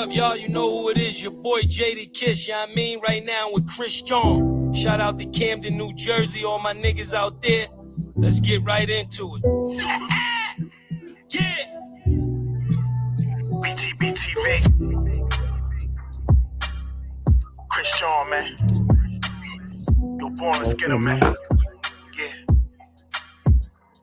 up, y'all? You know who it is. Your boy JD Kiss, you know what I mean? Right now with Chris John. Shout out to Camden, New Jersey, all my niggas out there. Let's get right into it. Yeah. BTBTV. Chris John, man. Yo, born, let's get him, man.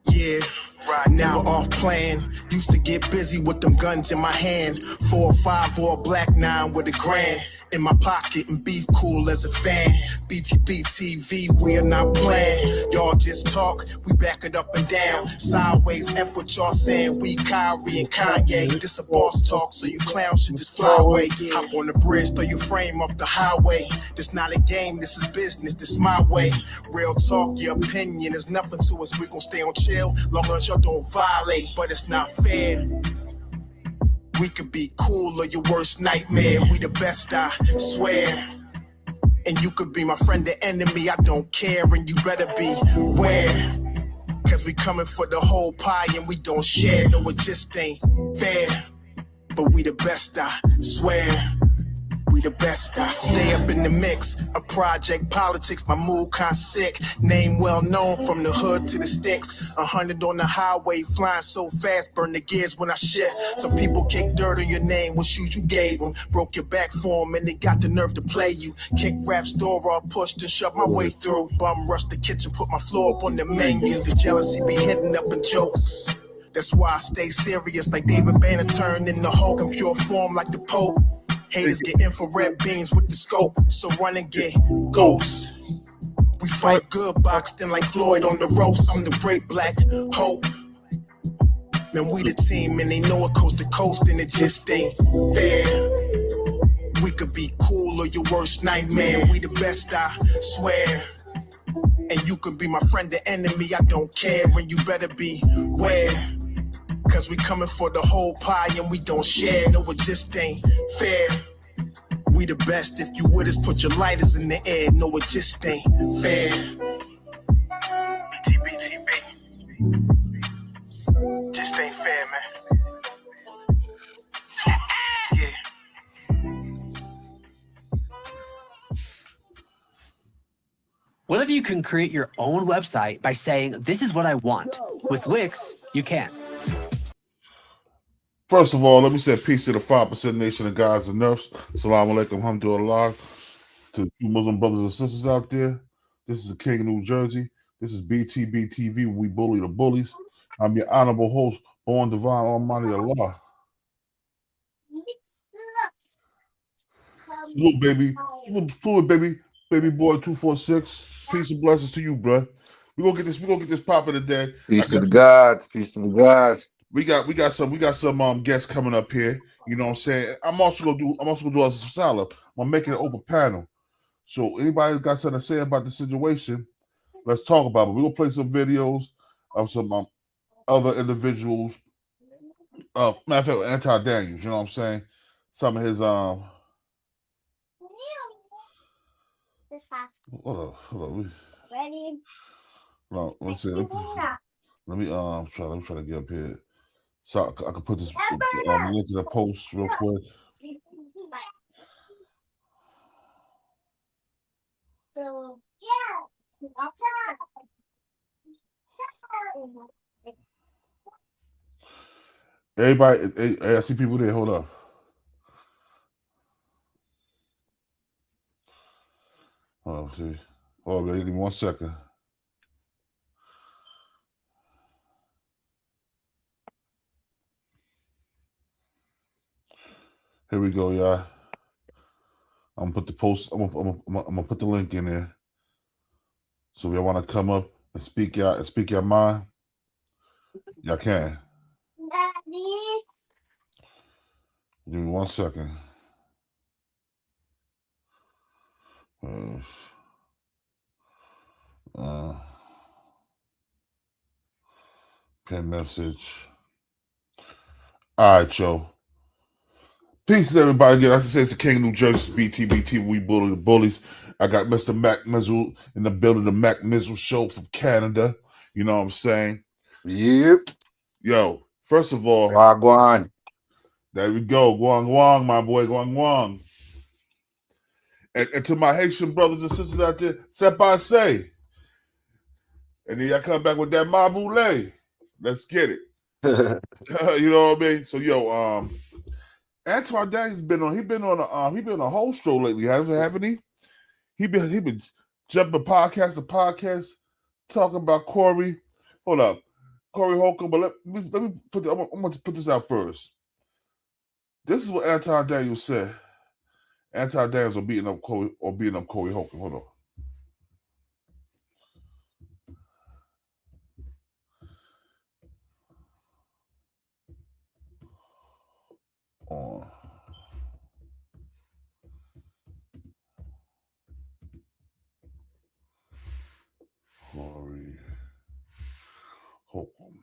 Yeah. Right, never off plan. Used to get busy with them guns in my hand. 4 or 5 or a black 9 with a grand in my pocket and beef cool as a fan. BTBTV, we are not playing. Y'all just talk, we back it up and down. Sideways, F what y'all saying. We Kyrie and Kanye. This a boss talk, so you clowns should just fly away. Hop on the bridge, throw your frame off the highway. This not a game, this is business, this my way. Real talk, your opinion is nothing to us. We gon' stay on chill, long as y'all don't violate. But it's not fair. We could be cool or your worst nightmare. We the best, I swear. And you could be my friend or enemy, I don't care. And you better beware. Cause we coming for the whole pie and we don't share. No, it just ain't fair. But we the best, I swear. We the best, I stay up in the mix. A project politics, my mood kinda sick. Name well known from the hood to the sticks. 100 on the highway, flying so fast, burn the gears when I shift. Some people kick dirt on your name, what shoes you gave them. Broke your back for them and they got the nerve to play you. Kick raps door off, pushed and shoved my way through. Bum rush the kitchen, put my floor up on the menu. The jealousy be hitting up in jokes. That's why I stay serious like David Banner turned into Hulk in pure form like the Pope. Haters get infrared beams with the scope, so run and get ghosts. We fight good, boxed in like Floyd on the roast. I'm the great black hope. Man, we the team and they know it coast to coast and it just ain't fair. We could be cool or your worst nightmare. We the best, I swear. And you can be my friend or enemy, I don't care. And you better beware. Cause we coming for the whole pie and we don't share. No, it just ain't fair. We the best, if you with us, put your lighters in the air. No, it just ain't fair. BTBTV. Just ain't fair, man. Yeah. What if you can create your own website by saying, this is what I want? With Wix, you can. First of all, let me say peace to the 5% nation of guys and nerfs. Assalamu alaikum, alhamdulillah. To the 2 Muslim brothers and sisters out there. This is the King of New Jersey. This is BTBTV. We bully the bullies. I'm your honorable host, born divine almighty Allah. Salute, baby. Fluid, baby. Baby boy 246. Peace and blessings to you, bro. We're gonna get this popping today. Peace to the gods. Peace to the gods. We got some guests coming up here. You know what I'm saying? I'm also gonna do a salad. I'm making an open panel. So anybody got something to say about the situation, let's talk about it. We're gonna play some videos of some other individuals. Matter of fact, Anton Daniels, you know what I'm saying? Some of his Hold on. Ready? No, let me see. Let me try to get up here. So I can put this link to the post real quick. So, Everybody, I see people there. Hold up. Hold on, see. Hold on, give me 1 second. Here we go, y'all. I'm gonna put the post. I'm gonna put the link in there. So if y'all want to come up and speak your mind, y'all can. Daddy. Give me 1 second. Pin message. All right, Joe. Peace to everybody. Again, as I say, it's the King of New Jersey, BTBTV. We bully the bullies. I got Mr. Mac Mizzle in the building, the Mac Mizzle Show from Canada. You know what I'm saying? Yep. Yo, first of all, Wagwan. There we go. Guang Guang, my boy, Guang Guang. And to my Haitian brothers and sisters out there, c'est passé. And then y'all come back with that Maboule. Let's get it. You know what I mean? So yo, Anton Daniels been on a whole show lately, haven't he? He been jumping podcast to podcast, talking about Corey. Hold up, Corey Holcomb. But let me put. I'm going to put this out first. This is what Anton Daniels said. Anton Daniels are beating up Corey Holcomb. Hold on. Corey Holcomb.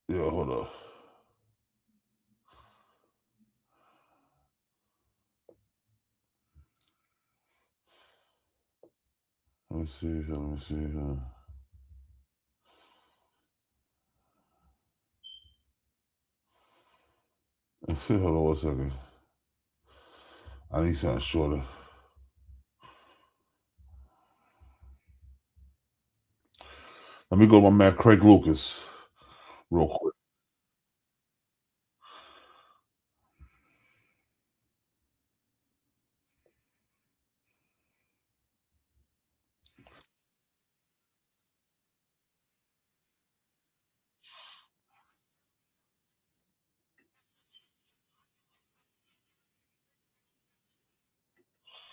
Yeah, hold up. Let me see. Hold on 1 second. I need something shorter. Let me go to my man Craig Lucas real quick.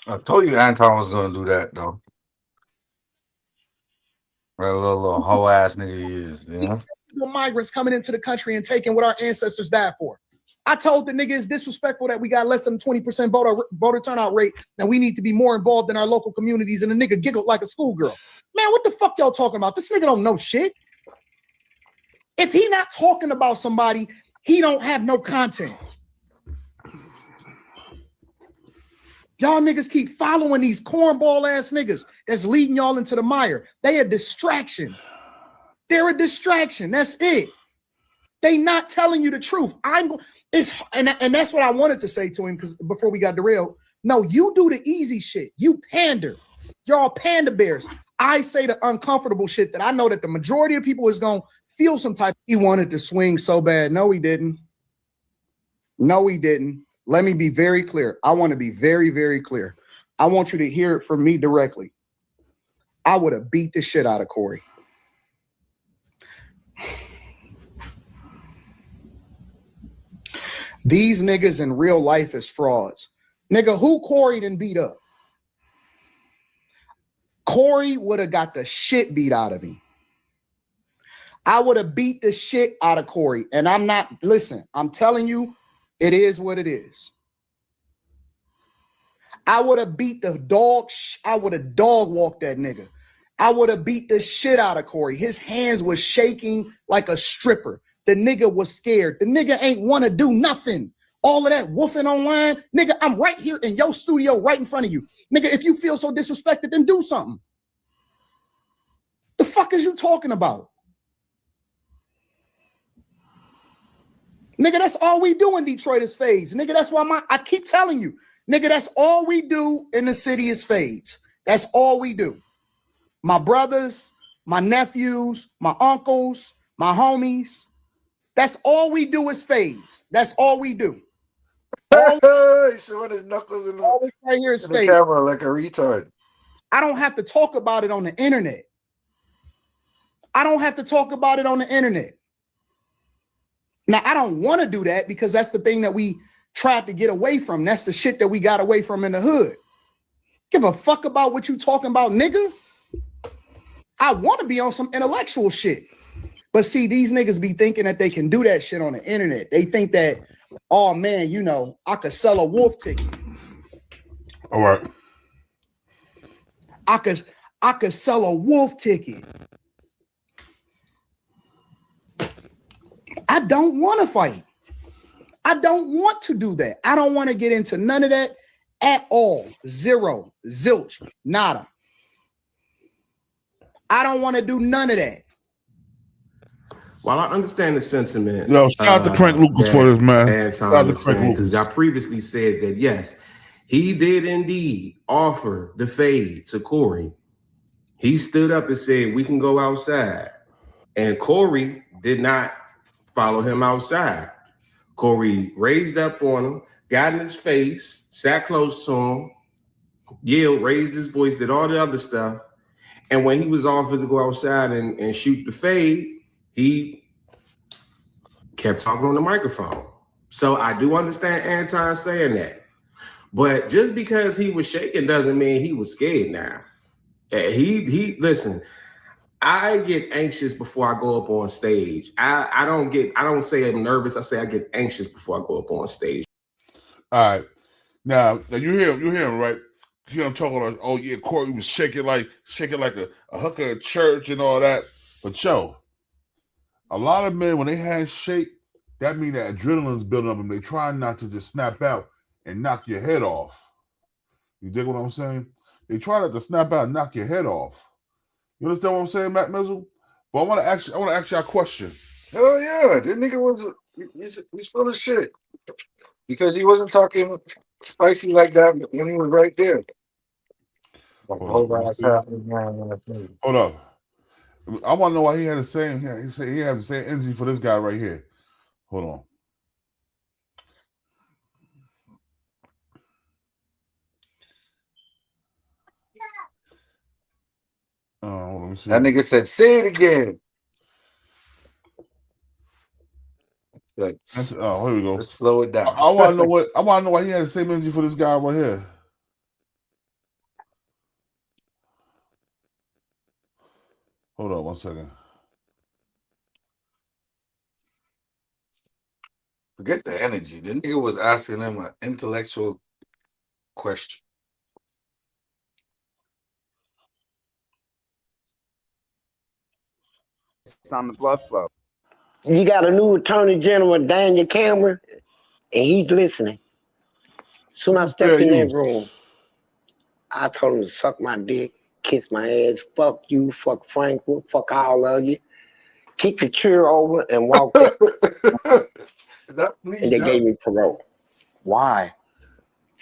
I told you Anton was gonna do that though. Right, little hoe ass nigga he is, you know. Migrants coming into the country and taking what our ancestors died for. I told the nigga it's disrespectful that we got less than 20% voter turnout rate, and we need to be more involved in our local communities. And the nigga giggled like a schoolgirl. Man, what the fuck y'all talking about? This nigga don't know shit. If he not talking about somebody, he don't have no content. Y'all niggas keep following these cornball ass niggas that's leading y'all into the mire. They a distraction. They're a distraction. That's it. They not telling you the truth. And that's what I wanted to say to him because before we got derailed. No, you do the easy shit. You pander. Y'all panda bears. I say the uncomfortable shit that I know that the majority of people is gonna feel some type. He wanted to swing so bad. No, he didn't. No, he didn't. Let me be very clear. I want to be very, very clear. I want you to hear it from me directly. I would have beat the shit out of Corey. These niggas in real life is frauds. Nigga, who Corey done beat up? Corey would have got the shit beat out of me. I would have beat the shit out of Corey. And I'm not, listen, I'm telling you, it is what it is. I would have beat the dog. I would have dog walked that nigga. I would have beat the shit out of Corey. His hands was shaking like a stripper. The nigga was scared. The nigga ain't want to do nothing. All of that woofing online. Nigga, I'm right here in your studio right in front of you. Nigga, if you feel so disrespected, then do something. The fuck is you talking about? Nigga, that's all we do in Detroit is fades. Nigga, that's why I keep telling you. Nigga, that's all we do in the city is fades. That's all we do. My brothers, my nephews, my uncles, my homies. That's all we do is fades. That's all we do. Showing his knuckles in the right here is the camera like a retard. I don't have to talk about it on the internet. I don't have to talk about it on the internet. Now, I don't want to do that because that's the thing that we tried to get away from. That's the shit that we got away from in the hood. Give a fuck about what you talking about, nigga. I want to be on some intellectual shit. But see, these niggas be thinking that they can do that shit on the internet. They think that, oh man, you know, I could sell a wolf ticket. All right. I could sell a wolf ticket. I don't want to fight. I don't want to do that. I don't want to get into none of that at all. Zero, zilch, nada. I don't want to do none of that. While I understand the sentiment, Yo, shout out to Frank Lucas for this, man. Anton was saying, because y'all previously said that yes, he did indeed offer the fade to Corey. He stood up and said, "We can go outside," and Corey did not follow him outside. Corey raised up on him, got in his face, sat close to him, yelled, raised his voice, did all the other stuff. And when he was offered to go outside and shoot the fade, he kept talking on the microphone. So I do understand Anton saying that. But just because he was shaking doesn't mean he was scared now. Listen, I get anxious before I go up on stage. I don't say I'm nervous. I say I get anxious before I go up on stage. All right. Now you hear him, right? You hear him talking like, oh yeah, Corey was shaking like a hooker at church and all that. But yo, a lot of men, when they handshake, that means that adrenaline's building up and they try not to just snap out and knock your head off. You dig what I'm saying? They try not to snap out and knock your head off. You understand what I'm saying, Matt Mizzle? But I want to ask you a question. Hell yeah, that nigga he's full of shit. Because he wasn't talking spicy like that when he was right there. Hold up. I want to know why he had the same. He has the same energy for this guy right here. Hold on. Let me see. That nigga said, "Say it again." Like, here we go. Let's slow it down. I want to know why he had the same energy for this guy right here. Hold on 1 second. Forget the energy. The nigga was asking him an intellectual question. It's on the blood flow. You got a new Attorney General, Daniel Cameron, and he's listening. Soon I stepped in that room, I told him to suck my dick, kiss my ass, fuck you, fuck Frankfurt, fuck all of you. Kick the chair over and walk out. And they gave me parole. Why?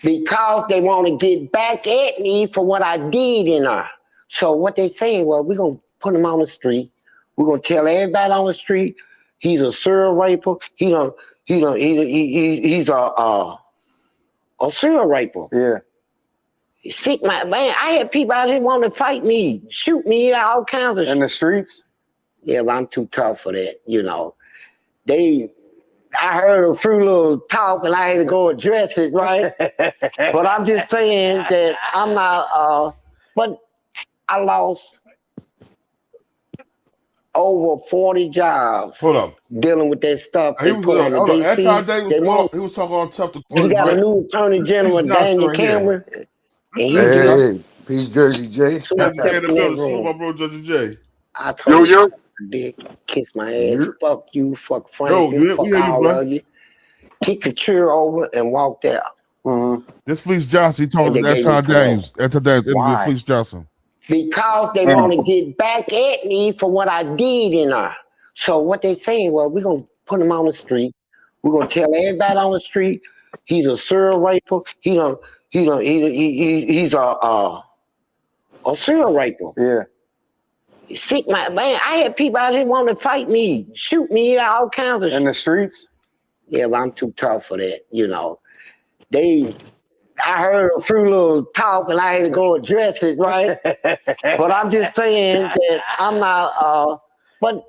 Because they want to get back at me for what I did in there. So what they saying, well, we're going to put him on the street. We're going to tell everybody on the street he's a serial raper. He's a serial raper. Yeah. Sick, man. I had people out here wanting to fight me, shoot me, all kinds of shit. In the streets? Yeah, but I'm too tough for that, you know. I heard a few little talk and I had to go address it, right? But I'm just saying that I'm not, but I lost over 40 jobs. Hold up. Dealing with that stuff. Anton Daniels, he was talking on tough to You got a new Attorney General, Daniel Cameron. Hey, peace, Jersey J. My bro, Jersey J. I told you, dick, kiss my ass, fuck you, fuck Frank, fuck all of you. Kick the chair over and walked out. This Fleece Johnson, he talking to Anton Daniels. Anton Daniels, Fleece Johnson. Because they want to get back at me for what I did in there. So what they saying, well, we're going to put him on the street. We're going to tell everybody on the street he's a serial raper. He's a serial raper. Yeah. Sick, man. I had people out here wanting to fight me, shoot me, all kinds of shit. In the streets? Yeah, but I'm too tough for that, you know. I heard a few little talk and I had to go address it, right? But I'm just saying that I'm not, but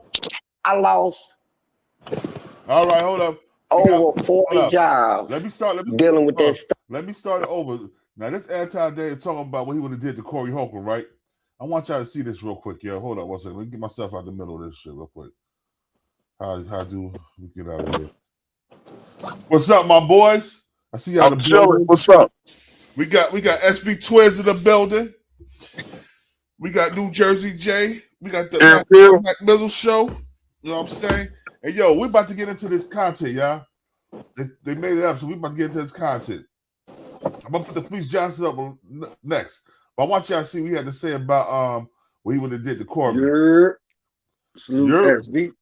I lost. All right, hold up. Over 40 jobs. Let me start dealing with that stuff. Let me start it over. Now, this Anton Daniels talking about what he would have did to Corey Holcomb, right? I want y'all to see this real quick, yo. Hold up 1 second. Let me get myself out the middle of this shit real quick. How do we get out of here? What's up, my boys? I see y'all in the building. What's up? We got SV Twiz in the building. We got New Jersey J. We got the Mac Mizzle Show. You know what I'm saying? Hey, yo, we're about to get into this content, y'all. They made it up, so we're about to get into this content. I'm going to put the Fleece Johnson up next. But I want y'all to see what we had to say about what he would have did to Corey. Salute SV.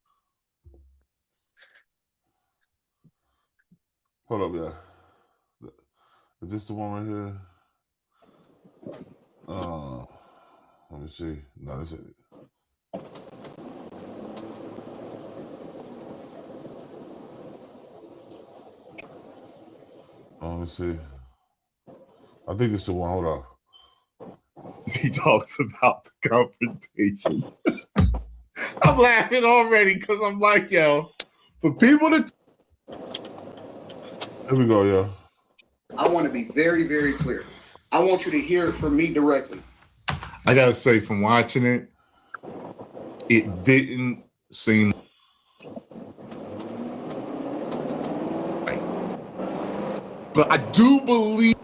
Hold up, yeah. Is this the one right here? Let me see. No, this is it. Let me see. I think it's the one. Hold on. He talks about the confrontation. I'm laughing already because I'm like, yo, for people to. Here we go, yo. I want to be very, very clear. I want you to hear it from me directly. I gotta say, from watching it, it didn't seem right. But I do believe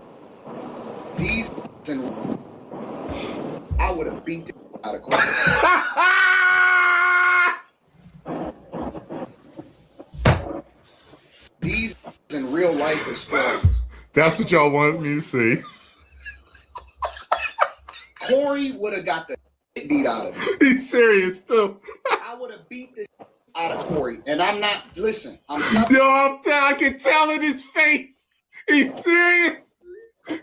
These and I would have beat the out of Corey. These in real life is spoilers. That's what y'all wanted me to see. Corey would have got the beat out of him. He's serious too. I would have beat the out of Corey. And I'm not, listen, I'm I can tell in his face. He's serious.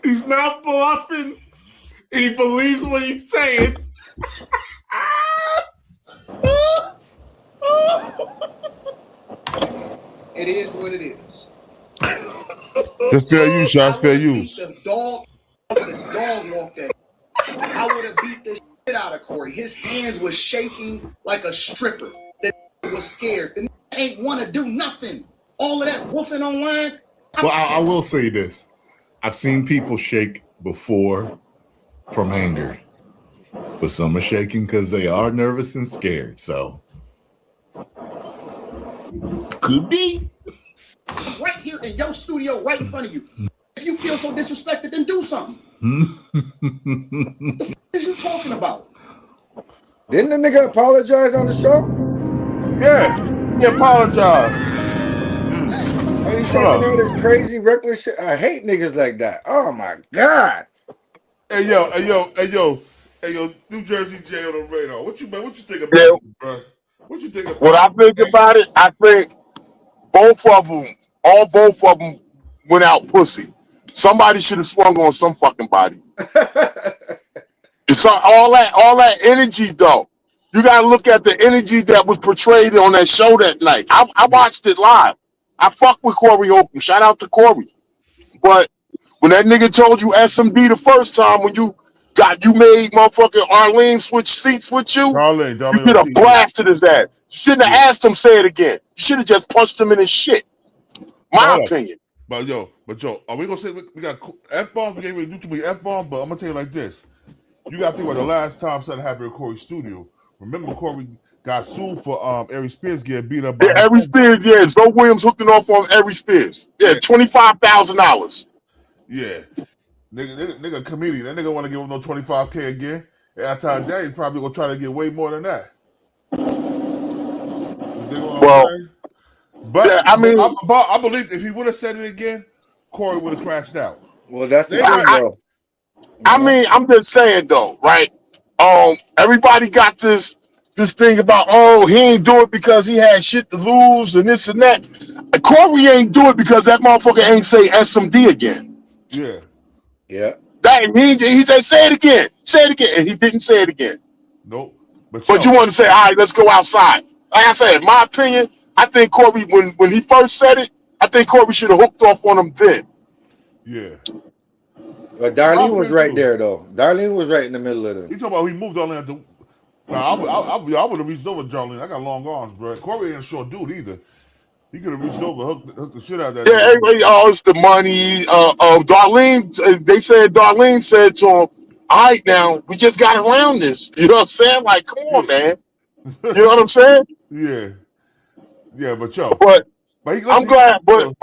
He's not bluffing. He believes what he's saying. It is what it is. Just fair you, shots fair you. The dog walked at. I would have beat the shit out of Corey. His hands was shaking like a stripper. The was scared. The ain't want to do nothing. All of that woofing online. Well, I will say this. I've seen people shake before from anger. But some are shaking because they are nervous and scared. So could be. Right here in your studio, right in front of you. If you feel so disrespected, then do something. What the f is you talking about? Didn't the nigga apologize on the show? Yeah, he apologized. And he's saying all this crazy reckless shit. I hate niggas like that. Oh my God. Hey yo, New Jersey J on the radar. What you think about this, bro? What you think about What I think about it, I think both of them went out pussy. Somebody should have swung on some fucking body. It's all that energy though. You gotta look at the energy that was portrayed on that show that night. I watched it live. I fuck with Corey Holcomb. Shout out to Corey. But when that nigga told you SMD the first time when you made motherfucking Arlene switch seats with you, you could have blasted his ass. You shouldn't have asked him say it again. You should have just punched him in his shit. My opinion. But yo, are we gonna say we got F-bombs? We ain't really do too many F-bombs, but I'm gonna tell you like this. You gotta think about the last time something happened at Corey's studio. Remember Corey got sued for Ari Spears getting beat up by Ari Spears, yeah. Zoe Williams hooking off on Ari Spears. Yeah, $25,000. Yeah. Nigga comedian. That nigga wanna give him no $25K again. After that, he's probably gonna try to get way more than that. Well, but yeah, I mean, I believe if he would have said it again, Corey would have crashed out. Well, that's the thing, though. I mean, I'm just saying though, right? Everybody got this thing about, oh, he ain't do it because he had shit to lose and this and that. Corey ain't do it because that motherfucker ain't say SMD again. Yeah. Yeah. He said, say it again, and he didn't say it again. Nope. But you want to say, all right, let's go outside. Like I said, in my opinion, I think Corey, when he first said it, I think Corey should have hooked off on him then. Yeah. But Darlene was right there, though. Darlene was right in the middle of it. You talking about he moved Darlene at the... Nah, I would have reached over Darlene. I got long arms, bro. Corey ain't a short dude either. He could have reached over, hooked the shit out of that. Yeah, it's the money. Darlene, they said Darlene said to him, all right, now, we just got around this. You know what I'm saying? Like, come on, man. You know what I'm saying? Yeah. Yeah, but I'm glad. But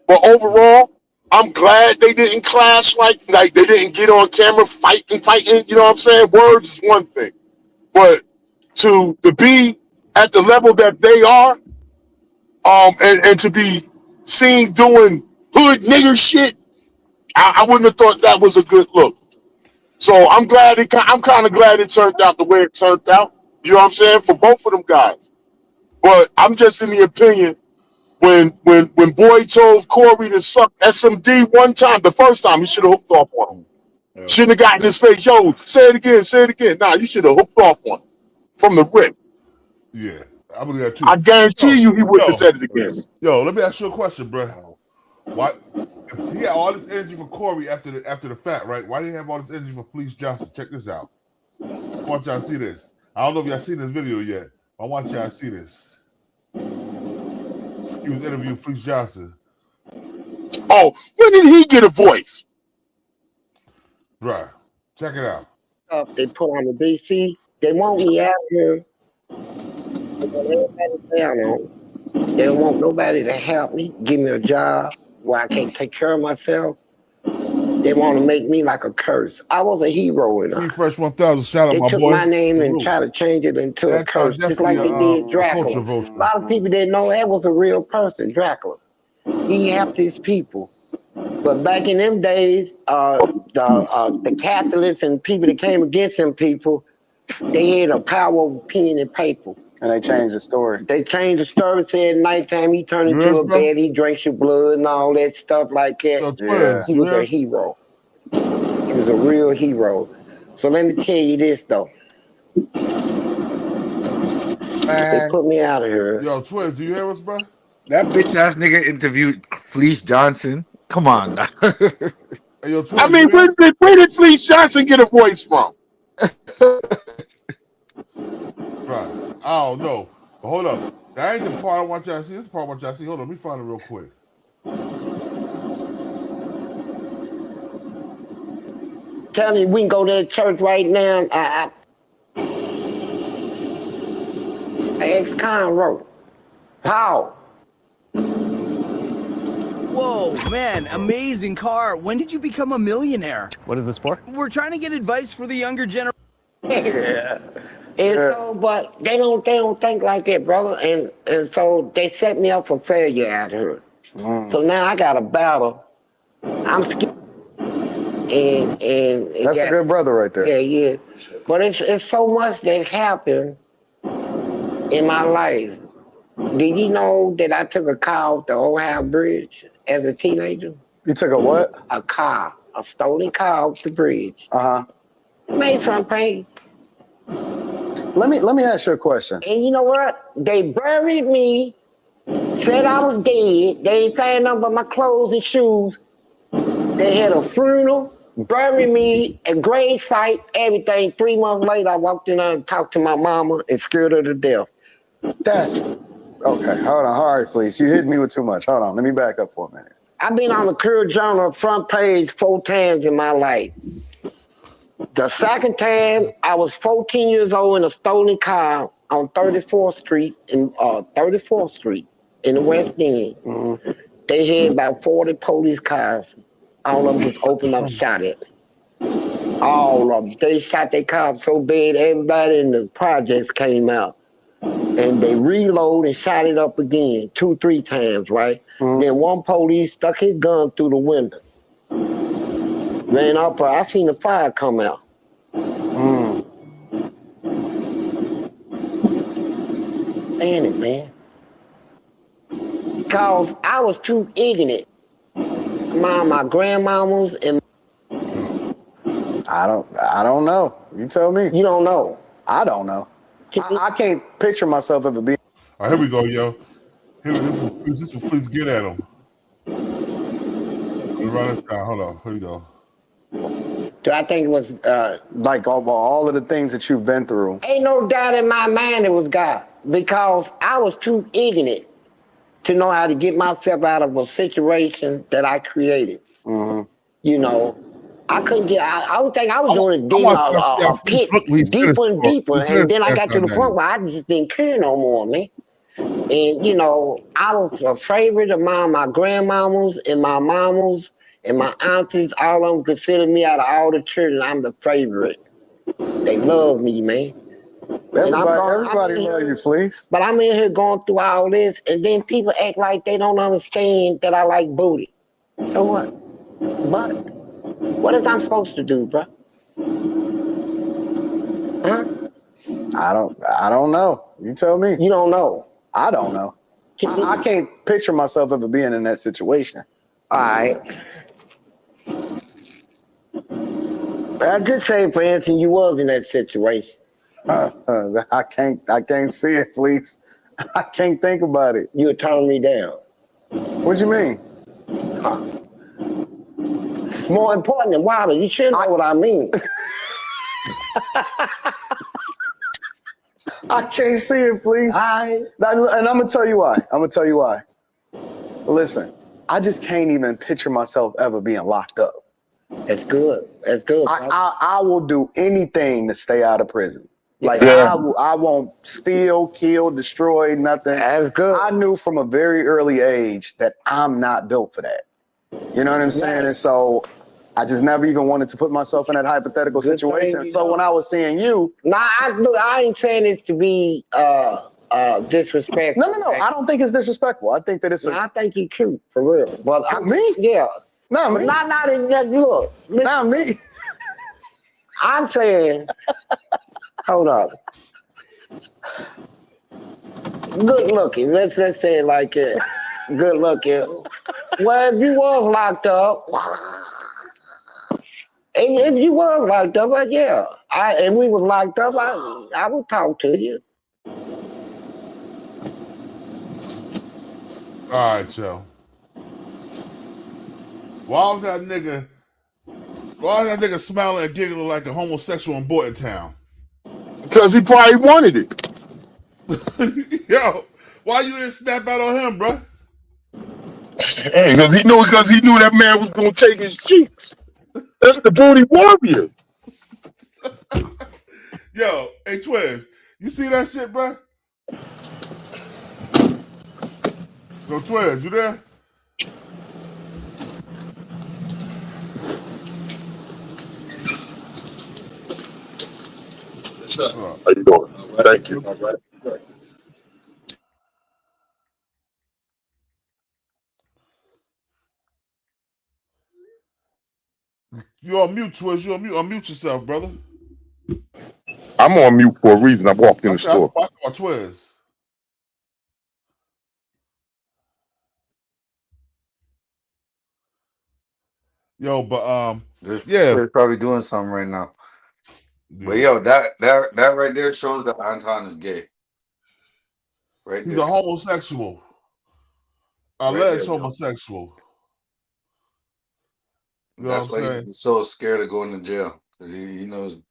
overall, I'm glad they didn't clash like they didn't get on camera fighting. You know what I'm saying? Words is one thing, but to be at the level that they are, and to be seen doing hood nigger shit, I wouldn't have thought that was a good look. So I'm glad I'm kind of glad it turned out the way it turned out. You know what I'm saying? For both of them guys. But I'm just in the opinion when Boy told Corey to suck SMD one time, the first time, he should have hooked off on him. Yeah. Shouldn't have gotten his face. Yo, say it again, say it again. Nah, you should have hooked off on him from the rip. Yeah, I believe that too. I guarantee you he wouldn't have said it again. Yo, let me ask you a question, bro. Why? If he had all this energy for Corey after the fact, right? Why didn't he have all this energy for Fleece Johnson? Check this out. I want y'all to see this. I don't know if y'all seen this video yet. I want y'all to see this. He was interviewing Fleece Johnson. Oh, when did he get a voice? Right. Check it out. They put on the BC. They want me out here. They want everybody down on. They don't want nobody to help me, give me a job where I can't take care of myself. They want to make me like a curse. I was a hero in it. Fresh 1000, shout out they my took boy. my name and tried to change it into a curse, just like they did Dracula. A lot of people didn't know that was a real person, Dracula. He helped his people. But back in them days, the Catholics and people that came against them people, they had a power of pen and paper. And they changed the story. They changed the story, said nighttime he turned into a bed, he drank your blood and all that stuff like that. Yeah. He was a hero. He was a real hero. So let me tell you this though. They put me out of here. Yo, Twiz, do you hear us, bro? That bitch ass nigga interviewed Fleece Johnson. Come on. Hey, yo, Twiz, I mean, where did Fleece Johnson get a voice from? Right. I don't know. But hold up. That ain't the part I want y'all to see. This is the part I want y'all to see. Hold on. Let me find it real quick. Tell you, we can go to the church right now. Ex-con wrote. How? Whoa, man, amazing car. When did you become a millionaire? What is this for? We're trying to get advice for the younger generation. Yeah. And so, but they don't think like that, brother. And so they set me up for failure out here. So now I got a battle. I'm scared. And that's a good brother right there. Yeah. But it's so much that happened in my life. Did you know that I took a car off the Ohio Bridge as a teenager? You took a what? A car, a stolen car off the bridge. Made front page. Let me ask you a question. And you know what? They buried me, said I was dead. They ain't found nothing but my clothes and shoes. They had a funeral, buried me, a grave site, everything. 3 months later, I walked in there and talked to my mama and scared her to death. That's okay. Hold on. All right, please. You hit me with too much. Hold on. Let me back up for a minute. I've been on the Career Journal front page 4 times in my life. The second time, I was 14 years old in a stolen car on 34th Street in the West End. They had about 40 police cars. All of them just opened up, shot at me. All of them. They shot their cars so bad, everybody in the projects came out. And they reload and shot it up again 2, 3 times, right? Then one police stuck his gun through the window. Ran up, I seen the fire come out. Damn it, man. Because I was too ignorant. My grandmamas and I don't know. You tell me. You don't know. I don't know. I can't picture myself ever being. All right, here we go, yo. This is Fleece. Get at him. Let me run this down. Hold on. Here we go. So I think it was like all of the things that you've been through. Ain't no doubt in my mind it was God, because I was too ignorant to know how to get myself out of a situation that I created. You know, I couldn't get. I would think I was doing a pit deeper and deeper, and then I got to the point where I just didn't care no more, man. And you know, I was a favorite among my grandmamas and my mamas. And my aunties, all of them considered me out of all the children, I'm the favorite. They love me, man. Everybody loves you, Fleece. But I'm in here going through all this, and then people act like they don't understand that I like booty. So what? But what is I'm supposed to do, bro? Huh? I don't know. You tell me. You don't know. I don't know. I can't picture myself ever being in that situation. All right. I just say, for instance, you was in that situation. I can't see it, please. I can't think about it. You would turn me down. What you mean? More important than Wilder, you should know what I mean. I can't see it, please. And I'm gonna tell you why. Listen, I just can't even picture myself ever being locked up. That's good. That's good. I will do anything to stay out of prison. Like Yeah. I won't steal, kill, destroy, nothing. That's good. I knew from a very early age that I'm not built for that. You know what I'm saying? And so I just never even wanted to put myself in that hypothetical situation. So when I was seeing you, I ain't saying this to be disrespectful. No. I don't think it's disrespectful. I think that it's. I think you cute for real. But me? Yeah. Not me. Not in that look. Listen, not me. I'm saying, hold up. Good looking. Let's say it like that. Good looking. Well, if you was locked up, if you was locked up, yeah. If we was locked up, I would talk to you. All right, yo. Why was that nigga smiling and giggling like a homosexual in Boy Town? Because he probably wanted it. Yo, why you didn't snap out on him, bro? Hey, because he knew that man was gonna take his cheeks. That's the booty warrior. Yo, hey Twiz, you see that shit, bro? Yo, Twiz, you there? What's up? How you doing? Thank you. All right. You on mute, Twiz. You on mute. Unmute yourself, brother. I'm on mute for a reason. I walked in the store. I'm on Twiz. Yo, but They're probably doing something right now. Yeah. But yo, that right there shows that Anton is gay. Right, he's there. a homosexual. Alleged homosexual. You know That's what I'm why saying? he's so scared of going to jail, because he knows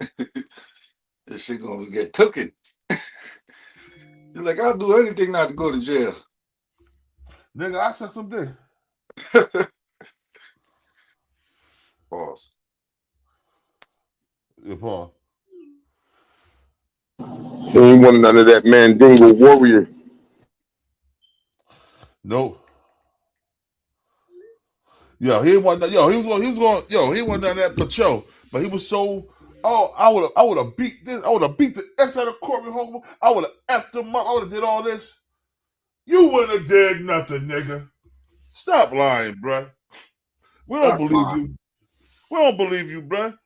this shit gonna get tooken. He's like, I'll do anything not to go to jail. Nigga, I said something. Pause. Yeah, pause. He ain't want none of that Mandingo warrior. Nope. Yo, he wasn't. Yo, he was going. Yo, he wasn't on that patrol, but he was so. Oh, I would have beat this. I would have beat the S out of Corey Holcomb. I would have effed him up. I would have did all this. You wouldn't have did nothing, nigga. Stop lying, bruh. We don't believe you. We don't believe you, bruh.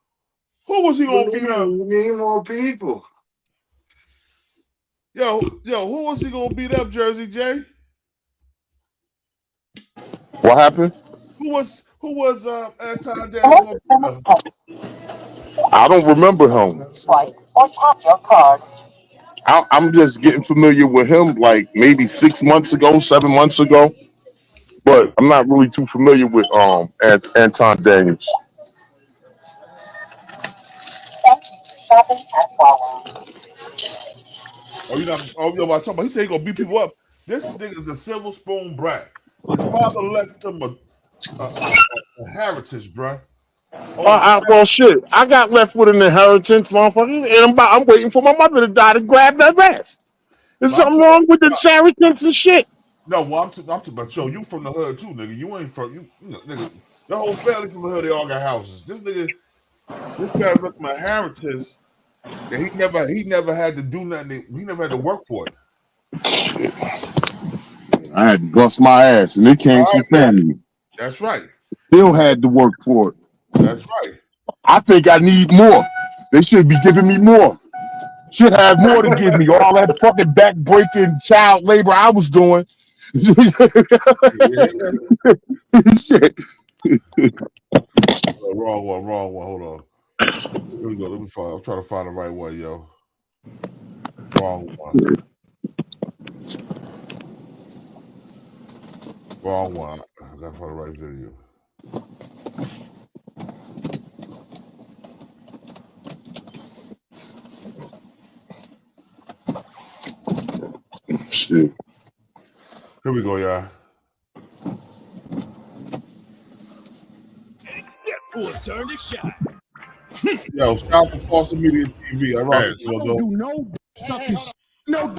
Who was he gonna beat up? We need more people. Yo, who was he gonna beat up, Jersey J? What happened? Who was Anton Daniels? I don't remember him. Swipe or tap your card. I'm just getting familiar with him like maybe 6 months ago, 7 months ago. But I'm not really too familiar with Anton Daniels. Thank you for shopping at Whitlock. Oh, you not? Oh, yo, I talking about. He said he gonna beat people up. This nigga's a silver spoon brat. His father left him a heritage, bruh. Well, shit. I got left with an inheritance, motherfucker, and I'm waiting for my mother to die to grab that ass. There's something wrong with the inheritance and shit. No, well, I'm talking about, yo, you from the hood too, nigga. You ain't from you nigga. Your whole family from the hood. They all got houses. This guy left him a heritage, and he never had to do nothing. He never had to work for it. I had to bust my ass, and it came from family. That's right. Still had to work for it. That's right. I think I need more. They should be giving me more. Should have more to give me. All that fucking back-breaking child labor I was doing. Shit. Wrong one. Hold on. Here we go. Let me find. I'm trying to find the right one, yo. Wrong one. Wrong one. I gotta find the right video. Shit. Here we go, y'all. Turn to shot. Yo, stop the false media TV. I don't do no sucking shit. No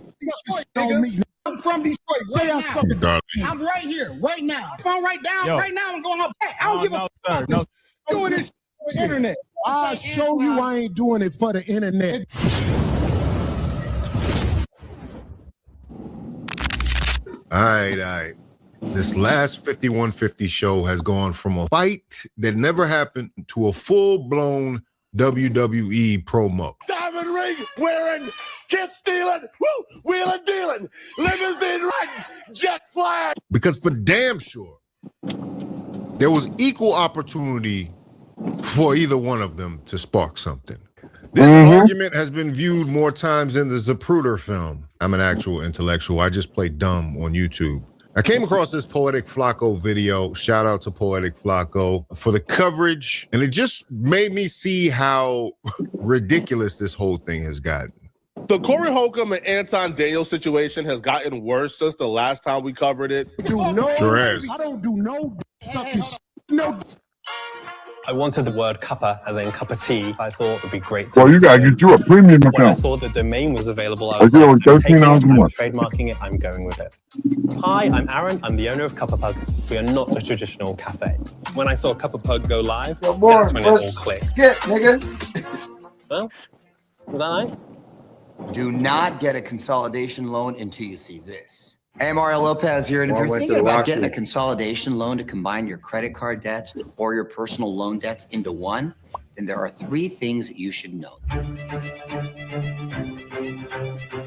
sucking on me. I'm from Detroit. Say I'm sucking. I'm right here, right now. Phone right down, right now. I'm going up back. I don't give a fuck. I'm doing this for the internet. I'll show you I ain't doing it for the internet. All right. This last 5150 show has gone from a fight that never happened to a full-blown WWE promo. Diamond ring wearing, kiss stealing, woo, wheeling dealing, limousine riding, jet flying. Because for damn sure, there was equal opportunity for either one of them to spark something. This argument has been viewed more times than the Zapruder film. I'm an actual intellectual. I just play dumb on YouTube. I came across this Poetic Flaco video. Shout out to Poetic Flaco for the coverage. And it just made me see how ridiculous this whole thing has gotten. The Corey Holcomb and Anton Daniels situation has gotten worse since the last time we covered it. Sure has. I don't do no sucking shit. No. I wanted the word cuppa, as in cup of tea. I thought it would be great. Well, you gotta get you a premium When I account. saw the domain was available, I I was do like, it taking it, I'm $13 a month. trademarking it, I'm going with it. Hi, I'm Aaron. I'm the owner of Cuppa Pug. We are not a traditional cafe. When I saw Cuppa Pug go live, that's when it all clicked. Shit, nigga. Well, was that nice? Do not get a consolidation loan until you see this. MR Lopez here, and if Well, you're went to thinking the about Rock getting a Street. consolidation loan to combine your credit card debts or your personal loan debts into one, then there are 3 things that you should know.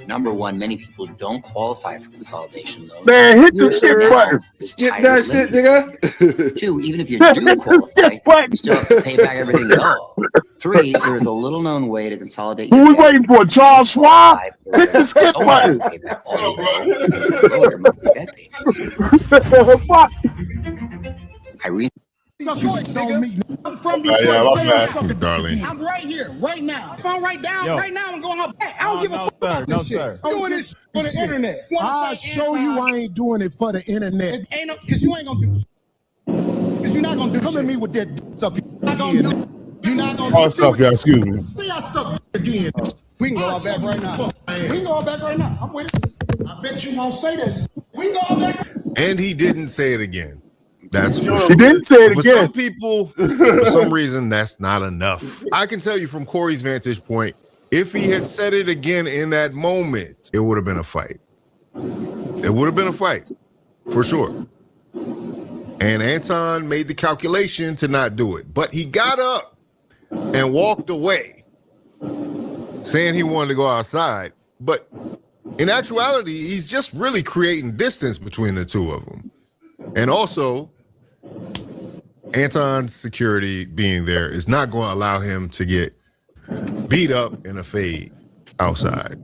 Number 1, many people don't qualify for consolidation loans. Man, hit the shit button. Skip that shit, nigga. 2, even if you do qualify, you still have to pay back everything you owe. 3, there is a little known way to consolidate Who your we debt. waiting for? Charles Schwab? Hit the skip button. Pay back all your monthly debt payments. Fuck. On me. I'm from Yeah, Detroit. my Say bad. I'm sucking. Darling. I'm right here, right now. Phone right down, right now. I'm going up back. I don't give a fuck about this shit. I'm doing this for the internet. I'll show you I ain't doing it for the internet. Ain't no, cause you ain't gonna do. Cause you're not gonna do. Come at me with that sucking. You're not gonna. Oh, stop, y'all. Excuse me. See, I suck again. We can go out back right now. We can go out back right now. I'm with it. I bet you won't say this. We can go out back. And he didn't say it again. That's for sure. He didn't say it For again. some people, for some reason, that's not enough. I can tell you from Corey's vantage point, if he had said it again in that moment, it would have been a fight. It would have been a fight, for sure. And Anton made the calculation to not do it. But he got up and walked away, saying he wanted to go outside. But in actuality, he's just really creating distance between the two of them. And also, Anton's security being there is not going to allow him to get beat up in a fade outside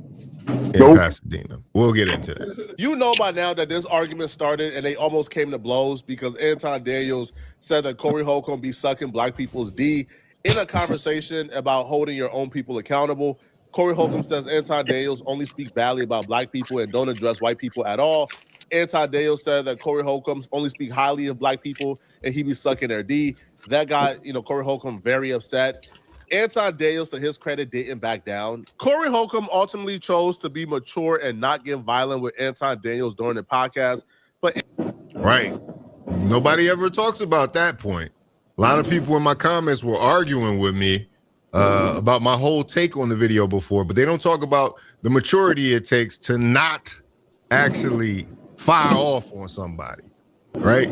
in Pasadena. We'll get into that. You know by now that this argument started and they almost came to blows because Anton Daniels said that Corey Holcomb be sucking black people's D in a conversation about holding your own people accountable. Corey Holcomb says Anton Daniels only speaks badly about black people and don't address white people at all. Anton Daniels said that Corey Holcomb only speak highly of black people and he be sucking their D. That got, Corey Holcomb very upset. Anton Daniels, to his credit, didn't back down. Corey Holcomb ultimately chose to be mature and not get violent with Anton Daniels during the podcast. But Right. Nobody ever talks about that point. A lot of people in my comments were arguing with me about my whole take on the video before, but they don't talk about the maturity it takes to not actually fire off on somebody, right?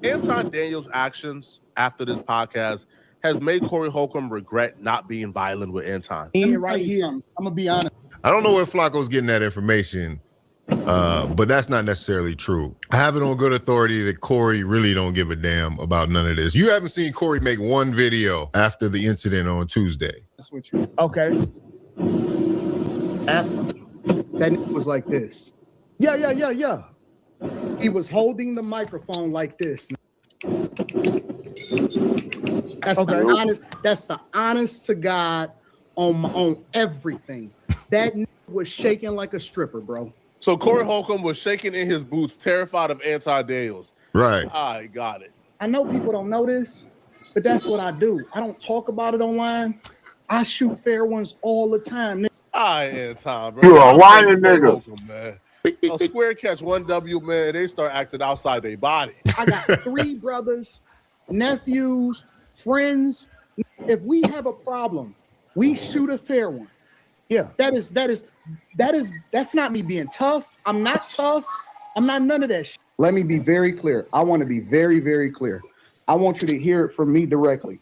Anton Daniels' actions after this podcast has made Corey Holcomb regret not being violent with Anton? Let me tell you something. I'm gonna be honest. I don't know where Flaco's getting that information, but that's not necessarily true. I have it on good authority that Corey really don't give a damn about none of this. You haven't seen Corey make one video after the incident on Tuesday. That's what you. Okay. That nigga was like this. Yeah. He was holding the microphone like this. That's the honest. That's the honest to God on everything. That nigga was shaking like a stripper, bro. So Corey Holcomb was shaking in his boots, terrified of Anton Daniels. Right. I got it. I know people don't know this, but that's what I do. I don't talk about it online. I shoot fair ones all the time. Nigga. Anton, bro. You're a lying nigga. Holcomb, man. A square catch 1W, man. They start acting outside their body. I got 3 brothers, nephews, friends. If we have a problem, we shoot a fair one. Yeah. That's not me being tough. I'm not tough. I'm not none of that shit. Let me be very clear. I want to be very, very clear. I want you to hear it from me directly.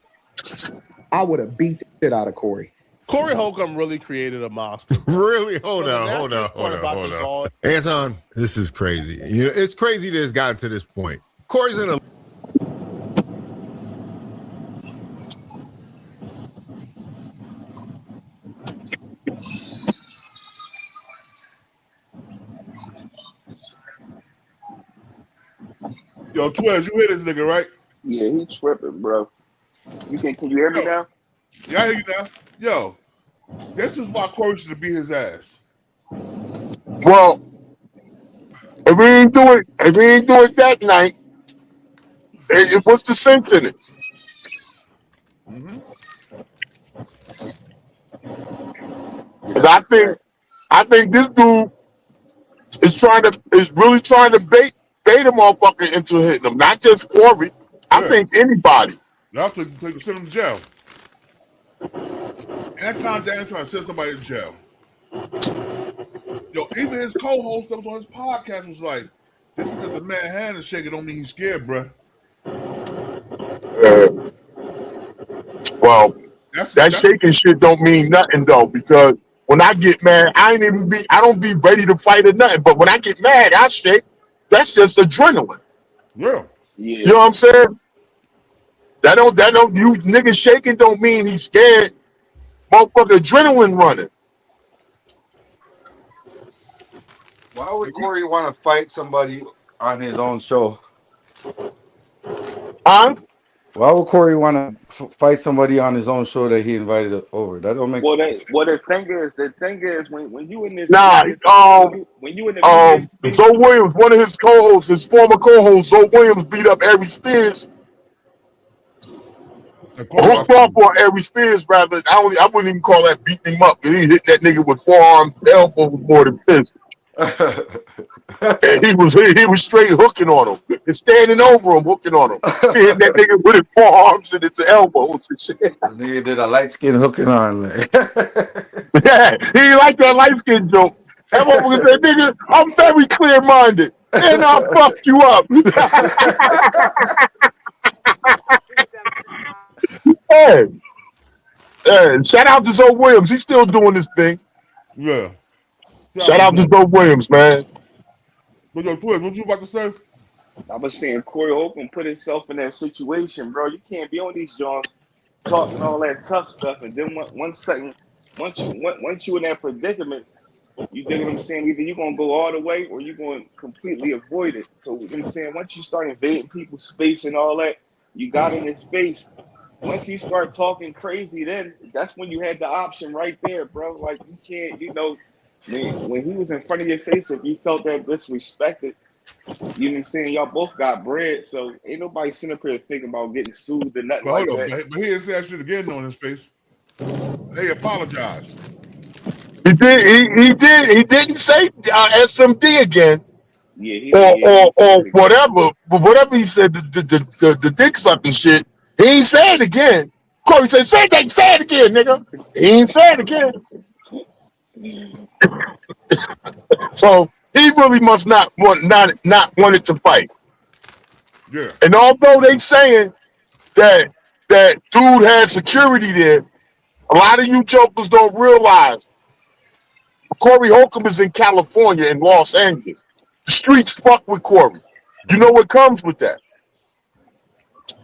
I would have beat the shit out of Corey. Corey Holcomb really created a monster. Really? Hold on. Anton, this is crazy. You know, it's crazy that it's gotten to this point. Corey's in a Yo, Twins, you hear this nigga, right? Yeah, he tripping, bro. Can you hear me now? Yeah, I hear you now. Yo, this is why Corey should beat his ass. Well, if he ain't do it that night, what's the sense in it? I think this dude is really trying to bait a motherfucker into hitting him, not just Corey. I think anybody. Y'all send him to jail. Anton Daniels trying to send somebody to jail. Yo, even his co-host that was on his podcast was like, just because the man hand is shaking don't mean he's scared, bruh. Well, that shaking shit don't mean nothing though, because when I get mad, I don't be ready to fight or nothing. But when I get mad, I shake. That's just adrenaline. Yeah. You know what I'm saying? That don't you niggas shaking don't mean he's scared. Motherfucker, adrenaline running. Why would Corey want to fight somebody on his own show? Huh? Why would Corey want to fight somebody on his own show that he invited over? That don't make sense. The thing is when you in this when you in the Zoe Williams, one of his co-hosts, his former co-host, Zoe Williams beat up Ari Spears. Hooked off on Ari Spears, rather. I wouldn't even call that beating him up. He hit that nigga with forearms, elbow was more than fist. And he was straight hooking on him and standing over him, hooking on him. He hit that nigga with his forearms and his elbows and shit. The nigga did a light skin hooking on. Like. Yeah, he liked that light skin joke. That motherfucker said, nigga, I'm very clear minded. And I'll fuck you up. Hey, shout out to Zoe Williams. He's still doing this thing. Yeah. Shout out to Zoe Williams, man. But yo, Twins, what you about to say? I was saying Corey Holcomb put himself in that situation, bro. You can't be on these joints talking all that tough stuff, and then once you in that predicament, you dig what I'm saying? Either you're gonna go all the way or you're gonna completely avoid it. So you know what I'm saying, once you start invading people's space and all that, you got in his space. Once he start talking crazy, then that's when you had the option right there, bro. Like you can't, when he was in front of your face, if you felt that disrespected, you know what I'm saying? Y'all both got bread, so ain't nobody sitting up here thinking about getting sued or nothing like that. But he didn't say that shit again on his face. They apologized. He did. He didn't say SMD again. Yeah, or whatever. But whatever he said, the dick sucking shit, he ain't say it again. Corey said, say it again, nigga. He ain't say it again. So he really must not wanted to fight. Yeah. And although they saying that that dude had security there. A lot of you jokers don't realize Corey Holcomb is in California, in Los Angeles. The streets fuck with Corey. You know what comes with that?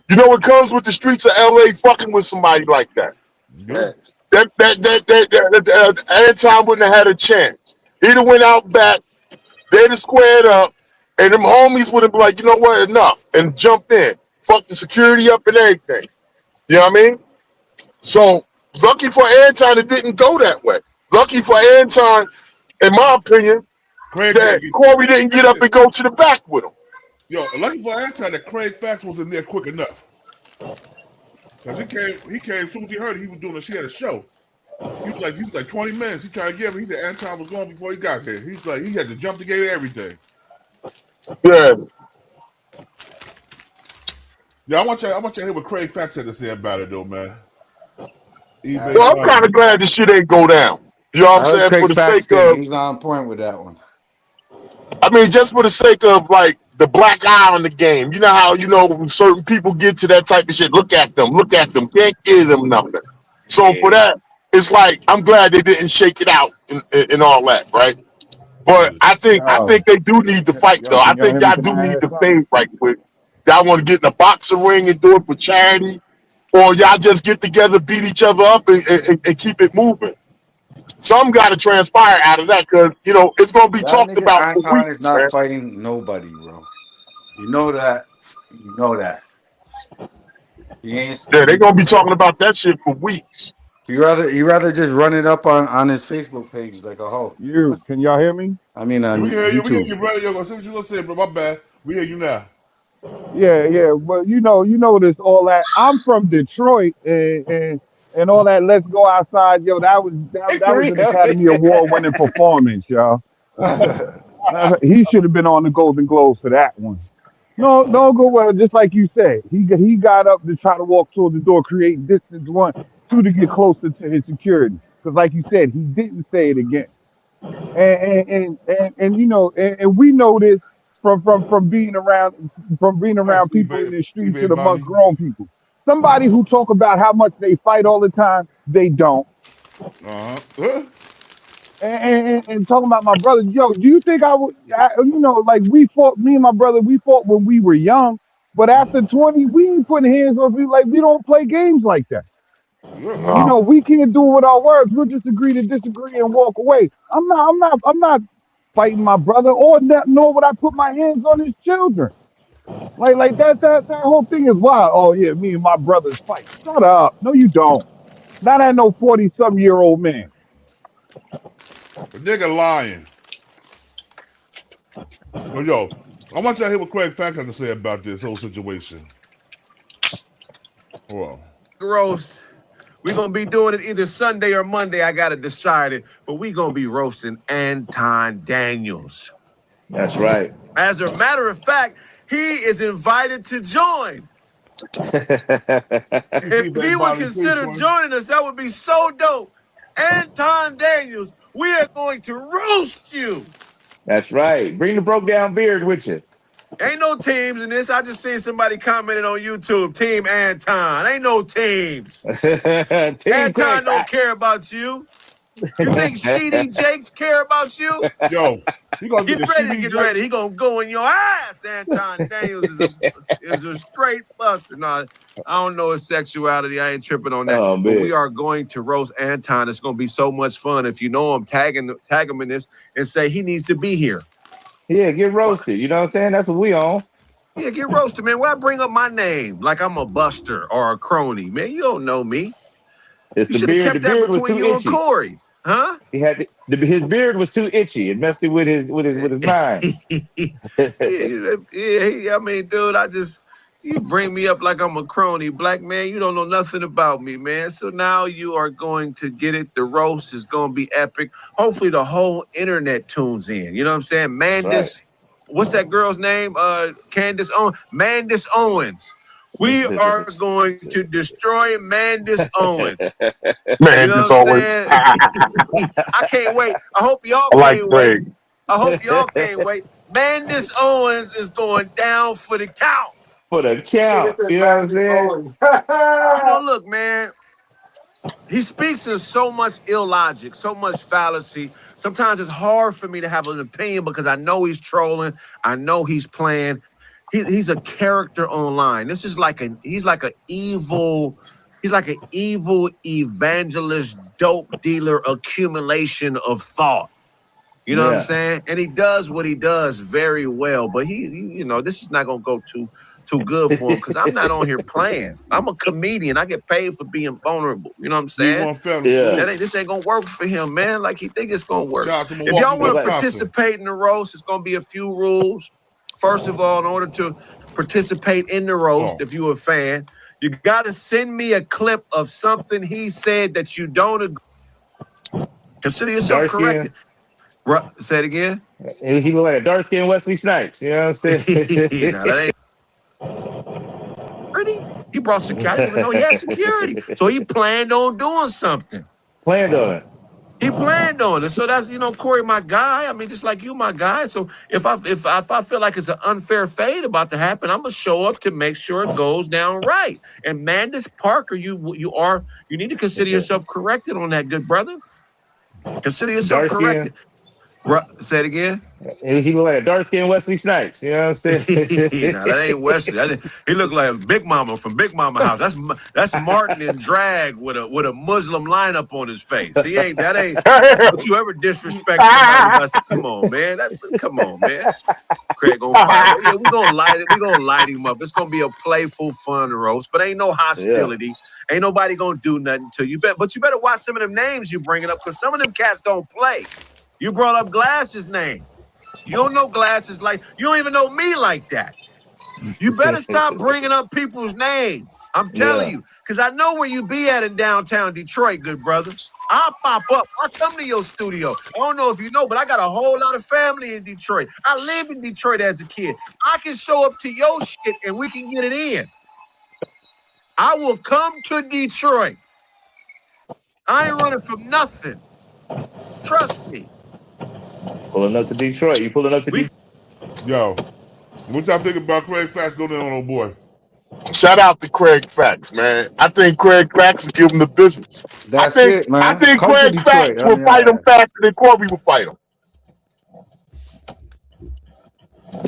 You know what comes with the streets of LA fucking with somebody like that? Yeah. That Anton wouldn't have had a chance. He'd have went out back, they'd have squared up, and them homies would have been like, you know what, enough, and jumped in. Fuck the security up and everything. You know what I mean? So, lucky for Anton, it didn't go that way. Lucky for Anton, in my opinion, that Corey didn't get up and go to the back with him. Yo, lucky for Anton that Craig Fax was in there quick enough. Cause he came as soon as he heard it, he was doing she had a show. He was like 20 minutes. He tried to get him. He said Anton was gone before he got there. He's like, he had to jump the gate and everything. Yeah. Yeah, I want you to hear what Craig Fax had to say about it though, man. Well, I'm kind of glad this shit ain't go down. You know what I'm saying? For the sake of, he's on point with that one. I mean, just for the sake of like the black eye on the game. You know how certain people get to that type of shit. Look at them, can't give them nothing. So for that, it's like I'm glad they didn't shake it out and all that, right? But I think they do need to fight though. I think y'all do need to fade right quick. Y'all want to get in a boxing ring and do it for charity, or y'all just get together, beat each other up, and keep it moving. Some got to transpire out of that because it's gonna be talked about. Anton is not fighting nobody, bro. You know that. You know that. He ain't. Yeah, they're gonna be talking about that shit for weeks. He rather just run it up on his Facebook page like a hoe. Can y'all hear me? I mean, on we hear you, YouTube. we hear you, bro. Yo, see what you gonna say, bro. My bad. We hear you now. Yeah. Well, you know this all that. I'm from Detroit and all that. Let's go outside, yo. That was an Academy Award winning performance, y'all. He should have been on the Golden Globes for that one. No, go well. Just like you said, he got up to try to walk toward the door, create distance 1, 2 to get closer to his security. Because, like you said, he didn't say it again. And we know this from being around people in the streets and amongst grown people. Somebody who talk about how much they fight all the time, they don't. And talking about my brother, yo, do you think like we fought, me and my brother, we fought when we were young, but after 20, we ain't putting hands on people. Like, we don't play games like that. We can't do it with our words. We'll just agree to disagree and walk away. I'm not fighting my brother, nor would I put my hands on his children. Like that whole thing is wild. Oh yeah, me and my brothers fight. Shut up. No, you don't. Not at no 40-some-year-old man. The nigga lying. But yo, I want y'all to hear what Craig Fax had to say about this whole situation. Well, roast. We're going to be doing it either Sunday or Monday. I got to decide it. But we're going to be roasting Anton Daniels. That's right. As a matter of fact, he is invited to join. If he would consider joining us, that would be so dope. Anton Daniels, we are going to roast you. That's right. Bring the broke down beard with you. Ain't no teams in this. I just seen somebody commented on YouTube, Team Anton. Ain't no teams. Anton don't care about you. You think Sheedy Jakes care about you? Yo, he gonna get ready. He gonna go in your ass. Anton Daniels is a straight buster. No, I don't know his sexuality. I ain't tripping on that. But we are going to roast Anton. It's gonna be so much fun. If you know him, tag him in this and say he needs to be here. Yeah, get roasted. You know what I'm saying? That's what we on. Yeah, get roasted, man. Why bring up my name like I'm a buster or a crony? Man, you don't know me. You should have kept that between you and Corey. Huh? He had his beard was too itchy. It messed with his mind. Yeah, I mean, dude, you bring me up like I'm a crony. Black man, you don't know nothing about me, man. So now you are going to get it. The roast is going to be epic. Hopefully the whole internet tunes in. You know what I'm saying? Mandis, what's that girl's name? Candace Owens. Mandis Owens. We are going to destroy Mandis Owens. Mandis Owens. I can't wait. I hope y'all can't wait. I hope y'all can't wait. Mandis Owens is going down for the count. For the count. You know what I'm saying? You know, look, man. He speaks in so much illogic, so much fallacy. Sometimes it's hard for me to have an opinion because I know he's trolling. I know he's playing. He's a character online. This is like he's like an evil evangelist, dope dealer accumulation of thought. You know what I'm saying? And he does what he does very well. But you know, this is not gonna go too good for him because I'm not on here playing. I'm a comedian. I get paid for being vulnerable. You know what I'm saying? This ain't gonna work for him, man. Like he think it's gonna work. If y'all want to participate in the roast, it's gonna be a few rules. First of all, in order to participate in the roast, if you're a fan, you gotta send me a clip of something he said that you don't agree. Consider yourself corrected. Say it again. He look like a dark-skinned Wesley Snipes. You know what I'm saying? Nah, that ain't. He brought security. I didn't even know he had security. So he planned on doing something. Planned on it. He planned on it. So that's, you know, Corey, my guy. I mean, just like you, my guy. So if I feel like it's an unfair fade about to happen, I'm gonna show up to make sure it goes down right. And Mandis Parker, you need to consider yourself corrected on that, good brother. Consider yourself corrected. Say it again. He look like a dark-skinned Wesley Snipes. You know what I'm saying? Nah, that ain't Wesley. He look like Big Mama from Big Mama House. That's Martin in drag with a Muslim lineup on his face. That ain't. Don't you ever disrespect somebody? Come on, man. Come on, man. Craig gonna fire. Yeah, we gonna light him up. It's gonna be a playful, fun roast, but ain't no hostility. Yeah. Ain't nobody gonna do nothing to you. But you better watch some of them names you bringing up because some of them cats don't play. You brought up Glass's name. You don't know Glass's like, you don't even know me like that. You better stop bringing up people's names. I'm telling you, because I know where you be at in downtown Detroit, good brother. I'll pop up. I'll come to your studio. I don't know if you know, but I got a whole lot of family in Detroit. I lived in Detroit as a kid. I can show up to your shit and we can get it in. I will come to Detroit. I ain't running from nothing. Trust me. Pulling up to Detroit. You pulling up to Detroit? Yo, what y'all think about Craig Facts going in on old boy? Shout out to Craig Facts, man. I think Craig Facts will give him the business. That's it, man. I think Come Craig Facts will fight him faster than Corey will fight him.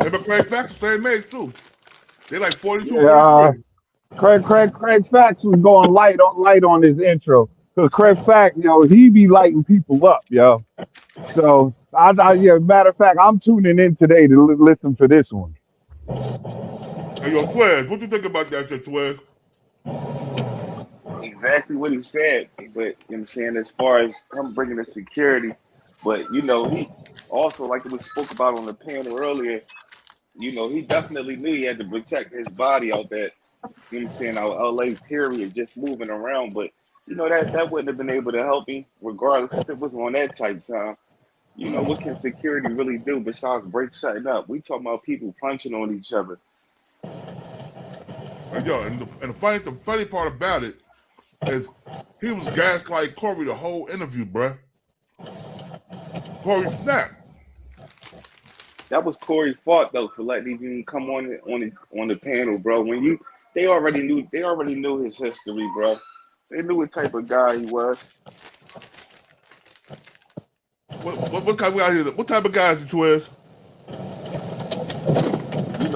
Hey, but Craig Facts the same age too. They like 42. Craig Facts was going light on his intro. Because Craig Facts, he be lighting people up, yo. So matter of fact, I'm tuning in today to listen for this one. Hey, yo, Twez, what you think about that shit, Twez? Exactly what he said, but you know what I'm saying, as far as him bringing the security, but he also, like it was spoke about on the panel earlier, he definitely knew he had to protect his body out that, you know what I'm saying, out LA period, just moving around, but that wouldn't have been able to help him, regardless if it was on that type time. What can security really do besides break something up? We talking about people punching on each other. Yo, and the funny part about it is he was gaslighting Corey the whole interview, bruh. Corey snapped. That was Corey's fault though for letting him come on the panel, bro. When they already knew his history, bro. They knew what type of guy he was. What type of guy is it? What type of guy is he, Twez? He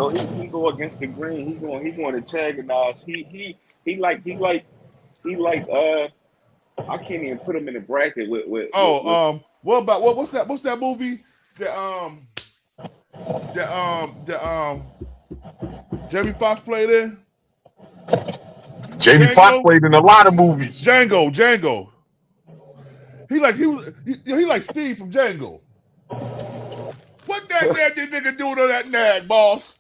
go against the green. He going to antagonize. He like I can't even put him in a bracket with what about what's that movie that Jamie Foxx played in? Jamie Foxx played in a lot of movies. Django. He like Steve from Django. What that nigga doing on that nag, boss?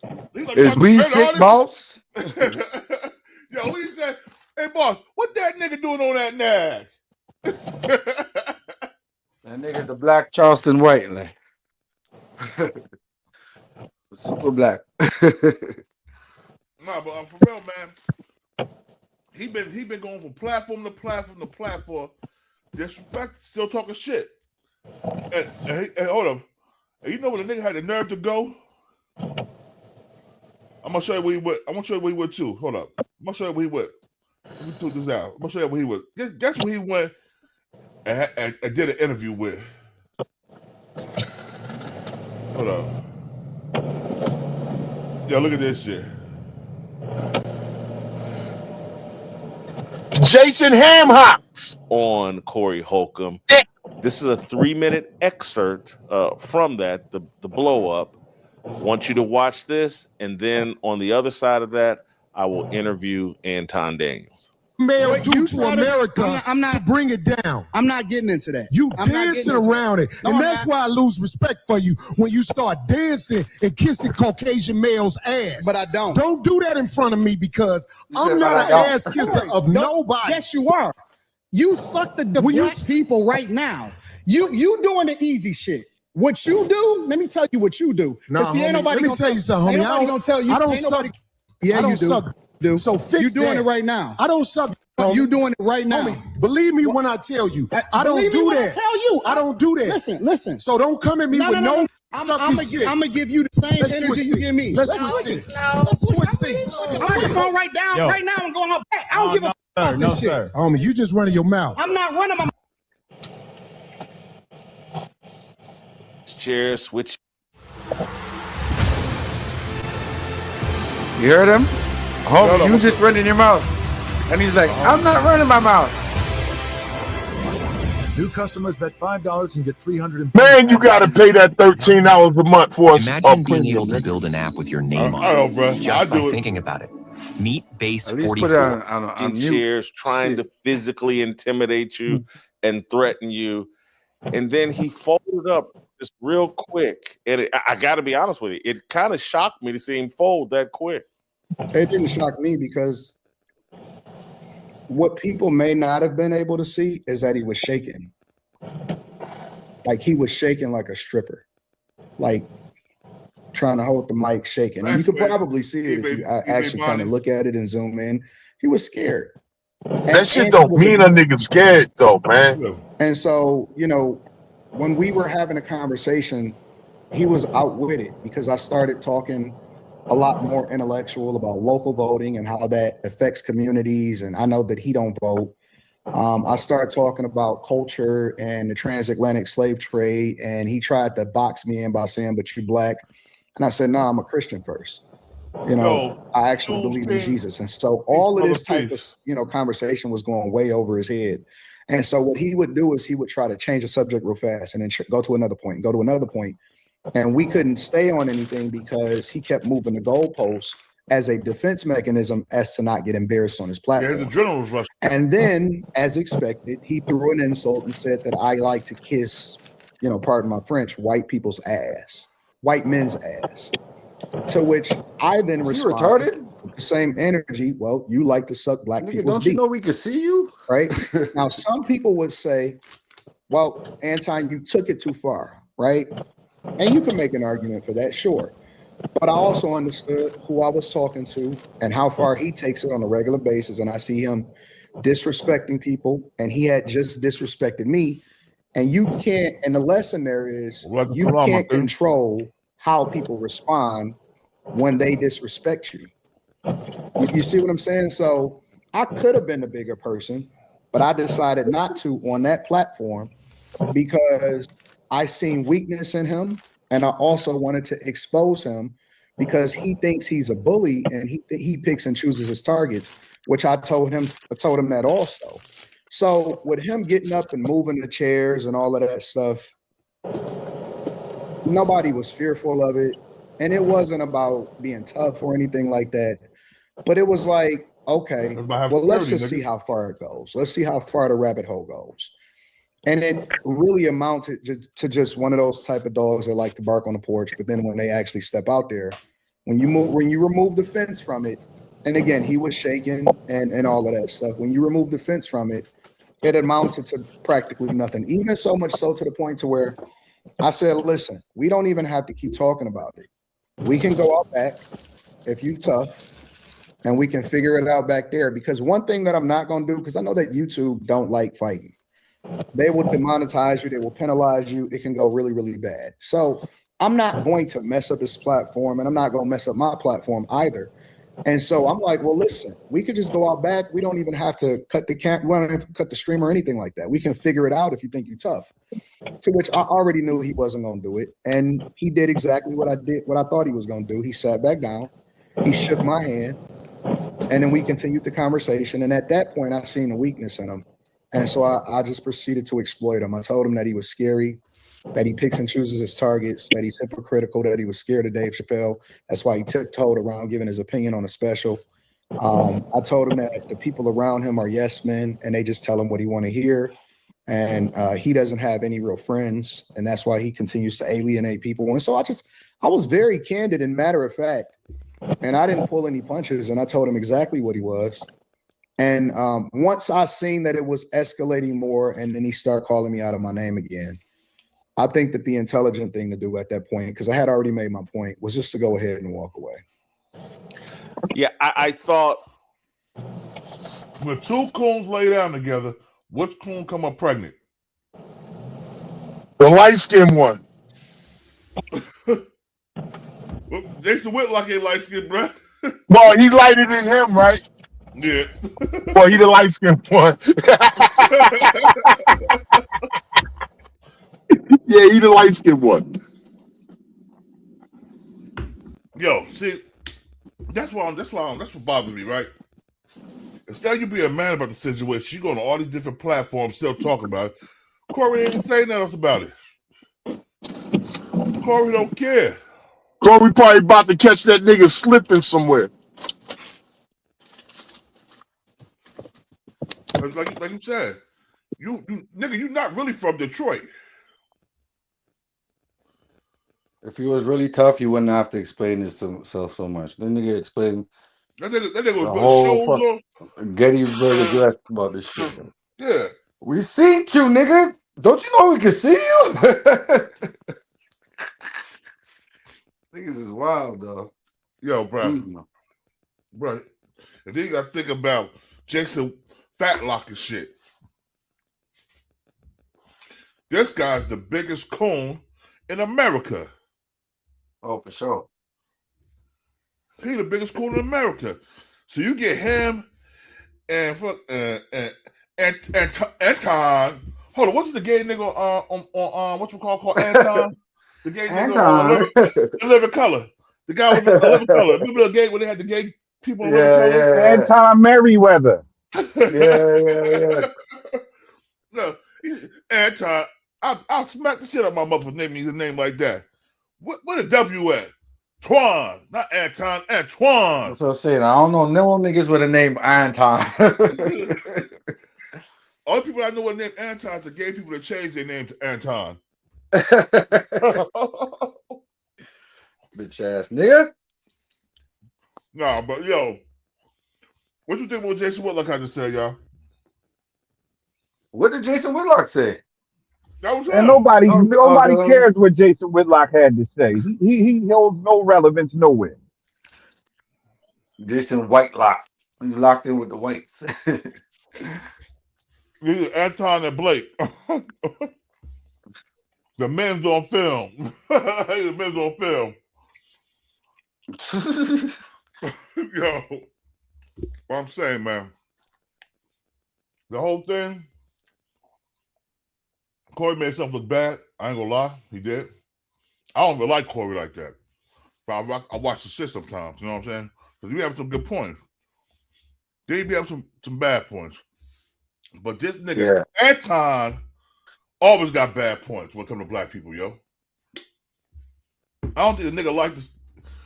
Like, is we sick, boss? Yo, he said, "Hey, boss, what that nigga doing on that nag?" That nigga the black Charleston Whiteley. Super black. Nah, but for real, man, he been going from platform to platform to platform, disrespect, still talking shit. And hold up, and you know when the nigga had the nerve to go? I'm gonna show you where he went. I'm gonna show you where he went too. Hold up. I'm gonna show you where he went. Let me put this out. I'm gonna show you where he went. Guess where he went and did an interview with. Hold up. Yo, look at this shit. Jason Hamhocks on Corey Holcomb. This is a 3-minute excerpt from that, the blow up. Want you to watch this, and then on the other side of that, I will interview Anton Daniels. Male do to America I'm not to bring it down. I'm not getting into that. You I'm not dancing getting into around that. it. No, And I'm that's not. why I lose respect for you when you start dancing and kissing Caucasian males' ass. But I don't. Don't do that in front of me because I'm said, not but I an don't. ass kisser Corey, of don't- nobody. Yes, you are. You suck the black people right now. You doing the easy shit. What you do, let me tell you what you do. Nah, See, ain't homie, nobody let me gonna tell you something, ain't homie. nobody gonna tell you. I don't Ain't nobody- suck. Yeah, I don't you do. suck. Do. So fix You doing that. it right now. I don't suck. You doing it right now. Homie, believe me when I tell you. I don't Believe me do when I that. tell you. I don't do that. Listen. So don't come at me with no sucky shit. I'm gonna give you the same Let's energy switch you give me. Let's switch seats. Let's switch seats. The microphone right down, Yo. right now. I'm going up back. I don't give a fuck about this shit. Homie, you just running your mouth. I'm not running my. Chair switch. You heard him? Homie, you just running your mouth. And he's like, I'm not running my mouth. New customers bet $5 and get 300. Man, you gotta pay that $13 a month for a Imagine being premium. able to build an app with your name on I know, it bro. just I by do it. thinking about it. Meet Base At least 44. put it on mute. Chairs trying to physically intimidate you and threaten you. And then he folded up just real quick. And I got to be honest with you, it kind of shocked me to see him fold that quick. It didn't shock me because what people may not have been able to see is that he was shaking. Like he was shaking like a stripper, like trying to hold the mic shaking. And you could probably see it if you actually kind of look at it and zoom in. He was scared. That shit don't mean a nigga scared though, man. And so, you know, when we were having a conversation, he was out with it because I started talking a lot more intellectual about local voting and how that affects communities. And I know that he don't vote. I started talking about culture and the transatlantic slave trade, and he tried to box me in by saying, but you black. And I said, no, I'm a Christian first. You know, I actually believe in Jesus. And so all of this type of, you know, conversation was going way over his head. And so what he would do is he would try to change the subject real fast and then go to another point, go to another point. And we couldn't stay on anything because he kept moving the goalposts as a defense mechanism as to not get embarrassed on his platform. Yeah, the adrenaline was rushing. And then, as expected, he threw an insult and said that I like to kiss, you know, pardon my French, white people's ass, white men's ass. To which I then responded with the same energy. Well, you like to suck black people's Don't you dick. know we can see you? Right? Now, some people would say, well, Anton, you took it too far, right? And you can make an argument for that, sure. But I also understood who I was talking to and how far he takes it on a regular basis. And I see him disrespecting people, and he had just disrespected me. And you can't, and the lesson there is you can't control how people respond when they disrespect you. You see what I'm saying? So I could have been the bigger person, but I decided not to on that platform because I seen weakness in him. And I also wanted to expose him because he thinks he's a bully and he picks and chooses his targets, which I told him that also. So with him getting up and moving the chairs and all of that stuff, nobody was fearful of it. And it wasn't about being tough or anything like that. But it was like, okay, well, let's just see how far it goes. Let's see how far the rabbit hole goes. And it really amounted to just one of those type of dogs that like to bark on the porch, but then when they actually step out there, when you remove the fence from it, and again, he was shaking and all of that stuff. When you remove the fence from it, it amounted to practically nothing. Even so much so to the point to where I said, listen, we don't even have to keep talking about it. We can go out back if you tough, and we can figure it out back there. Because one thing that I'm not going to do, because I know that YouTube don't like fighting. They will demonetize you. They will penalize you. It can go really, really bad. So I'm not going to mess up his platform, and I'm not going to mess up my platform either. And so I'm like, well, listen, we could just go out back. We don't even have to cut the we don't have to cut the stream or anything like that. We can figure it out if you think you're tough. To which I already knew he wasn't going to do it. And he did exactly what I thought he was going to do. He sat back down, he shook my hand, and then we continued the conversation. And at that point, I seen the weakness in him. And so I just proceeded to exploit him. I told him that he was scary, that he picks and chooses his targets, that he's hypocritical, that he was scared of Dave Chappelle. That's why he tiptoed around giving his opinion on a special. I told him that the people around him are yes men, and they just tell him what he want to hear. And he doesn't have any real friends, and that's why he continues to alienate people. And so I was very candid and matter of fact, and I didn't pull any punches, and I told him exactly what he was. And once I seen that it was escalating more, and then he started calling me out of my name again, I think that the intelligent thing to do at that point, because I had already made my point, was just to go ahead and walk away. Yeah, I thought when two coons lay down together, which coon come up pregnant? The light-skinned one. Well, Jason Whitlock ain't light-skinned, bro. Well, he lighter than him, right? Yeah. Well, he the light-skinned one. Yeah, he the light-skinned one. Yo, see, that's what bothers me, right? Instead of you being mad about the situation, you go on all these different platforms still talking about it. Corey ain't saying nothing else about it. Corey don't care. Corey probably about to catch that nigga slipping somewhere. Like you said, you nigga, you not really from Detroit. If he was really tough, you wouldn't have to explain himself so much. Then nigga explain That nigga was the putting whole shows on. Gettysburg Address about this shit. Yeah. We seen you, nigga. Don't you know we can see you? Niggas is wild, though. Yo, bro. Bro. And then you got to think about Jason Fatlock and shit. This guy's the biggest coon in America. Oh, for sure. He's the biggest coon in America. So you get him and Anton. Hold on, what's the gay nigga on what you called Anton? The gay nigga on Living Color. The guy with Living Color. Remember the gay when they had the gay people on Living Color? Anton Merriweather. Yeah. No, Anton. I'll smack the shit out of my mother for naming his name like that. What a W at? Twan, not Anton, Antoine. That's what I'm saying. I don't know no niggas with a name Anton. All the people I know with the name Anton is the gay people that changed their name to Anton. Bitch ass nigga. Nah, but yo, what you think about Jason Whitlock had to say, y'all? What did Jason Whitlock say? That was And nobody cares what Jason Whitlock had to say. He holds no relevance nowhere. Jason Whitelock. He's locked in with the whites. Anton and Blake. The men's on film. The men's on film. Yo, what I'm saying, man. The whole thing, Corey made himself look bad. I ain't gonna lie, he did. I don't even like Corey like that. But I watch the shit sometimes, you know what I'm saying? Because we have some good points. Then we have some bad points. But this nigga, Anton, always got bad points when it comes to black people, yo. I don't think the nigga like this.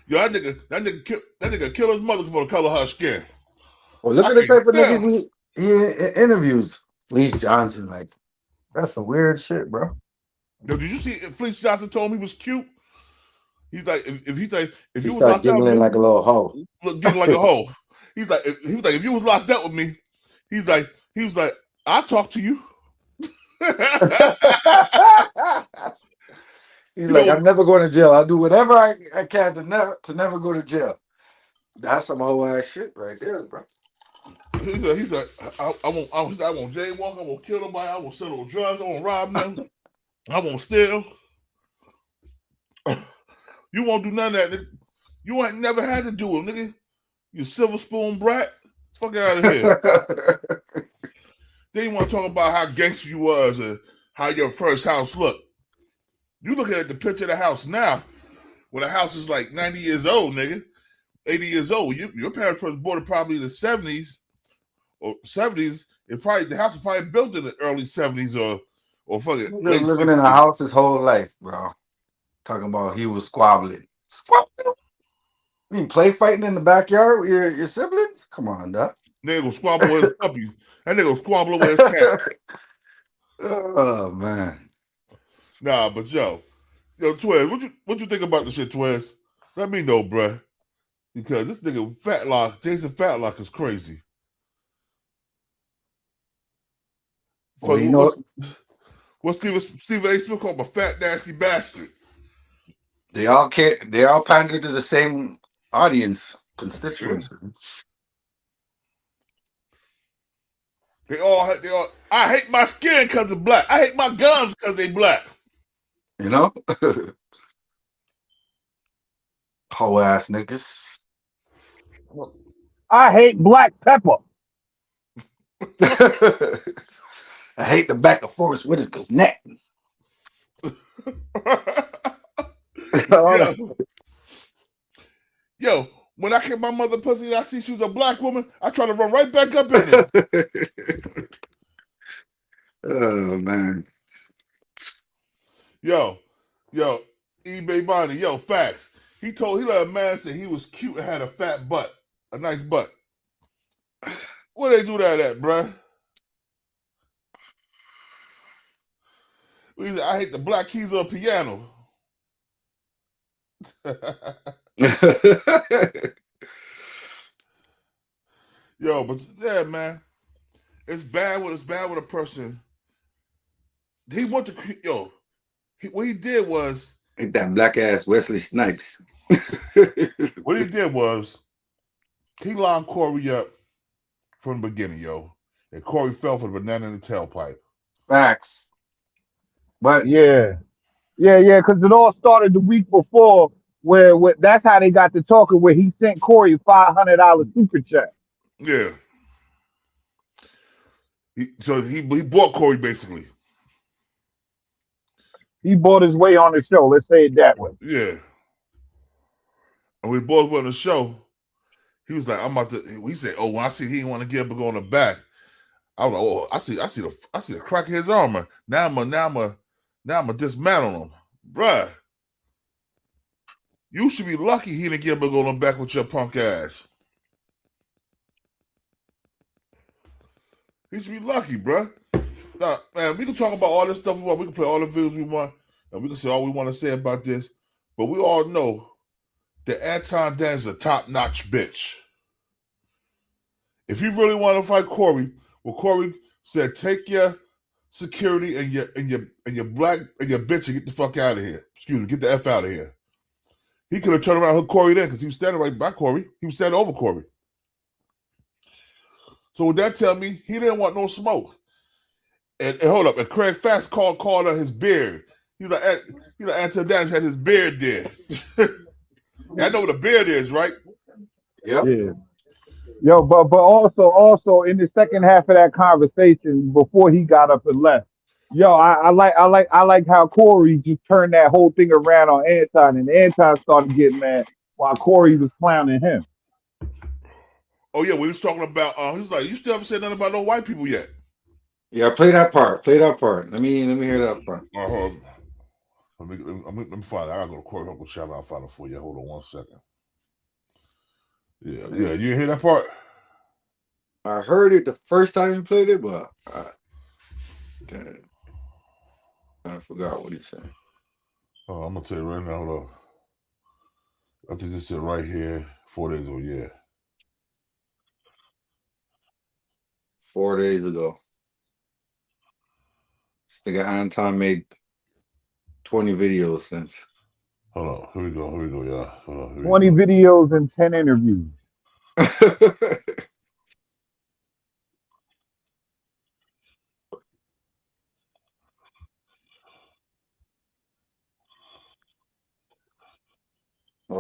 Yo, that nigga kill his mother for the color of her skin. Well, look at the type of niggas he interviews. Fleece Johnson, like, that's some weird shit, bro. Yo, did you see Fleece Johnson told him he was cute? He's like, if He you was started locked up, giggling like a little hoe. Giggling like a hoe. He was like, if you was locked up with me, he was like, I'll talk to you. He's like, I'm never going to jail. I'll do whatever I can to never go to jail. That's some whole ass shit right there, bro. He's like, I won't jaywalk. I won't kill nobody. I won't sell no drugs. I won't rob them. I won't steal. You won't do none of that, nigga. You ain't never had to do it, nigga. You silver spoon brat. Fuck out of here. Then you want to talk about how gangster you was and how your first house looked. You looking at the picture of the house now, when the house is like 90 years old, nigga, 80 years old. Your parents first bought it probably in the 70s or 70s. The house was probably built in the early 70s or fucking late Living 60s. in a house his whole life, bro. Talking about he was squabbling. Squabbling? You mean play fighting in the backyard with your siblings? Come on, Doc. Nigga gonna squabble with his puppy. That nigga gonna squabble with his cat. Oh man. Nah, but yo, Twiz, what you think about this shit, Twiz? Let me know, bruh. Because this nigga Jason Fatlock is crazy. Well, you know what Stephen A. Smith called him a fat nasty bastard. they all pander to the same audience, constituents. They all I hate my skin because it's black. I hate my gums because they black. You know? Hoe ass niggas. I hate black pepper. I hate the back of Forrest Whitaker's neck. Yo, when I get my mother pussy and I see she was a black woman, I try to run right back up in it. Oh man. Yo, eBay Bonnie, facts. He let a man say he was cute and had a fat butt, a nice butt. Where they do that at, bruh? I hate the black keys on a piano. Yo, but yeah, man, it's bad with a person. He went to what he did was that black ass Wesley Snipes. What he did was he lined Corey up from the beginning, yo, and Corey fell for the banana in the tailpipe. Facts. But yeah, because it all started the week before, where that's how they got to talking. Where he sent Corey $500 super check. Yeah. He bought Corey basically. He bought his way on the show. Let's say it that way. Yeah. And we both went on the show. He was like, "I'm about to." He said, "Oh, when I see he didn't want to get up and go on the back." I was like, "Oh, I see the crack of his armor. Now I'm a dismantle him, bruh. You should be lucky he didn't get up and go on the back with your punk ass. He should be lucky, bruh. Nah, man, we can talk about all this stuff we want. We can play all the videos we want, and we can say all we want to say about this. But we all know that Anton Daniels is a top-notch bitch. If you really want to fight Corey, well, Corey said, take your security and your black and your bitch and get the fuck out of here. Excuse me, get the F out of here. He could have turned around and hooked Corey then because he was standing right by Corey. He was standing over Corey. So would that tell me he didn't want no smoke? And hold up, and Craig Fast called her his beard. He's like Anton Daniels had his beard there. I know what a beard is, right? Yep. Yeah. Yo, but also in the second half of that conversation before he got up and left, yo, I like how Corey just turned that whole thing around on Anton, and Anton started getting mad while Corey was clowning him. Oh yeah, we was talking about. He was like, "You still haven't said nothing about no white people yet." Yeah, play that part. Let me hear that part. Let me find it. I gotta go to Corey Holcomb channel. I'll find it for you. Hold on 1 second. Yeah. You didn't hear that part? I heard it the first time you played it, but I forgot what he said. Oh, I'm gonna tell you right now. Hold on. I think this is right here. 4 days ago. Yeah. 4 days ago. This nigga Anton made 20 videos since. Hold on. Here we go, y'all. Hold on. 20 videos and 10 interviews.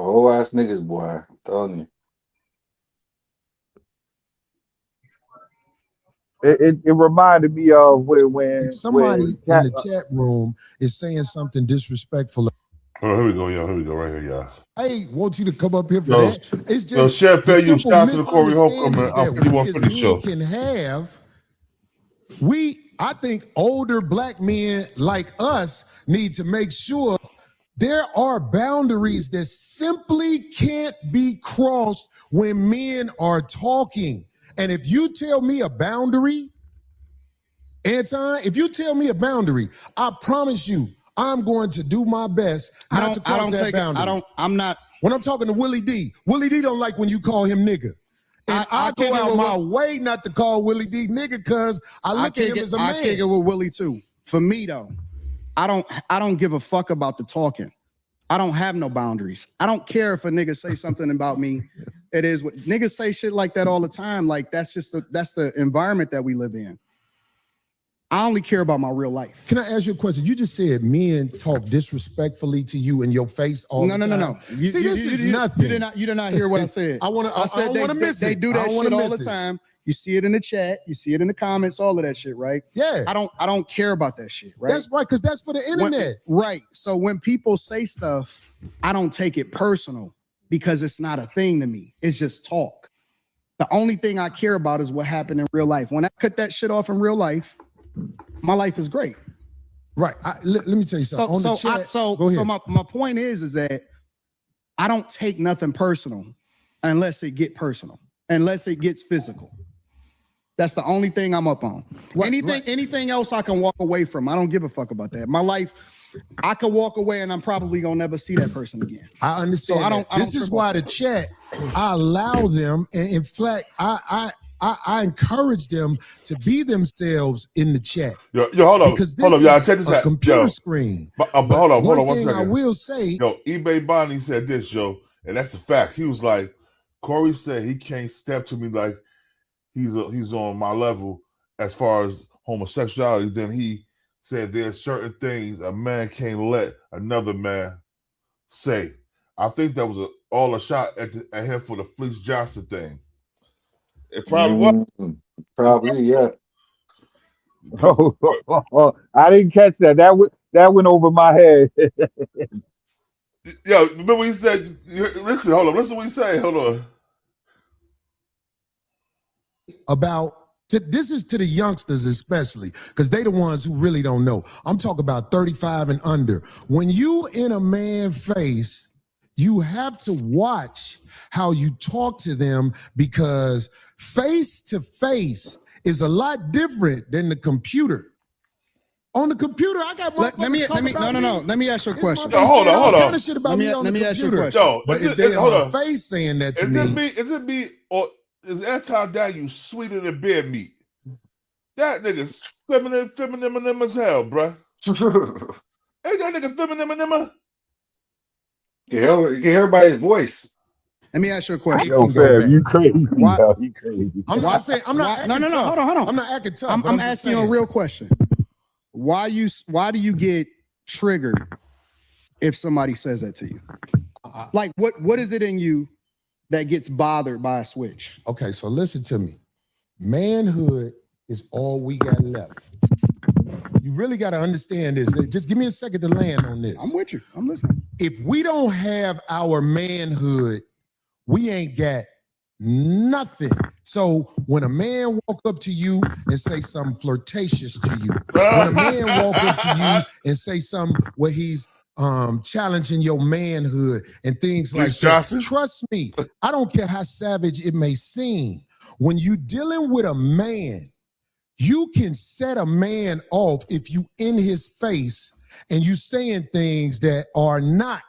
whole ass niggas, boy. I'm telling you. It reminded me of when Somebody in Cat, the chat room is saying something disrespectful. Oh, here we go, y'all. Here we go, right here, y'all. I want you to come up here for Yo, that. It's yo, just Chef the you simple shout out to the Corey Holcomb misunderstandings and that we 5150 as show. men can have. I think older black men like us need to make sure there are boundaries that simply can't be crossed when men are talking. And if you tell me a boundary, Anton, if you tell me a boundary, I promise you, I'm going to do my best not to cross that boundary. When I'm talking to Willie D, Willie D don't like when you call him nigga. And I go out my way not to call Willie D nigga because I look at him as a man. I kick it with Willie too. For me though, I don't give a fuck about the talking. I don't have no boundaries. I don't care if a nigga say something about me. It is what niggas say shit like that all the time. Like that's the environment that we live in. I only care about my real life. Can I ask you a question? You just said men talk disrespectfully to you in your face all the time. No. This is nothing. You did not hear what I said. I said they do that shit all the time. You see it in the chat, you see it in the comments, all of that shit, right? Yeah. I don't care about that shit, right? That's right, because that's for the internet. Right. So when people say stuff, I don't take it personal because it's not a thing to me. It's just talk. The only thing I care about is what happened in real life. When I cut that shit off in real life, my life is great. Right. Let me tell you something. So my point is that I don't take nothing personal unless it get personal, unless it gets physical. That's the only thing I'm up on. Anything else I can walk away from. I don't give a fuck about that. My life, I could walk away and I'm probably gonna never see that person again. I understand. So this is why the chat, I allow them, and in fact, I encourage them to be themselves in the chat. Yo, hold on, because hold on, y'all. Check this out. Computer screen. Hold on, one thing second. I will say. Yo, eBay Bonnie said this, yo, and that's a fact. He was like, Corey said he can't step to me like he's on my level as far as homosexuality. Then he said there's certain things a man can't let another man say. I think that was all a shot at him for the Fleece Johnson thing. It probably was. Probably, yeah. I didn't catch that. That went over my head. Yo, remember he said, listen, hold on, listen what he said, hold on. This is to the youngsters especially, because they the ones who really don't know. I'm talking about 35 and under. When you in a man's face, you have to watch how you talk to them, because face to face is a lot different than the computer. On the computer, I got Let me ask you a question. Hold on. Kind of shit about me on the ask you a computer. question. But if they on face saying that to me, is it me or is Anton Daniels sweeter than bear meat? That nigga's feminine as hell, bruh. Ain't that nigga feminine? You hear by his voice. Let me ask you a question. Yo, fam, you crazy. Yo, you crazy. I'm not saying I'm not acting tough. Hold on. I'm not acting tough. I'm asking you a real question. Why do you get triggered if somebody says that to you? Like what is it in you that gets bothered by a switch? Okay, so listen to me. Manhood is all we got left. You really got to understand this. Just give me a second to land on this. I'm with you. I'm listening. If we don't have our manhood, we ain't got nothing. So when a man walk up to you and say something flirtatious to you, when a man walk up to you and say something where he's challenging your manhood and things like that, trust me, I don't care how savage it may seem. When you dealing with a man, you can set a man off if you in his face and you saying things that are not.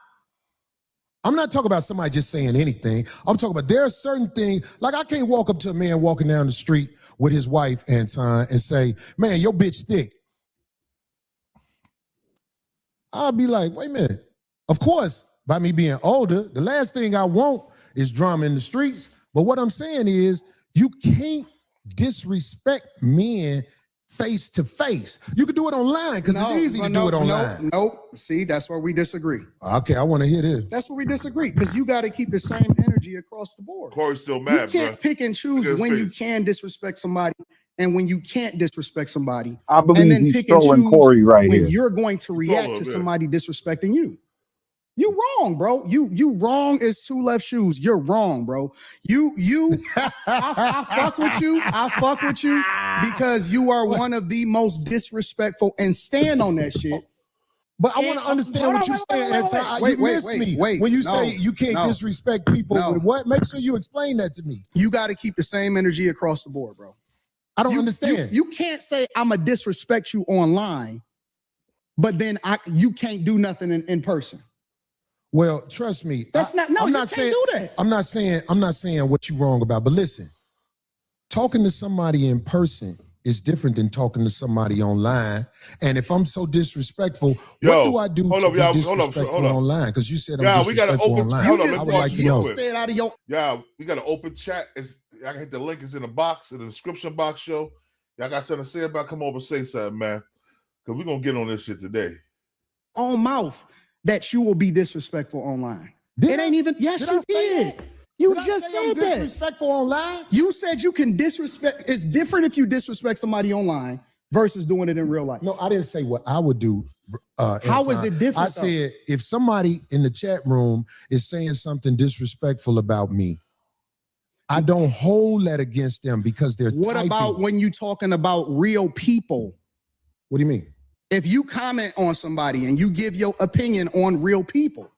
I'm not talking about somebody just saying anything. I'm talking about there are certain things, like I can't walk up to a man walking down the street with his wife, Anton, and say, man, your bitch thick. I'll be like, wait a minute. Of course, by me being older, the last thing I want is drama in the streets. But what I'm saying is you can't disrespect men face to face. You can do it online because it's easy to do it online. Nope. See, that's where we disagree. Okay, I want to hear this. That's where we disagree because you got to keep the same energy across the board. Corey's still mad, You can't pick and choose when you can disrespect somebody and when you can't disrespect somebody. I believe and then he's pick and trolling choose Corey right when here. you're going to react to somebody disrespecting you. You wrong, bro. You wrong is two left shoes. You're wrong, bro. I fuck with you. I fuck with you because you are one of the most disrespectful and stand on that shit. But I want to understand what you're saying. You missed me when you say you can't disrespect people with what? Make sure you explain that to me. You got to keep the same energy across the board, bro. I don't understand. You can't say I'm a disrespect you online, but then you can't do nothing in person. Well, trust me. That's not. No, I'm you not can't saying, do that. I'm not saying what you're wrong about. But listen, talking to somebody in person is different than talking to somebody online. And if I'm so disrespectful, what do I do to be disrespectful online? Because you said I'm disrespectful online. I would like to know. We got an open chat. I can hit the link. It's in the box, in the description box. Show y'all got something to say about? Come over and say something, man. Because we're gonna get on this shit today. On mouth that you will be disrespectful online. It ain't even. Yes, you did. You just said that. Disrespectful online. You said you can disrespect. It's different if you disrespect somebody online versus doing it in real life. No, I didn't say what I would do. How is it different? I said if somebody in the chat room is saying something disrespectful about me, I don't hold that against them because they're What typing. about when you talking about real people? What do you mean? If you comment on somebody and you give your opinion on real people.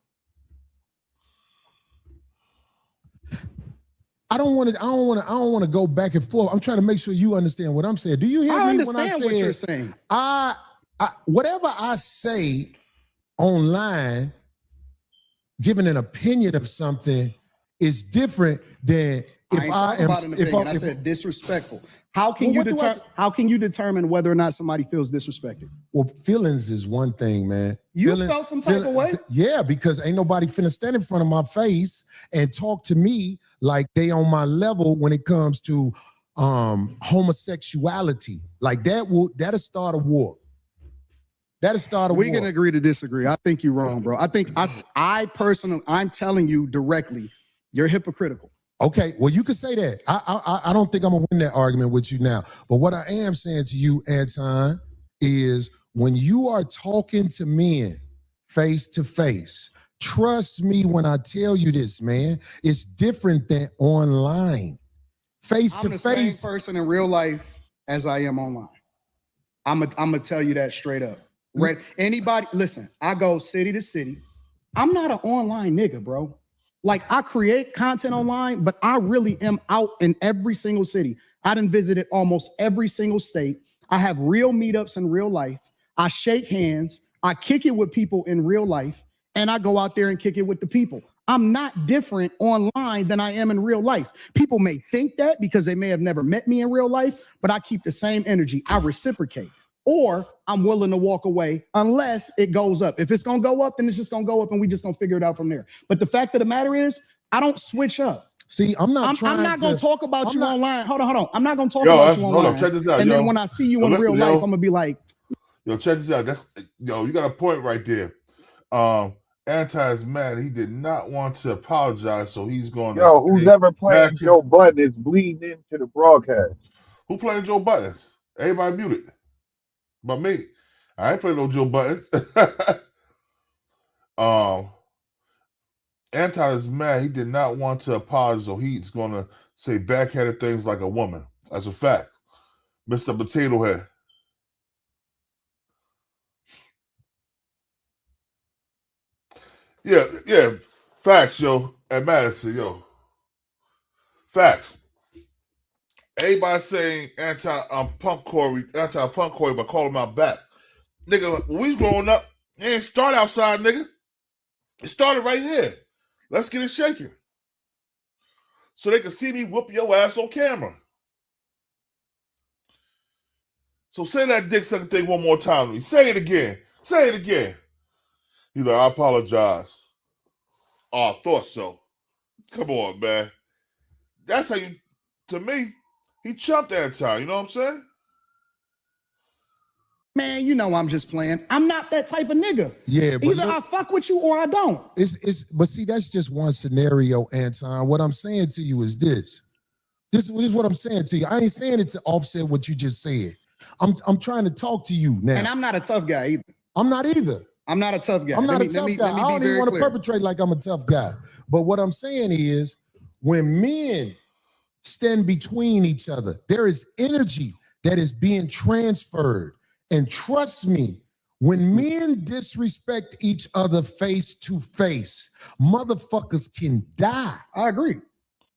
I don't want to go back and forth. I'm trying to make sure you understand what I'm saying. Do you hear me when I say what you're saying? Whatever I say online, giving an opinion of something is different than if I said disrespectful. How can you determine whether or not somebody feels disrespected? Well, feelings is one thing, man. You felt some type of way? Yeah, because ain't nobody finna stand in front of my face and talk to me like they on my level when it comes to homosexuality. Like that'll start a war. That'll start a war. We can agree to disagree. I think you're wrong, bro. I personally, I'm telling you directly, you're hypocritical. Okay, well, you can say that. I don't think I'm gonna win that argument with you now. But what I am saying to you, Anton, is when you are talking to men face to face, trust me when I tell you this, man. It's different than online. Face to face. I'm the same person in real life as I am online. I'm gonna tell you that straight up. Right? Anybody, listen, I go city to city. I'm not an online nigga, bro. Like I create content online, but I really am out in every single city. I done visited almost every single state. I have real meetups in real life. I shake hands. I kick it with people in real life, and I go out there and kick it with the people. I'm not different online than I am in real life. People may think that because they may have never met me in real life, but I keep the same energy. I reciprocate. Or I'm willing to walk away unless it goes up. If it's gonna go up, then it's just gonna go up and we just gonna figure it out from there. But the fact of the matter is, I don't switch up. See, I'm not gonna talk about you online. Hold on. I'm not gonna talk about you online. Hold on, check this out. And then when I see you in real life, I'm gonna be like, check this out. You got a point right there. Anti's mad. He did not want to apologize, so he's going to who's ever playing Joe Budden is bleeding into the broadcast. Who playing Joe Buttons? Everybody muted. But me, I ain't playing no Joe Buttons. Anton is mad. He did not want to apologize, so he's going to say backhanded things like a woman. That's a fact. Mr. Potato Head. Yeah. Facts, yo. At Madison, yo. Facts. Everybody saying anti-punk Corey, but call him out back. Nigga, when we was growing up, it ain't start outside, nigga. It started right here. Let's get it shaking. So they can see me whoop your ass on camera. So say that dick sucking thing one more time to me. Say it again. Say it again. He's like, I apologize. Oh, I thought so. Come on, man. That's how you, to me, he chumped that time. You know what I'm saying? Man, you know I'm just playing. I'm not that type of nigga. Yeah, but either I fuck with you or I don't. But see, that's just one scenario, Anton. What I'm saying to you is this. This is what I'm saying to you. I ain't saying it to offset what you just said. I'm trying to talk to you now. And I'm not a tough guy either. I'm not either. I'm not a tough guy. I'm not a tough guy. I don't even want to perpetrate like I'm a tough guy. But what I'm saying is, when men stand between each other, there is energy that is being transferred. And trust me, when men disrespect each other face to face, motherfuckers can die. I agree.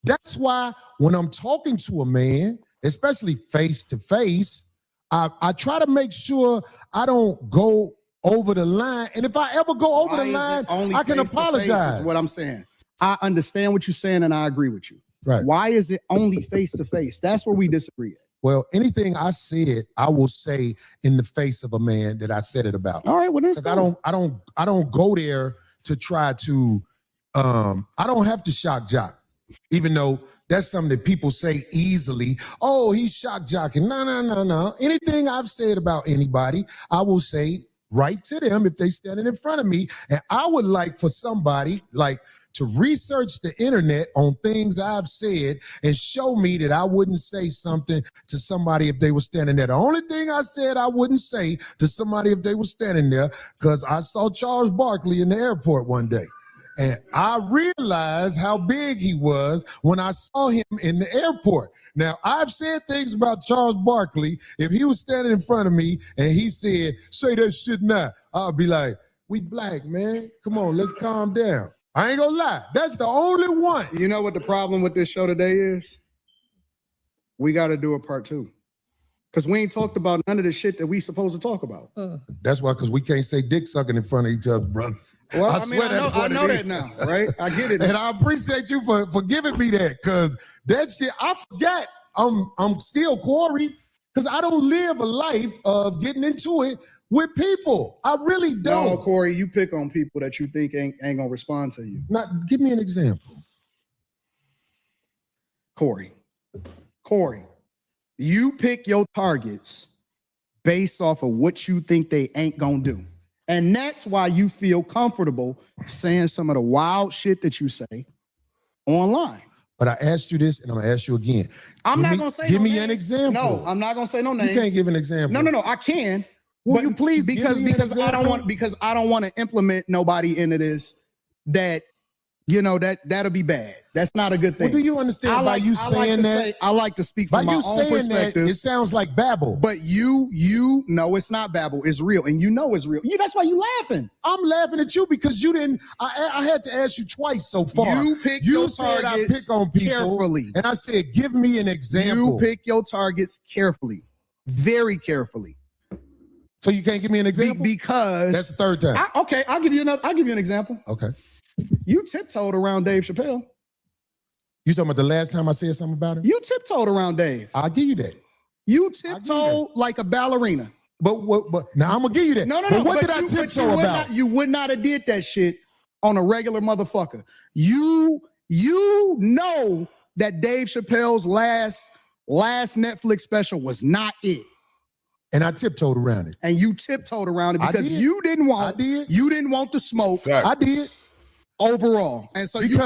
That's why when I'm talking to a man, especially face to face, I try to make sure I don't go over the line. And if I ever go over the line, I can apologize. Is what I'm saying. I understand what you're saying and I agree with you. Right. Why is it only face to face? That's where we disagree at. Well, anything I said, I will say in the face of a man that I said it about. All right, well, that's cool. I don't go there to try to I don't have to shock jock, even though that's something that people say easily. Oh, he's shock jocking. No. Anything I've said about anybody, I will say right to them if they standing in front of me. And I would like for somebody to research the internet on things I've said and show me that I wouldn't say something to somebody if they were standing there. The only thing I said I wouldn't say to somebody if they were standing there, because I saw Charles Barkley in the airport one day. And I realized how big he was when I saw him in the airport. Now, I've said things about Charles Barkley. If he was standing in front of me and he said, say that shit now, I'll be like, we black, man. Come on, let's calm down. I ain't gonna lie. That's the only one. You know what the problem with this show today is? We got to do a part 2. Because we ain't talked about none of the shit that we supposed to talk about. That's why, because we can't say dick sucking in front of each other, brother. Well, I know that now, right? I get it. And I appreciate you for giving me that, because that shit, I forgot I'm still Corey, because I don't live a life of getting into it with people. I really don't. No, Corey, you pick on people that you think ain't gonna respond to you. Give me an example. Corey, you pick your targets based off of what you think they ain't gonna do. And that's why you feel comfortable saying some of the wild shit that you say online. But I asked you this, and I'm gonna ask you again. I'm not gonna say give no me names. an example. No, I'm not gonna say no names. You can't give an example. No, I can. Will you please because give me an I don't want to implement nobody into this that that'll be bad. That's not a good thing. Well, do you understand by you saying that? I like to speak from my own perspective. It sounds like babble. But you know it's not babble. It's real, and you know it's real. That's why you laughing. I'm laughing at you because you didn't. I had to ask you twice so far. You pick your said targets I pick on people carefully, and I said, give me an example. You pick your targets carefully, very carefully. So you can't give me an example? Because that's the third time. Okay, I'll give you an example. Okay. You tiptoed around Dave Chappelle. You talking about the last time I said something about it? You tiptoed around Dave. I'll give you that. You tiptoed like a ballerina. But now I'm gonna give you that. No. But what did I tiptoe about? You would not have did that shit on a regular motherfucker. You know that Dave Chappelle's last Netflix special was not it. And I tiptoed around it. And you tiptoed around it because you didn't want the smoke. I did. Overall. And so you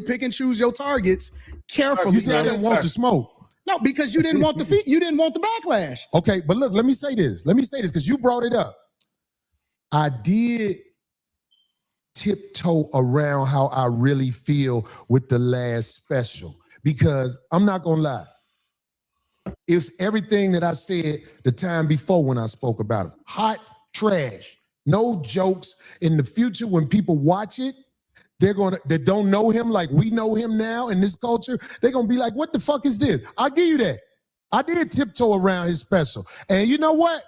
pick and choose your targets carefully. You said I didn't want the smoke. No, because you didn't want the backlash. Okay, but look, let me say this because you brought it up. I did tiptoe around how I really feel with the last special, because I'm not gonna lie. It's everything that I said the time before when I spoke about it. Hot trash. No jokes. In the future, when people watch it, that don't know him like we know him now in this culture, they're gonna be like, what the fuck is this? I'll give you that. I did tiptoe around his special. And you know what?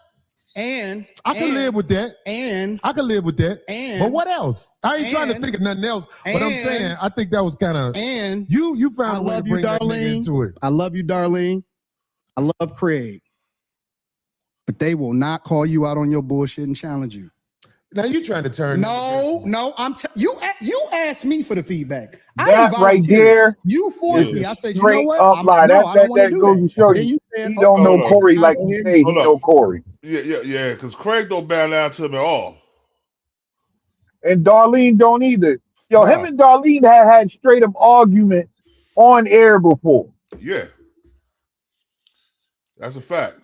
And I can live with that. I can live with that. But what else? I ain't trying to think of nothing else. But I'm saying I think that was kind of you found a way to bring that nigga into it. I love you, Darlene. I love Craig. But they will not call you out on your bullshit and challenge you. Now you trying to turn? No. You asked me for the feedback. I That didn't right volunteer. there You forced is me. a I said, you know straight what? up lie. I don't want to That do goes that. to show Then you you said, he don't know Corey like go he ahead say he know Corey. Yeah, because Craig don't bow down to him at all. And Darlene don't either. Yo, Nah. him and Darlene had straight up arguments on air before. Yeah. That's a fact.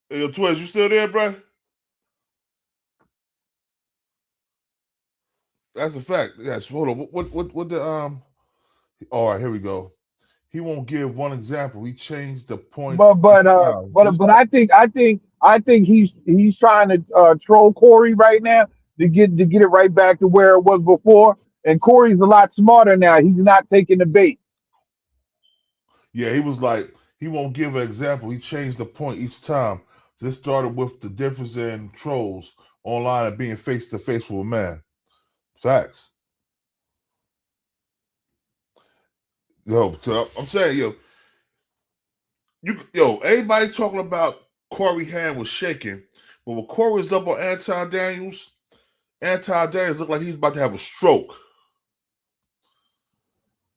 Hey, yo, Twiz, you still there, bro? That's a fact. Yes. Hold on. What the all right, here we go. He won't give one example. He changed the point. But I think he's trying to troll Corey right now to get it right back to where it was before. And Corey's a lot smarter now. He's not taking the bait. Yeah, he was like, he won't give an example. He changed the point each time. This started with the difference in trolls online and being face to face with a man. Facts. Yo, I'm saying, everybody talking about Corey hand was shaking, but when Corey was up on Anton Daniels looked like he was about to have a stroke.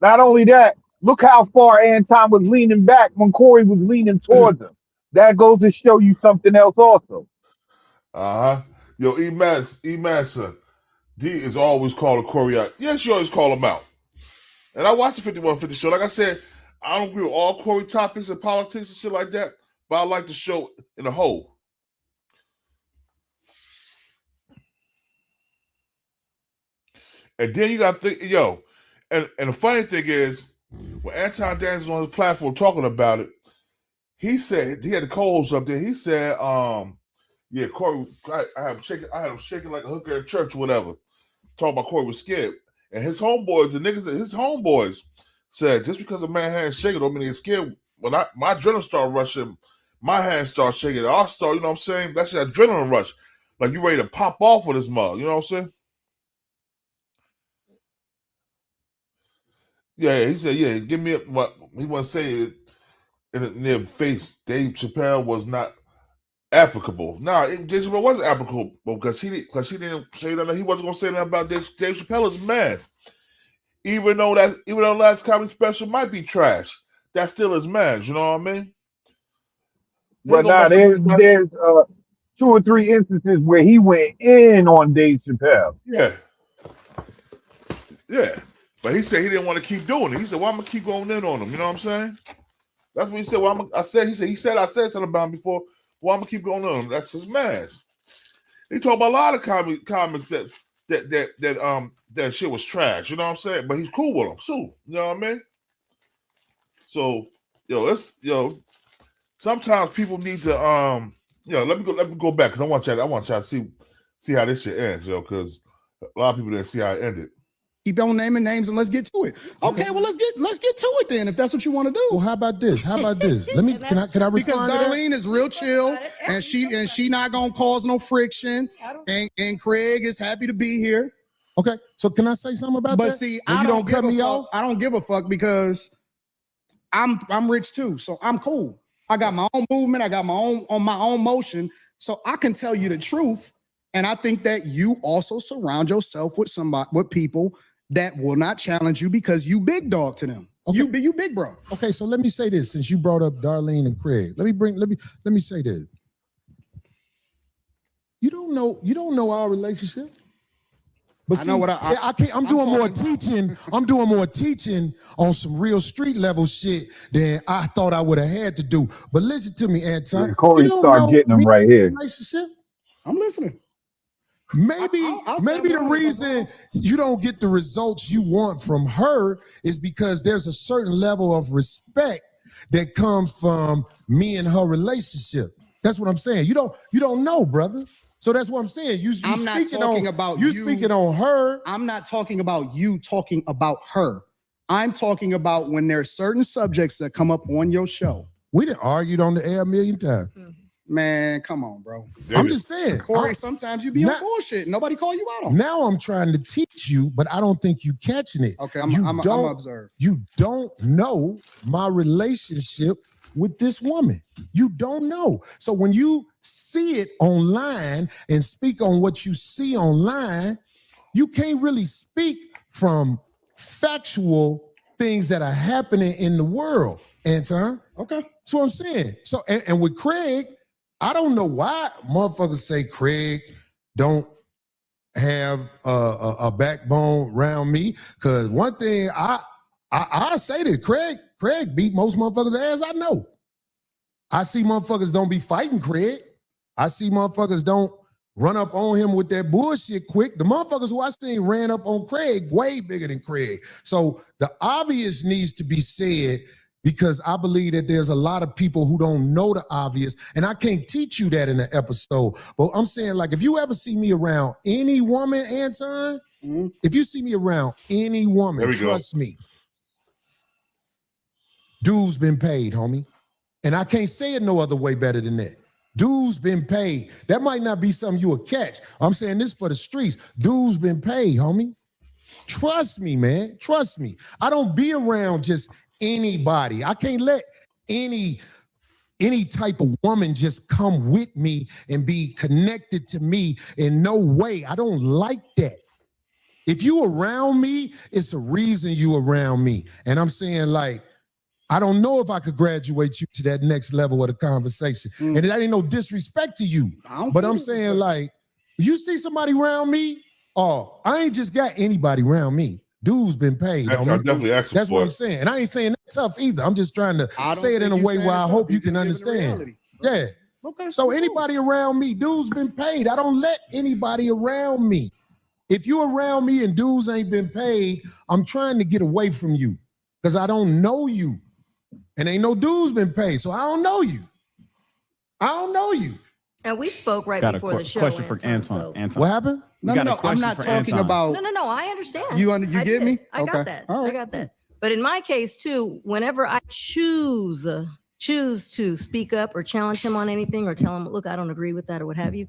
Not only that, look how far Anton was leaning back when Corey was leaning towards him. That goes to show you something else also. Yo, E-Massa, D is always calling Corey out. Yes, you always call him out. And I watched the 5150 show. Like I said, I don't agree with all Corey topics and politics and shit like that, but I like the show in a whole. And then you got to think, and the funny thing is, when Anton Daniels was on his platform talking about it, he said, he had the co-host up there, he said, Corey, I had him shaking like a hooker at church or whatever. Talking about Corey was scared. And his homeboys, his homeboys said, just because a man hands shaking don't mean he's scared. When my adrenaline start rushing, my hands start shaking. I'll start, you know what I'm saying? That's that adrenaline rush. Like you ready to pop off with this mug, you know what I'm saying? Yeah, he said, give me what he was saying in their face. Dave Chappelle was not applicable. Dave Chappelle wasn't applicable because he didn't say that he wasn't gonna say that about this. Dave Chappelle is mad. Even though last comedy special might be trash, that still is mad, you know what I mean? But now there's 2 or 3 instances where he went in on Dave Chappelle. Yeah. But he said he didn't want to keep doing it. He said, well, I'm gonna keep going in on him. You know what I'm saying? That's what he said. Well, I said something about him before. Well, I'm gonna keep going on him. That's his man. He talked about a lot of comics that shit was trash. You know what I'm saying? But he's cool with them too. You know what I mean? So, sometimes people need to let me go back because I want y'all to see how this shit ends, because a lot of people didn't see how it ended. Keep on naming names and let's get to it. Okay, well let's get to it then if that's what you want to do. Well, how about this? Let me can I respond? Because Darlene is real chill and she not gonna cause no friction. And Craig is happy to be here. Okay, so can I say something about that? But see, you don't cut me off. I don't give a fuck because I'm rich too, so I'm cool. I got my own movement. I got my own motion, so I can tell you the truth. And I think that you also surround yourself with people that will not challenge you because you big dog to them. Okay. You big bro. Okay, so let me say this since you brought up Darlene and Craig. Let me say this. You don't know our relationship. But see, I'm doing more teaching. I'm doing more teaching on some real street level shit than I thought I would have had to do. But listen to me, Anton. Corey start getting them right here. Relationship? I'm listening. Maybe the reason you don't get the results you want from her is because there's a certain level of respect that comes from me and her relationship. That's what I'm saying. You don't know, brother. So that's what I'm saying. I'm not talking about you speaking on her. I'm not talking about you talking about her. I'm talking about when there's certain subjects that come up on your show. We done argued on the air a million times. Man, come on, bro. I'm just saying. Corey, sometimes you be on bullshit. Nobody call you out on it. Now I'm trying to teach you, but I don't think you catching it. Okay, I'm observe. You don't know my relationship with this woman. You don't know. So when you see it online and speak on what you see online, you can't really speak from factual things that are happening in the world, Anton. Okay. That's what I'm saying. So, and with Craig, I don't know why motherfuckers say Craig don't have a backbone around me. Because one thing I say that Craig beat most motherfuckers' ass I know. I see motherfuckers don't be fighting Craig. I see motherfuckers don't run up on him with that bullshit quick. The motherfuckers who I seen ran up on Craig way bigger than Craig. So the obvious needs to be said, because I believe that there's a lot of people who don't know the obvious, and I can't teach you that in an episode. But I'm saying, like, if you ever see me around any woman, Anton, if you see me around any woman, trust me, dude's been paid, homie. And I can't say it no other way better than that. Dude's been paid. That might not be something you will catch. I'm saying this for the streets. Dude's been paid, homie. Trust me, man. Trust me. I don't be around just anybody. I can't let any type of woman just come with me and be connected to me in no way. I don't like that. If you around me, it's a reason you around me. And I'm saying, like, I don't know if I could graduate you to that next level of the conversation. And it ain't no disrespect to you. But I'm saying, like, you see somebody around me, oh, I ain't just got anybody around me. Dude's been paid. I definitely asked That's what I'm saying. And I ain't saying that tough either. I'm just trying to say it in a way where I hope you can understand. Yeah. Okay. So anybody around me, dude's been paid. I don't let anybody around me. If you around me and dudes ain't been paid, I'm trying to get away from you because I don't know you. And ain't no dudes been paid, so I don't know you. I don't know you. And we spoke right Got before the show. question for Anton. So. Anton. What happened? No, I'm not talking about. No, I understand. You get me? I got that. I got that. But in my case too, whenever I choose to speak up or challenge him on anything or tell him, look, I don't agree with that or what have you,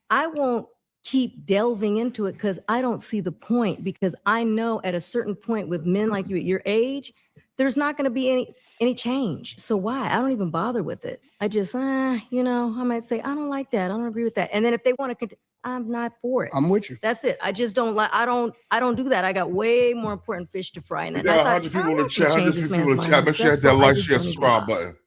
I won't keep delving into it because I don't see the point, because I know at a certain point with men like you at your age, there's not going to be any change. So why? I don't even bother with it. I just, I might say, I don't like that. I don't agree with that. And then if they want to, I'm not for it. I'm with you. That's it. I just don't like, I don't do that. I got way more important fish to fry. And We got 100 people in the chat. 100 people in the chat. Make sure you hit that like, share, subscribe button.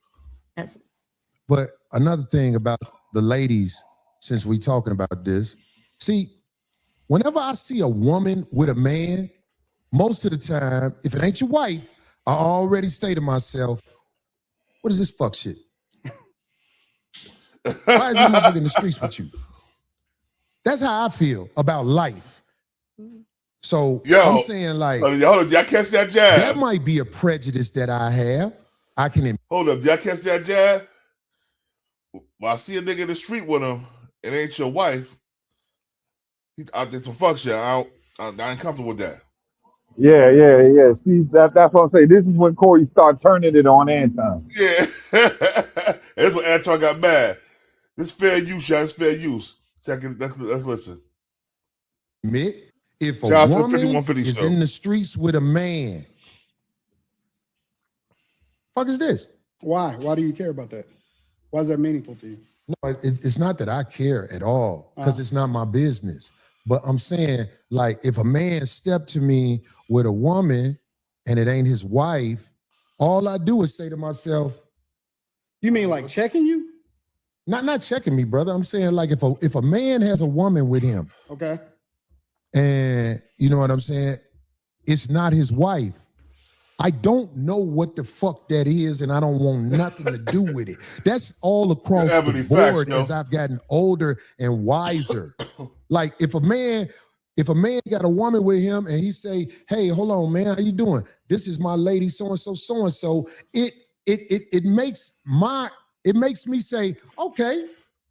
But another thing about the ladies, since we talking about this, see, whenever I see a woman with a man, most of the time, if it ain't your wife, I already say to myself, what is this fuck shit? Why is this motherfucker in the streets with you? That's how I feel about life. So I'm saying, like, y'all catch that jab? That might be a prejudice that I have. I can hold up, y'all catch that jab? Well, I see a nigga in the street with him, it ain't your wife. I did some fuck shit. I ain't comfortable with that. Yeah. See, that's what I'm saying. This is when Corey started turning it on Anton. Yeah. That's when Anton got mad. This fair use, y'all. This fair use. Check it. Let's listen. Admit, if a woman is in the streets with a man, fuck is this? Why? Why do you care about that? Why is that meaningful to you? No, it's not that I care at all, because it's not my business. But I'm saying, like, if a man stepped to me with a woman and it ain't his wife, all I do is say to myself, you mean like checking you? Not checking me, brother. I'm saying, like, if a man has a woman with him, okay, and you know what I'm saying, it's not his wife, I don't know what the fuck that is, and I don't want nothing to do with it. That's all across the board as I've gotten older and wiser. Like, if a man got a woman with him and he say, hey, hold on, man, how you doing? This is my lady, so-and-so, so-and-so. It makes me say, okay,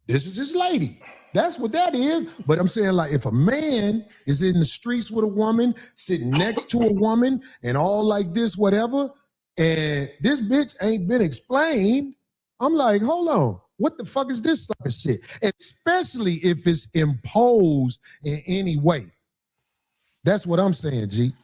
this is his lady. That's what that is. But I'm saying, like, if a man is in the streets with a woman, sitting next to a woman and all like this, whatever, and this bitch ain't been explained, I'm like, hold on. What the fuck is this sucker shit? Especially if it's imposed in any way. That's what I'm saying, G.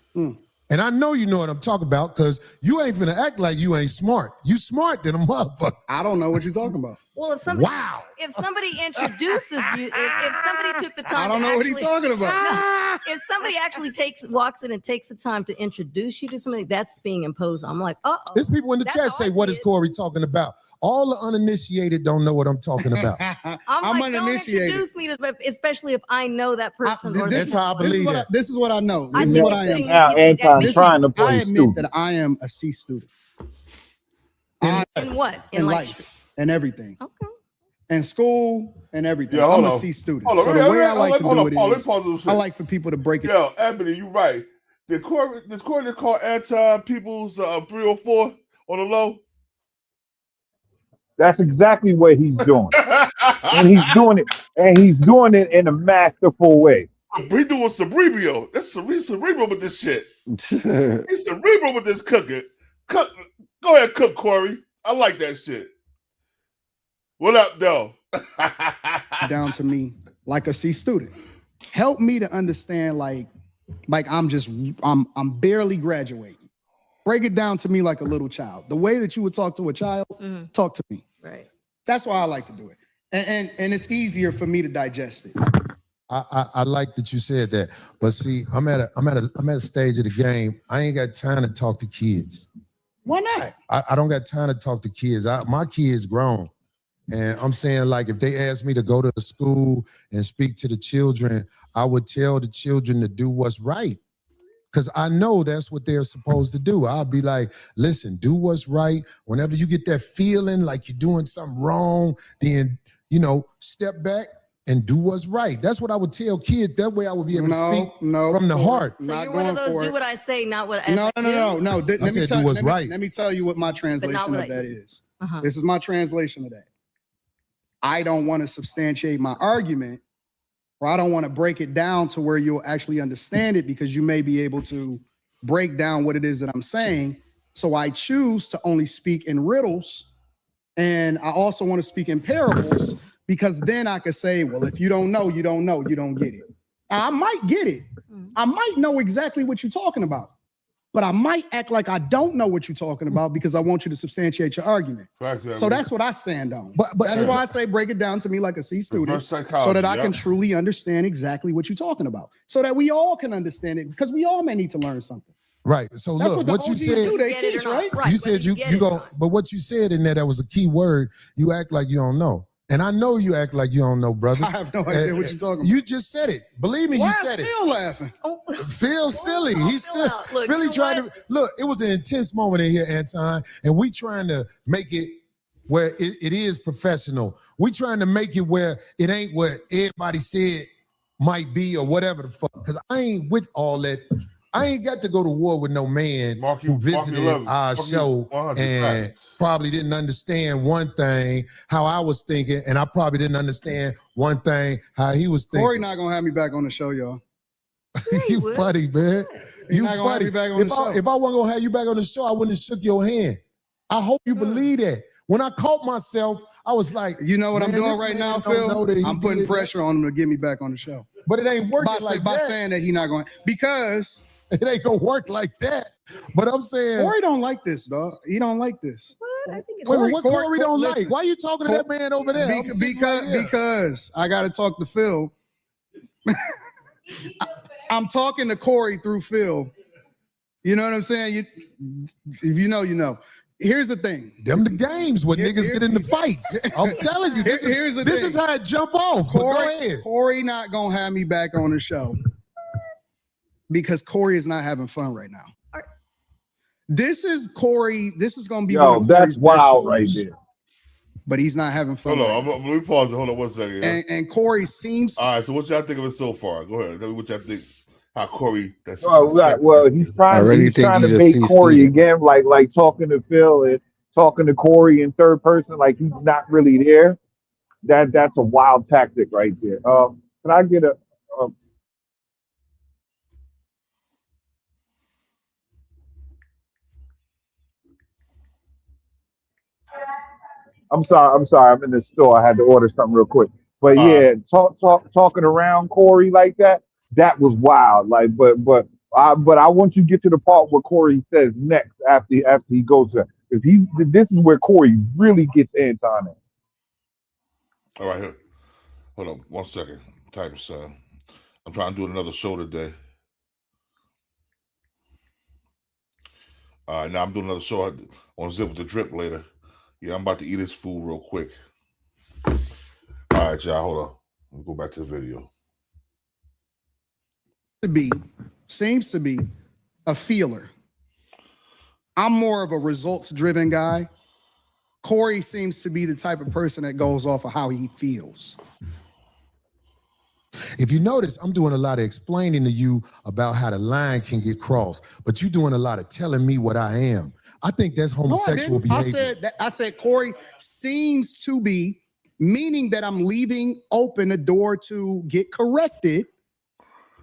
And I know you know what I'm talking about because you ain't finna act like you ain't smart. You smart than a motherfucker. I don't know what you're talking about. Well, if somebody introduces you, if somebody took the time, I don't know what he's talking about. If somebody actually walks in and takes the time to introduce you to somebody, that's being imposed on. I'm like, There's people in the chat say, "What is Corey talking about?" All the uninitiated don't know what I'm talking about. I'm like, uninitiated. Don't introduce me to, especially if I know that person. That's how I believe that. This is what I know. I This is think what it's I am. putting Now Anton's trying to play I admit stupid. that I am a C student. In what? In life and everything. Okay. And school and everything. Yeah, I'm hold a on. C student. Hold on, So let the me- way I like to hold do on, it Paul, let me is, pause this I shit. like for people to break it. Yo, Ebony, you right. Did Corey just call Anton Peoples 304 on the low? That's exactly what he's doing. And he's doing it in a masterful way. He doing cerebral. That's cerebral with this shit. He's cerebral with this cooking. Go ahead, cook, Corey. I like that shit. What up, though? Down to me like a C student. Help me to understand like I'm barely graduating. Break it down to me like a little child. The way that you would talk to a child, talk to me. Right. That's why I like to do it. And it's easier for me to digest it. I like that you said that, but see, I'm at a stage of the game. I ain't got time to talk to kids. Why not? I don't got time to talk to kids. My kids grown, and I'm saying like if they ask me to go to the school and speak to the children, I would tell the children to do what's right, because I know that's what they're supposed to do. I'll be like, listen, do what's right. Whenever you get that feeling like you're doing something wrong, then step back and do what's right. That's what I would tell kids. That way I would be able to speak from the heart. So you're one of those do what I say, not what I No. do? Let me tell you what my translation of that is. This is my translation of that. I don't want to substantiate my argument, or I don't want to break it down to where you'll actually understand it, because you may be able to break down what it is that I'm saying. So I choose to only speak in riddles, and I also want to speak in parables, because then I could say, well, if you don't know, you don't know, you don't get it. Now, I might get it. I might know exactly what you're talking about, but I might act like I don't know what you're talking about because I want you to substantiate your argument. So that's what I stand on. But that's why I say break it down to me like a C student, so that I can truly understand exactly what you're talking about, so that we all can understand it, because we all may need to learn something. Right. So That's look, what what you OGs said. do, they teach, right? You said you go, but what you said in there, that was a key word. You act like you don't know. And I know you act like you don't know, brother. I have no idea what you're talking about. You just said it. Believe me, Why you is said it. Phil laughing? Phil's silly. He's silly. Look, Philly trying to look. It was an intense moment in here, Anton, and we trying to make it where it is professional. We trying to make it where it ain't what everybody said might be or whatever the fuck. Because I ain't with all that. I ain't got to go to war with no man who visited our show and probably didn't understand one thing, how I was thinking, and I probably didn't understand one thing, how he was thinking. Corey not gonna have me back on the show, y'all. You funny, man. You not gonna have funny. me back on the show. If I wasn't gonna have you back on the show, I wouldn't have shook your hand. I hope you believe that. When I caught myself, I was like, you know what I'm doing right now, Phil? I'm putting pressure on him to get me back on the show. But it ain't working by saying that he's not going, because it ain't gonna work like that. But I'm saying Corey don't like this, dog. He don't like this. I think it's Wait, what Corey don't like? Why are you talking to that man over there? Because I got to talk to Phil. I'm talking to Corey through Phil. You know what I'm saying? If you know, you know. Here's the thing. Them the games where niggas get into fights. I'm telling you, this is how it jump off. Go ahead. Corey not gonna have me back on the show because Corey is not having fun right now. This is Corey. This is gonna be one of that's Corey's wild best right shows, there. but he's not having fun. Hold on, let me pause it. Hold on 1 second. Yeah? And Corey seems. All right, so what y'all think of it so far? Go ahead, tell me what y'all think. How Corey? Well, he's trying to make Corey again, like talking to Phil and talking to Corey in third person, like he's not really there. That's a wild tactic right there. Can I get a? I'm sorry. I'm in the store. I had to order something real quick. But yeah, talking around Corey like that was wild. Like, but But I want you to get to the part where Corey says next after he goes to that. Because this is where Corey really gets Anton in. All right, here. Hold on 1 second. Type son. I'm trying to do another show today. All right, now I'm doing another show on Zip with the Drip later. Yeah, I'm about to eat this food real quick. All right, y'all, hold on. Let me go back to the video. Seems to be a feeler. I'm more of a results-driven guy. Corey seems to be the type of person that goes off of how he feels. If you notice, I'm doing a lot of explaining to you about how the line can get crossed, but you're doing a lot of telling me what I am. I think that's homosexual behavior. I said Corey seems to be, meaning that I'm leaving open a door to get corrected.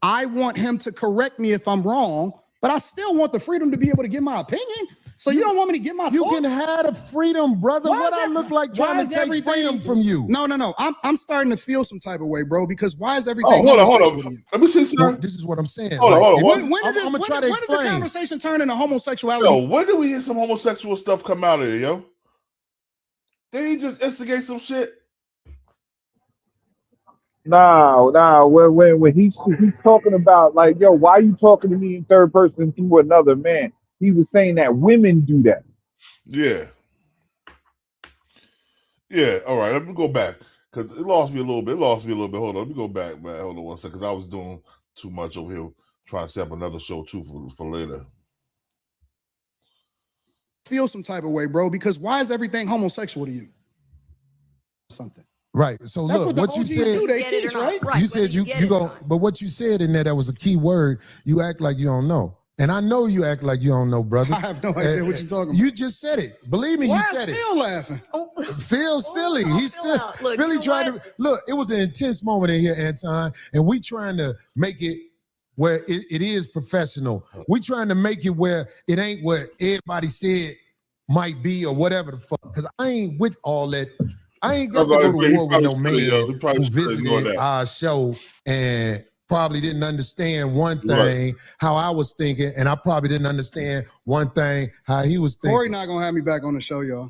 I want him to correct me if I'm wrong, but I still want the freedom to be able to give my opinion. So you don't want me to get my You thoughts? can have the freedom, brother. What I look like trying to take freedom from you? No. I'm starting to feel some type of way, bro, because why is everything? Oh, hold on. Let me see something. This is what I'm saying. Hold on. When did the conversation turn into homosexuality? Yo, when did we hear some homosexual stuff come out of here, yo? Did he just instigate some shit? No. When he's talking about like, yo, why are you talking to me in third person through another man? He was saying that women do that. Yeah. Yeah. All right. Let me go back because it lost me a little bit. Hold on. Let me go back, man. Hold on 1 second. Because I was doing too much over here trying to set up another show too for later. Feel some type of way, bro, because why is everything homosexual to you? Something. Right. So That's look, what you OGs said. do, they teach, right? You said you go, but what you said in there, that was a key word. You act like you don't know. And I know you act like you don't know, brother. I have no idea what you're talking about. You just said it. Believe me, you said it. Phil laughing? Phil silly. He's silly. Look, Philly you know trying to look. It was an intense moment in here, Anton, and we trying to make it where it is professional. We trying to make it where it ain't what everybody said might be or whatever the fuck. Because I ain't with all that. I ain't got to go to war with no man who visited our show and probably didn't understand one thing how I was thinking, and I probably didn't understand one thing how he was thinking. Corey not gonna have me back on the show, y'all.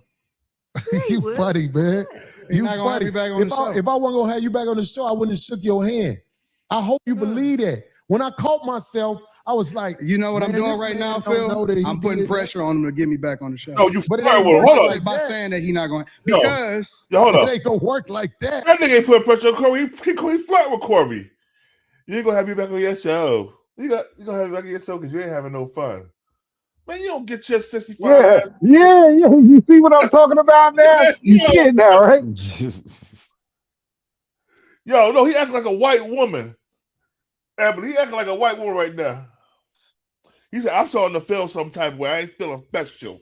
You funny, man. You not gonna have funny. me back on the show. If I wasn't gonna have you back on the show, I wouldn't have shook your hand. I hope you believe that. When I caught myself, I was like, you know what I'm doing right now, Phil? I'm putting pressure on him to get me back on the show. No, you but hold on. By saying that he's not going because hold on. It ain't gonna work like that. That nigga ain't putting pressure on Corey. He flirt with Corey. You ain't gonna have me back on your show. You gonna have me back on your show because you ain't having no fun. Man, you don't get your 65. Yeah. You see what I'm talking about now? You see it now, right? Yo, no, he acting like a white woman. But he acting like a white woman right now. He said, I'm starting to feel some type of way. I ain't feeling special.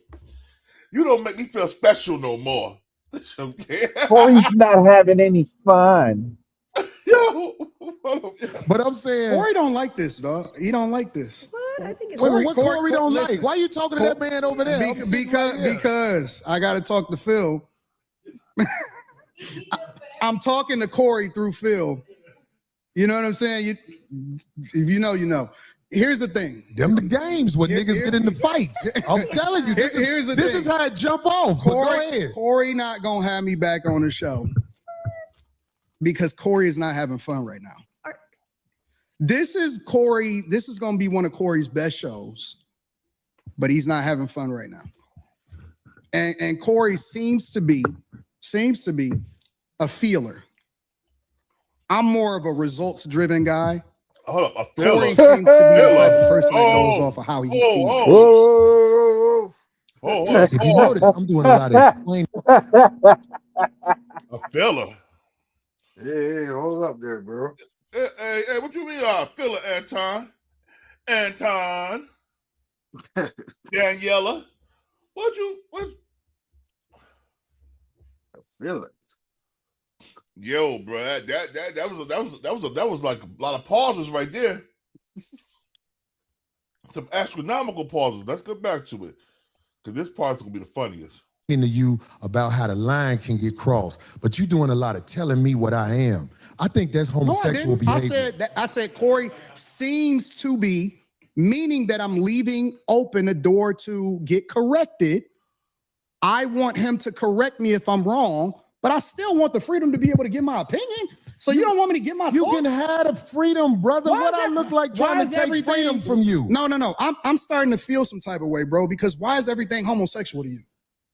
You don't make me feel special no more. Corey's not having any fun. Yo, but I'm saying Corey don't like this, dog. He don't like this. What? I think it's what Corey don't like? Why are you talking to that man over there? Because I got to talk to Phil. I'm talking to Corey through Phil. You know what I'm saying? If you know, you know. Here's the thing. Them the games where niggas get into fights. I'm telling you, this is how it jump off. Go ahead. Corey not gonna have me back on the show because Corey is not having fun right now. This is gonna be one of Corey's best shows, but he's not having fun right now. And Corey seems to be a feeler. I'm more of a results-driven guy. Hold up, Corey seems to be the type of person that goes off of how he feels. If you notice, I'm doing a lot of explaining. A filler. Hey, hold up there, bro. Hey, what you mean, filler, Anton? Daniela? What? A filler. Yo, bro, that was like a lot of pauses right there. Some astronomical pauses. Let's get back to it, because this part's gonna be the funniest. To you about how the line can get crossed, but you're doing a lot of telling me what I am. I think that's homosexual behavior. I said Corey seems to be, meaning that I'm leaving open a door to get corrected. I want him to correct me if I'm wrong, but I still want the freedom to be able to give my opinion. So you don't want me to get my You thoughts? can have the freedom, brother. Why What is I that- look like why trying is to take everything- freedom from you? No. I'm starting to feel some type of way, bro, because why is everything homosexual to you?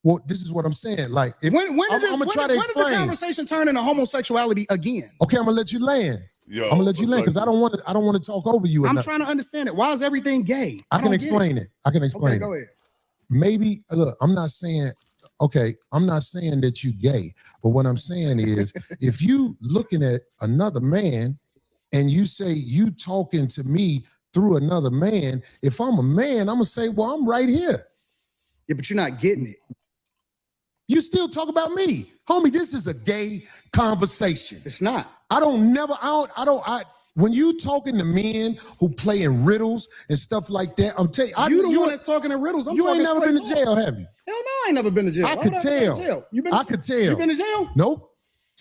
Well, this is what I'm saying. Like, if, When I'm gonna try to did the explain. conversation turn into homosexuality again? Okay, I'm gonna let you land. Yo, I'm gonna let you land because I don't want to talk over you. I'm trying to understand it. Why is everything gay? I can don't get explain it. I can explain Okay, it. go ahead. Maybe look, I'm not saying that you gay, but what I'm saying is if you looking at another man and you say you talking to me through another man, if I'm a man, I'm gonna say, well, I'm right here. Yeah, but you're not getting it. You still talk about me. Homie, this is a gay conversation. It's not. When you talking to men who play in riddles and stuff like that, I'm telling you, You the one that's talking in riddles. I'm you ain't talking never been to straight jail, have you? Hell no, I ain't never been to jail. I Why could would have been to tell. jail? I could tell. You been to jail? Nope.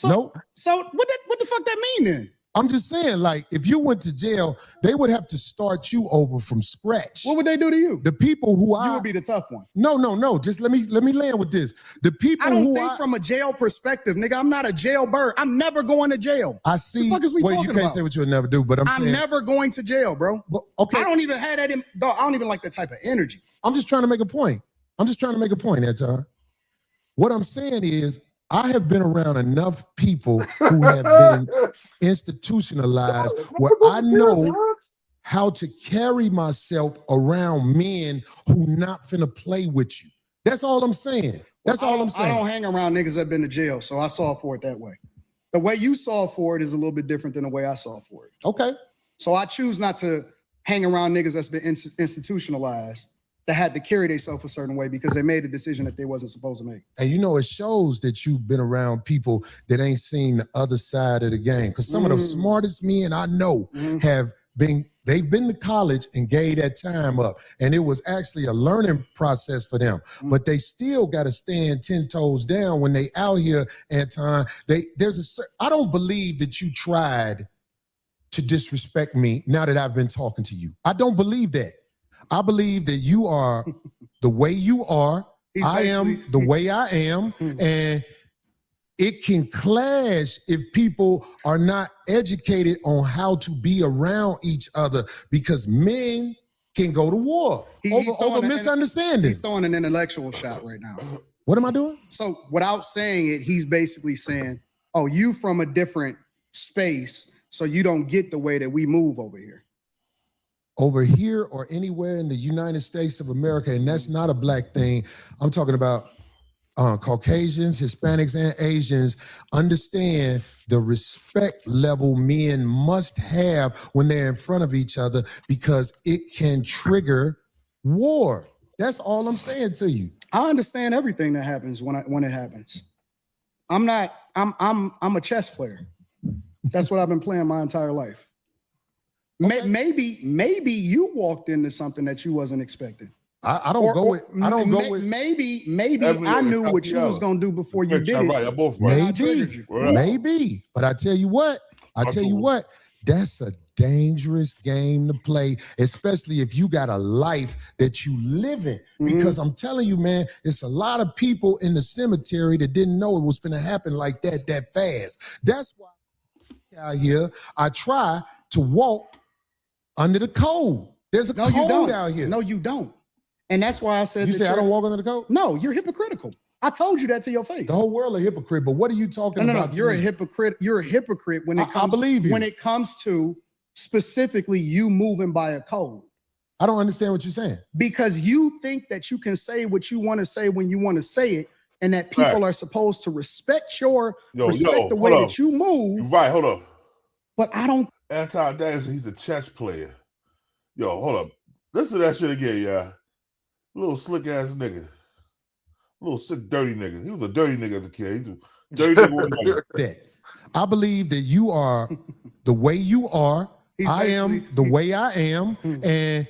Nope. So what the fuck that mean then? I'm just saying, like, if you went to jail, they would have to start you over from scratch. What would they do to you? The people who You would be the tough one. No. Just let me land with this. The people I don't who think from a jail perspective, nigga. I'm not a jailbird. I'm never going to jail. I see. The fuck is we well, talking you can't about? say what you'll never do, but I'm saying never going to jail, bro. okay. I don't even have that in. Dog, I don't even like that type of energy. I'm just trying to make a point. Anton. What I'm saying is, I have been around enough people who have been institutionalized where I know how to carry myself around men who not finna play with you. That's all I'm saying. That's all I'm saying. I don't hang around niggas that been to jail, so I saw for it that way. The way you saw for it is a little bit different than the way I saw for it. Okay. So I choose not to hang around niggas that's been institutionalized that had to carry themselves a certain way because they made a decision that they wasn't supposed to make. And you know, it shows that you've been around people that ain't seen the other side of the game. Because some of the smartest men I know they've been to college and gave that time up. And it was actually a learning process for them. But they still got to stand 10 toes down when they out here, Anton. I don't believe that you tried to disrespect me now that I've been talking to you. I don't believe that. I believe that you are the way you are. I am the way I am. And it can clash if people are not educated on how to be around each other because men can go to war over misunderstanding. He's throwing an intellectual shot right now. What am I doing? So without saying it, he's basically saying, oh, you from a different space, so you don't get the way that we move over here. Over here or anywhere in the United States of America, and that's not a black thing. I'm talking about Caucasians, Hispanics, and Asians understand the respect level men must have when they're in front of each other because it can trigger war. That's all I'm saying to you. I understand everything that happens when it happens. I'm a chess player. That's what I've been playing my entire life. Okay. Maybe you walked into something that you wasn't expecting. I don't go with. Maybe I knew what you was gonna do before you did it. Right, both right. Maybe. But I tell you what. That's a dangerous game to play, especially if you got a life that you live in. Because I'm telling you, man, it's a lot of people in the cemetery that didn't know it was gonna happen like that fast. That's why out here I try to walk under the code. There's a code out here. No, you don't. And that's why I said you say I don't walk under the code? No, you're hypocritical. I told you that to your face. The whole world a hypocrite, but what are you talking about? No, you're a hypocrite. You're a hypocrite when it comes. I believe you. When it comes to specifically you moving by a code. I don't understand what you're saying. Because you think that you can say what you want to say when you want to say it, and that people are supposed to respect the way that you move. Right, hold up. But I don't. Anton Daniels, he's a chess player. Yo, hold up. Listen to that shit again, y'all. Little slick ass nigga. Little sick, dirty nigga. He was a dirty nigga as a kid. He's a dirty nigga. I believe that you are the way you are. I am the way I am. And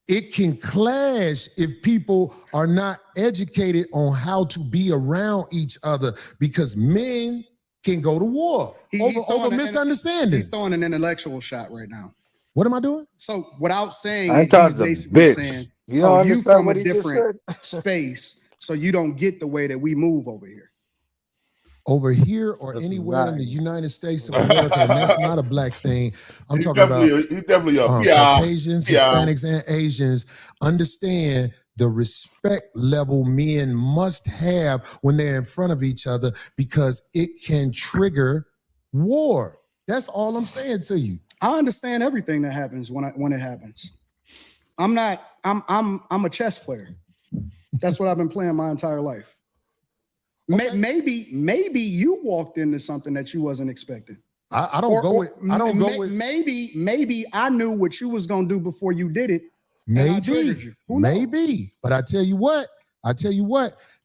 it can clash if people are not educated on how to be around each other because men can go to war over misunderstanding. He's throwing an intellectual shot right now. What am I doing? So without saying it, he's Anton's a basically bitch. saying, You don't you understand from what a he just different space, so you don't get the way that we move over here. Over here or anywhere in the United States of America, and that's not a black thing. I'm talking about he's definitely a Caucasians, Hispanics, and Asians understand the respect level men must have when they're in front of each other because it can trigger war. That's all I'm saying to you. I understand everything that happens when it happens. I'm a chess player. That's what I've been playing my entire life. Okay. Maybe you walked into something that you wasn't expecting. I don't go with. Maybe I knew what you was gonna do before you did it. Maybe. But I tell you what.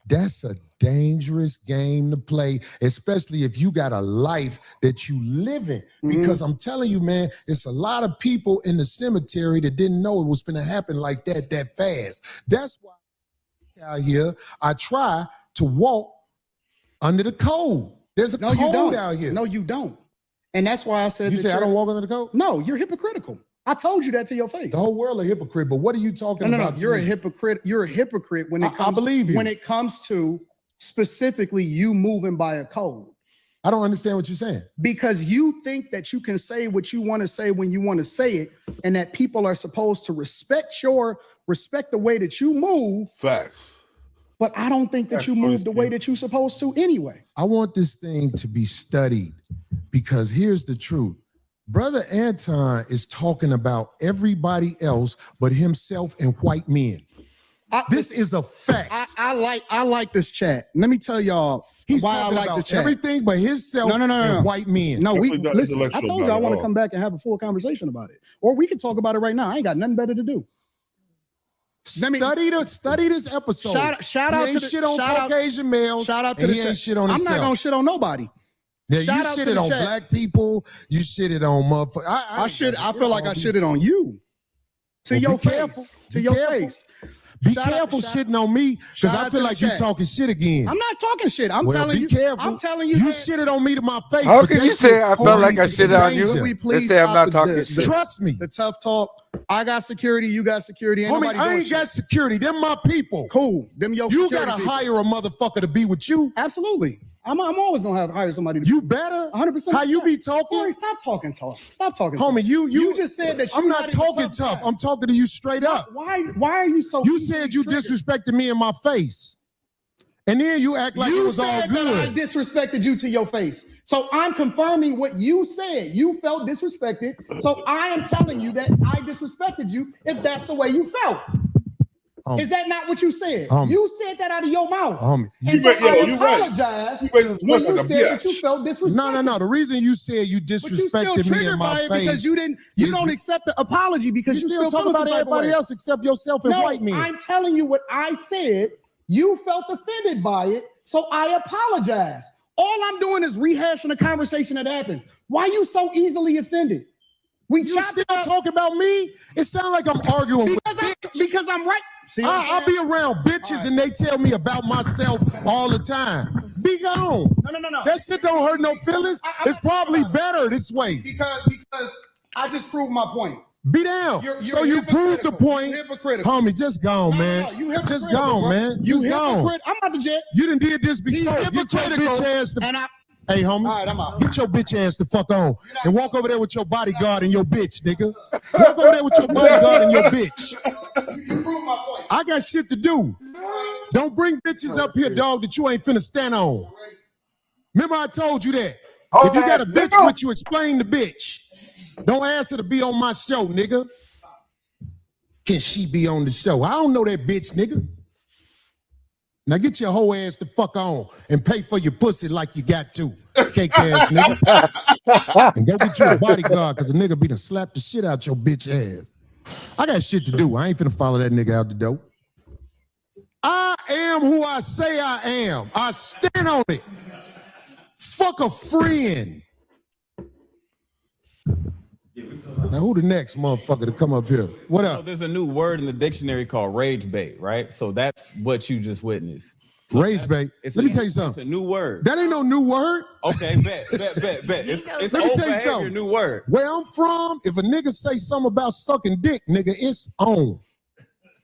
That's a dangerous game to play, especially if you got a life that you live in. Because I'm telling you, man, it's a lot of people in the cemetery that didn't know it was going to happen like that fast. That's why out here I try to walk under the code. There's a code out here. No, you don't. And that's why I said you say I don't walk under the code. No, you're hypocritical. I told you that to your face. The whole world a hypocrite, but what are you talking about? No, you're a hypocrite. You're a hypocrite when it comes. I believe you. When it comes to specifically you moving by a code. I don't understand what you're saying. Because you think that you can say what you want to say when you want to say it, and that people are supposed to respect the way that you move. Facts. But I don't think that you move the way that you're supposed to anyway. I want this thing to be studied because here's the truth. Brother Anton is talking about everybody else but himself and white men. This is a fact. I like this chat. Let me tell y'all why I like the chat. Everything but himself and white men. No, listen. I told you I want to come back and have a full conversation about it, or we can talk about it right now. I ain't got nothing better to do. Study this episode. Shout out to the shit on Caucasian males. Shout out to the chat. Shit on I'm himself. not gonna shit on nobody. Yeah, Shout you out shitted to the on chat. black people. You shitted on motherfuckers. I feel like I shitted on you. To your face. To your face. Be careful shitting on me because I feel like you're talking shit again. I'm not talking shit. I'm telling you. Careful. I'm telling you. You shitted on me to my face. How can you say I felt like I shitted on you? We please say I'm not talking shit. Trust me. The tough talk. I got security. You got security. Homie, I ain't got security. Them my people. Cool. Them your You security gotta people. hire a motherfucker to be with you. Absolutely. I'm always gonna hire somebody. You better. 100%. How you be talking? Corey, stop talking tough. Stop talking. Homie, tough. you just said that. I'm not talking tough. I'm talking to you straight up. Why are you so? You said you disrespected me in my face, and then you act like it was all good. I disrespected you to your face. So I'm confirming what you said. You felt disrespected. So I am telling you that I disrespected you if that's the way you felt. Is that not what you said? You said that out of your mouth. And so I apologize when you said that you felt disrespected. No. The reason you said you disrespected me in my face because you don't accept the apology because you still talk about everybody else except yourself and white men. I'm telling you what I said. You felt offended by it, so I apologize. All I'm doing is rehashing a conversation that happened. Why are you so easily offended? You still talking about me? It sounds like I'm arguing because I'm right. See, I'll be around bitches and they tell me about myself all the time. Be gone. No. That shit don't hurt no feelings. It's probably better this way. Because I just proved my point. Be down. So you proved the point. Homie, just gone, man. Just gone, man. You just gone. hypocrite. I'm about to jet. You done did this before. Get your bitch ass Hey, homie, all right, I'm out. Get your bitch ass the fuck on and walk over there with your bodyguard and your bitch, nigga. Walk over there with your bodyguard and your bitch. You proved my point. I got shit to do. Don't bring bitches up here, dog, that you ain't finna stand on. Remember I told you that. If you got a bitch with you, explain the bitch. Don't ask her to be on my show, nigga. Can she be on the show? I don't know that bitch, nigga. Now get your whole ass the fuck on and pay for your pussy like you got to, cake ass nigga. And go get you a bodyguard because the nigga be done slap the shit out your bitch ass. I got shit to do. I ain't finna follow that nigga out the door. I am who I say I am. I stand on it. Fuck a friend. Now who the next motherfucker to come up here? What up? There's a new word in the dictionary called rage bait, right? So that's what you just witnessed. Rage bait. Let me tell you It's something. a new word. That ain't no new word. Okay, bet. It's Let me old tell you behavior, something. new word. Where I'm from, if a nigga say something about sucking dick, nigga, it's on.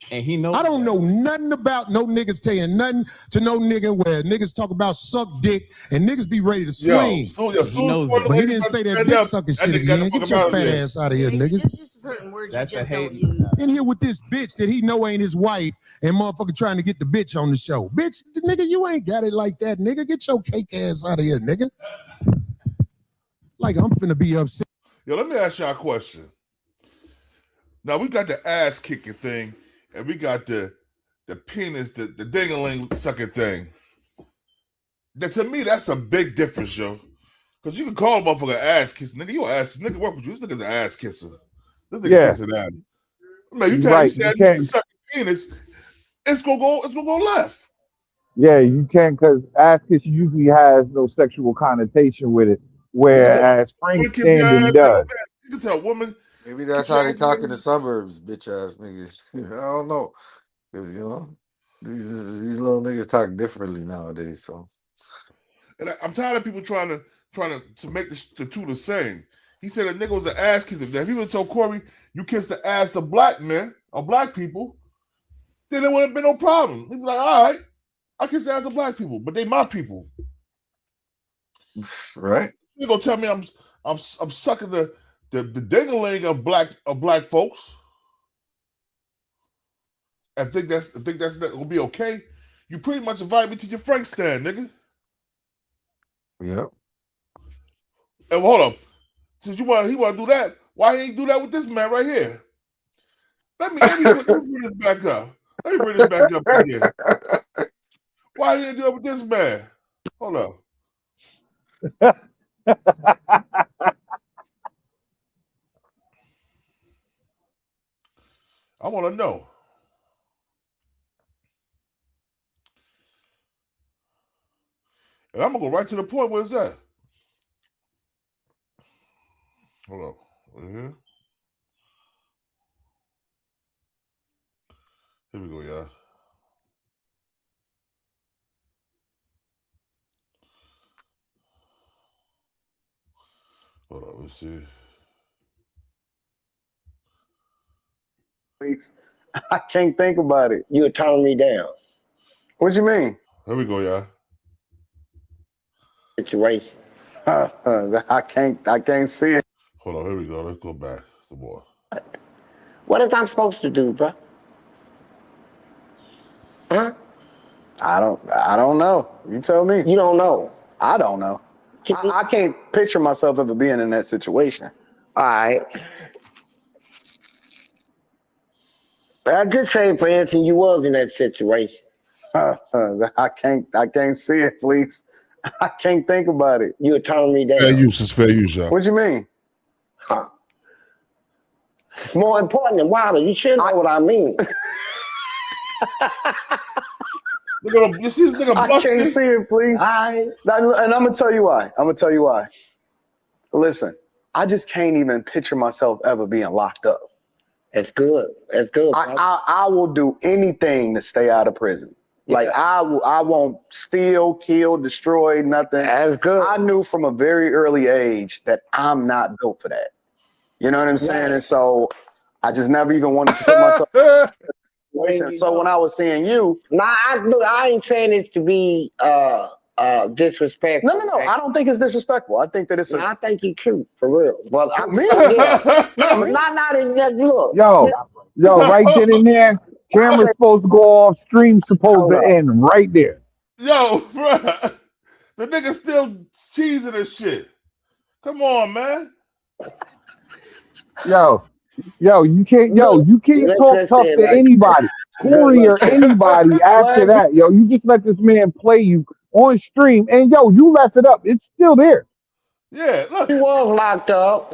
And he knows. I don't know nothing about no niggas saying nothing to no nigga where niggas talk about suck dick and niggas be ready to swing. He knows it. But he didn't say that dick sucking shit again. Get your fat ass out of here, nigga. There's just certain words That's you a just don't hate. use. In here with this bitch that he know ain't his wife and motherfucker trying to get the bitch on the show. Bitch, nigga, you ain't got it like that, nigga. Get your cake ass out of here, nigga. Like I'm finna be upset. Yo, let me ask y'all a question. Now we got the ass kicking thing, and we got the penis, the ding-a-ling sucking thing. That to me, that's a big difference, yo. Because you can call a motherfucker ass kisser. Nigga, you an ass kisser. Nigga work with you. This nigga's an ass kisser. This nigga kissing ass. Man, you tell you say that nigga sucking penis, it's gonna go left. Yeah, you can, because ass kiss usually has no sexual connotation with it, whereas frank standing does. You can tell a woman. Maybe that's how they talk in the suburbs, bitch ass niggas. I don't know. Because, you know, these little niggas talk differently nowadays. So, And I'm tired of people trying to make the two the same. He said a nigga was an ass kisser. If he would have told Corey, you kiss the ass of black men or black people, then there wouldn't have been no problem. He'd be like, all right, I kiss the ass of black people, but they my people. Right? You gonna tell me I'm sucking the ding-a-ling of black folks? I think that's not gonna be okay. You pretty much invite me to your Frank stand, nigga. Yep. And hold up, since he want to do that, why he ain't do that with this man right here? Let me bring this back up. Let me bring this back up right here. Why he ain't do it with this man? Hold up. I want to know. And I'm going to go right to the point. Where it's at? Hold up. Right here. Here we go, y'all. Hold up. Let's see. Please. I can't think about it. You're turning me down. What you mean? Here we go, y'all. Situation. I can't see it. Hold on, here we go. Let's go back some more. What is I'm supposed to do, bro? Huh? I don't know. You tell me. You don't know. I don't know. I can't picture myself ever being in that situation. All right. I just say, for instance, you was in that situation. I can't see it, please. I can't think about it. You're turning me down. Fair use is fair use, y'all. What you mean? Huh? More important than Wilder. You should know what I mean. Look at him. You see this nigga I busting? can't see it, please. And I'm gonna tell you why. Listen, I just can't even picture myself ever being locked up. That's good. That's good. I will do anything to stay out of prison. Like I won't steal, kill, destroy, nothing. That's good. I knew from a very early age that I'm not built for that. You know what I'm saying? Right. And so I just never even wanted to put myself. So when I was seeing you, I ain't saying it to be disrespectful. no, I don't think it's disrespectful. I think that it's. I think you cute for real. But me? Yeah. Look. Yo, right then and there, camera's supposed to go off, stream's supposed to end right there. Yo, bro, the nigga still cheesing this shit. Come on, man. Yo, you can't talk tough to anybody, Corey or anybody after that. Yo, you just let this man play you on stream, and yo, you left it up. It's still there. Yeah, look. He was locked up.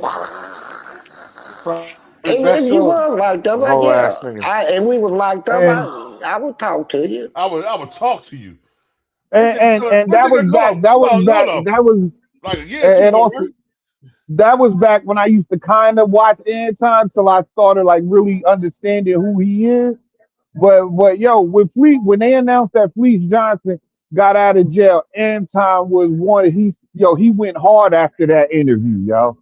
He was locked up. And we was locked up. I would talk to you. I would talk to you. And that was back. That was like a year and also that was back when I used to kind of watch Anton till I started like really understanding who he is. But yo, with Fleece, when they announced that Fleece Johnson got out of jail, Anton was one. He went hard after that interview, yo.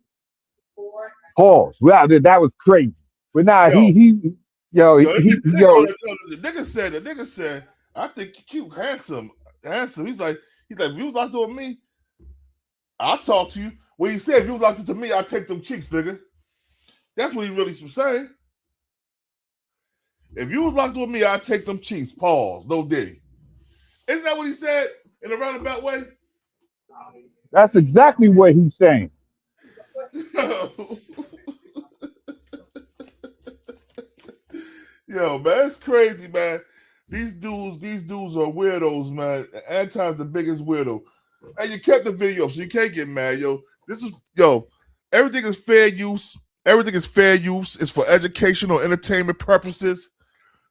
Pause. Wow, that was crazy. But nah, Yo, the nigga said, I think you cute, handsome. He's like, if you was locked up with me, I'll talk to you. When he said, if you was locked up to me, I'll take them cheeks, nigga. That's what he really was saying. If you was locked up with me, I'll take them cheeks. Pause. No diddy. Isn't that what he said in a roundabout way? That's exactly what he's saying. Yo, man, it's crazy, man. These dudes are weirdos, man. Anton's the biggest weirdo. And you kept the video up, so you can't get mad, yo. Everything is fair use. Everything is fair use. It's for educational, entertainment purposes.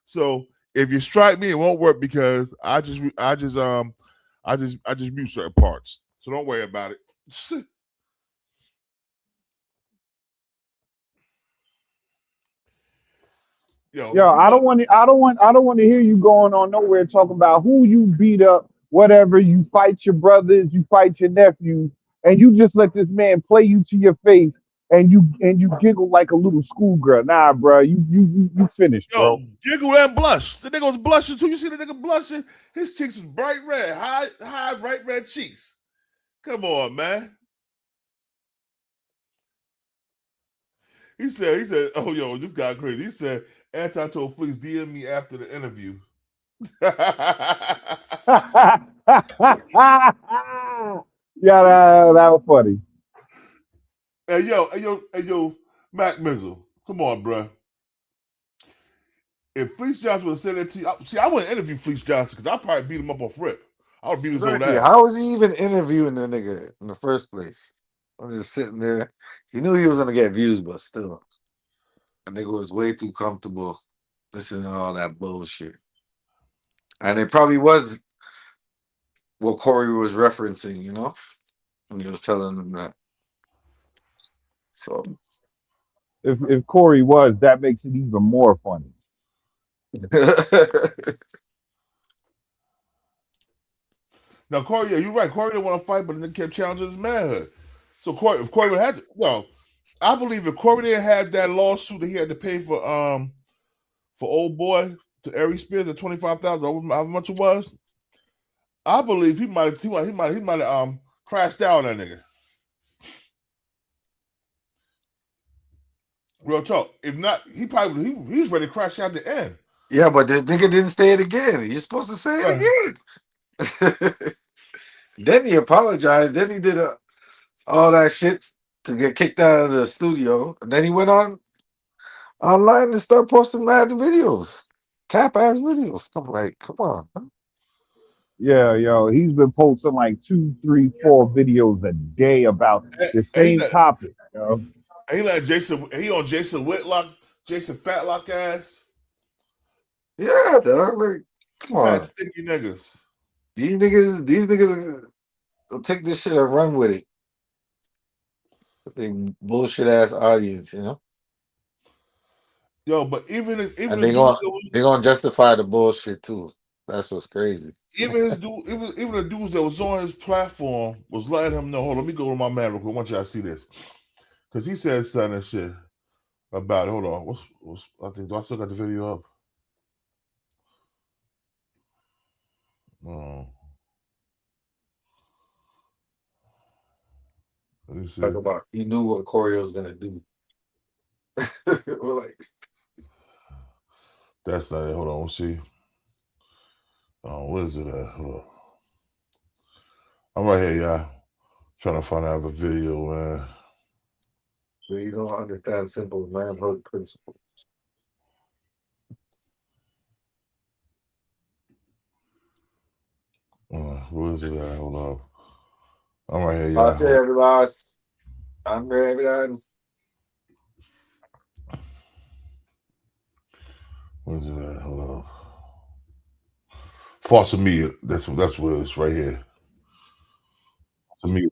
So if you strike me, it won't work because I just mute certain parts. So don't worry about it. Yo, I don't want to hear you going on nowhere talking about who you beat up, whatever. You fight your brothers, you fight your nephews, and you just let this man play you to your face, and you giggle like a little schoolgirl. Nah, bro, you finished, bro. Giggle and blush. The nigga was blushing too. You see the nigga blushing? His cheeks was bright red, high bright red cheeks. Come on, man. He said, oh, yo, this guy crazy. He said, Anton told Fleece, DM me after the interview. Yeah, that was funny. Hey, yo, Mac Mizzle. Come on, bro. If Fleece Johnson would have said that to you, I wouldn't interview Fleece Johnson because I'd probably beat him up off rip. I would beat his own ass. How was he even interviewing the nigga in the first place? I'm just sitting there. He knew he was gonna get views, but still, the nigga was way too comfortable listening to all that bullshit. And it probably was what Corey was referencing, you know, when he was telling him that. So if Corey was, that makes it even more funny. Now, Corey, yeah, you're right. Corey didn't want to fight, but then kept challenging his manhood. So, if Corey would have I believe if Corey didn't have that lawsuit that he had to pay for old boy to Ari Spears at $25,000, how much it was, I believe he might have crashed out on that nigga. Real talk. If not, he was ready to crash out the end. yeah, but the nigga didn't say it again. You're supposed to say it again. Then he apologized. Then he did all that shit to get kicked out of the studio. And then he went online and started posting mad videos, cap ass videos. I'm like, come on. Yeah, yo, he's been posting like 2, 3, 4 videos a day about the same topic, yo. He let Jason Whitlock, Jason Fatlock ass. Yeah, dog. Like, come on. Fat sticky niggas. These niggas will take this shit and run with it. Big bullshit ass audience, you know. Yo, but even they're gonna justify the bullshit too. That's what's crazy. Even the dudes that was on his platform was letting him know. Hold on, let me go to my man real quick. I want y'all to see this because he said something and shit about it. Hold on, do I still got the video up? Oh. Talk about he knew what Corey was gonna do. We're like, that's not it. Hold on, we'll see. Oh, what is it at? Hold on. I'm right here, y'all. Trying to find out the video, man. you don't understand simple manhood principles. Where is it at? Hold on. I'm right here, y'all. I'll tell everybody. I'm ready. Where's it at? Hold on. False to me. That's where it's right here. To me.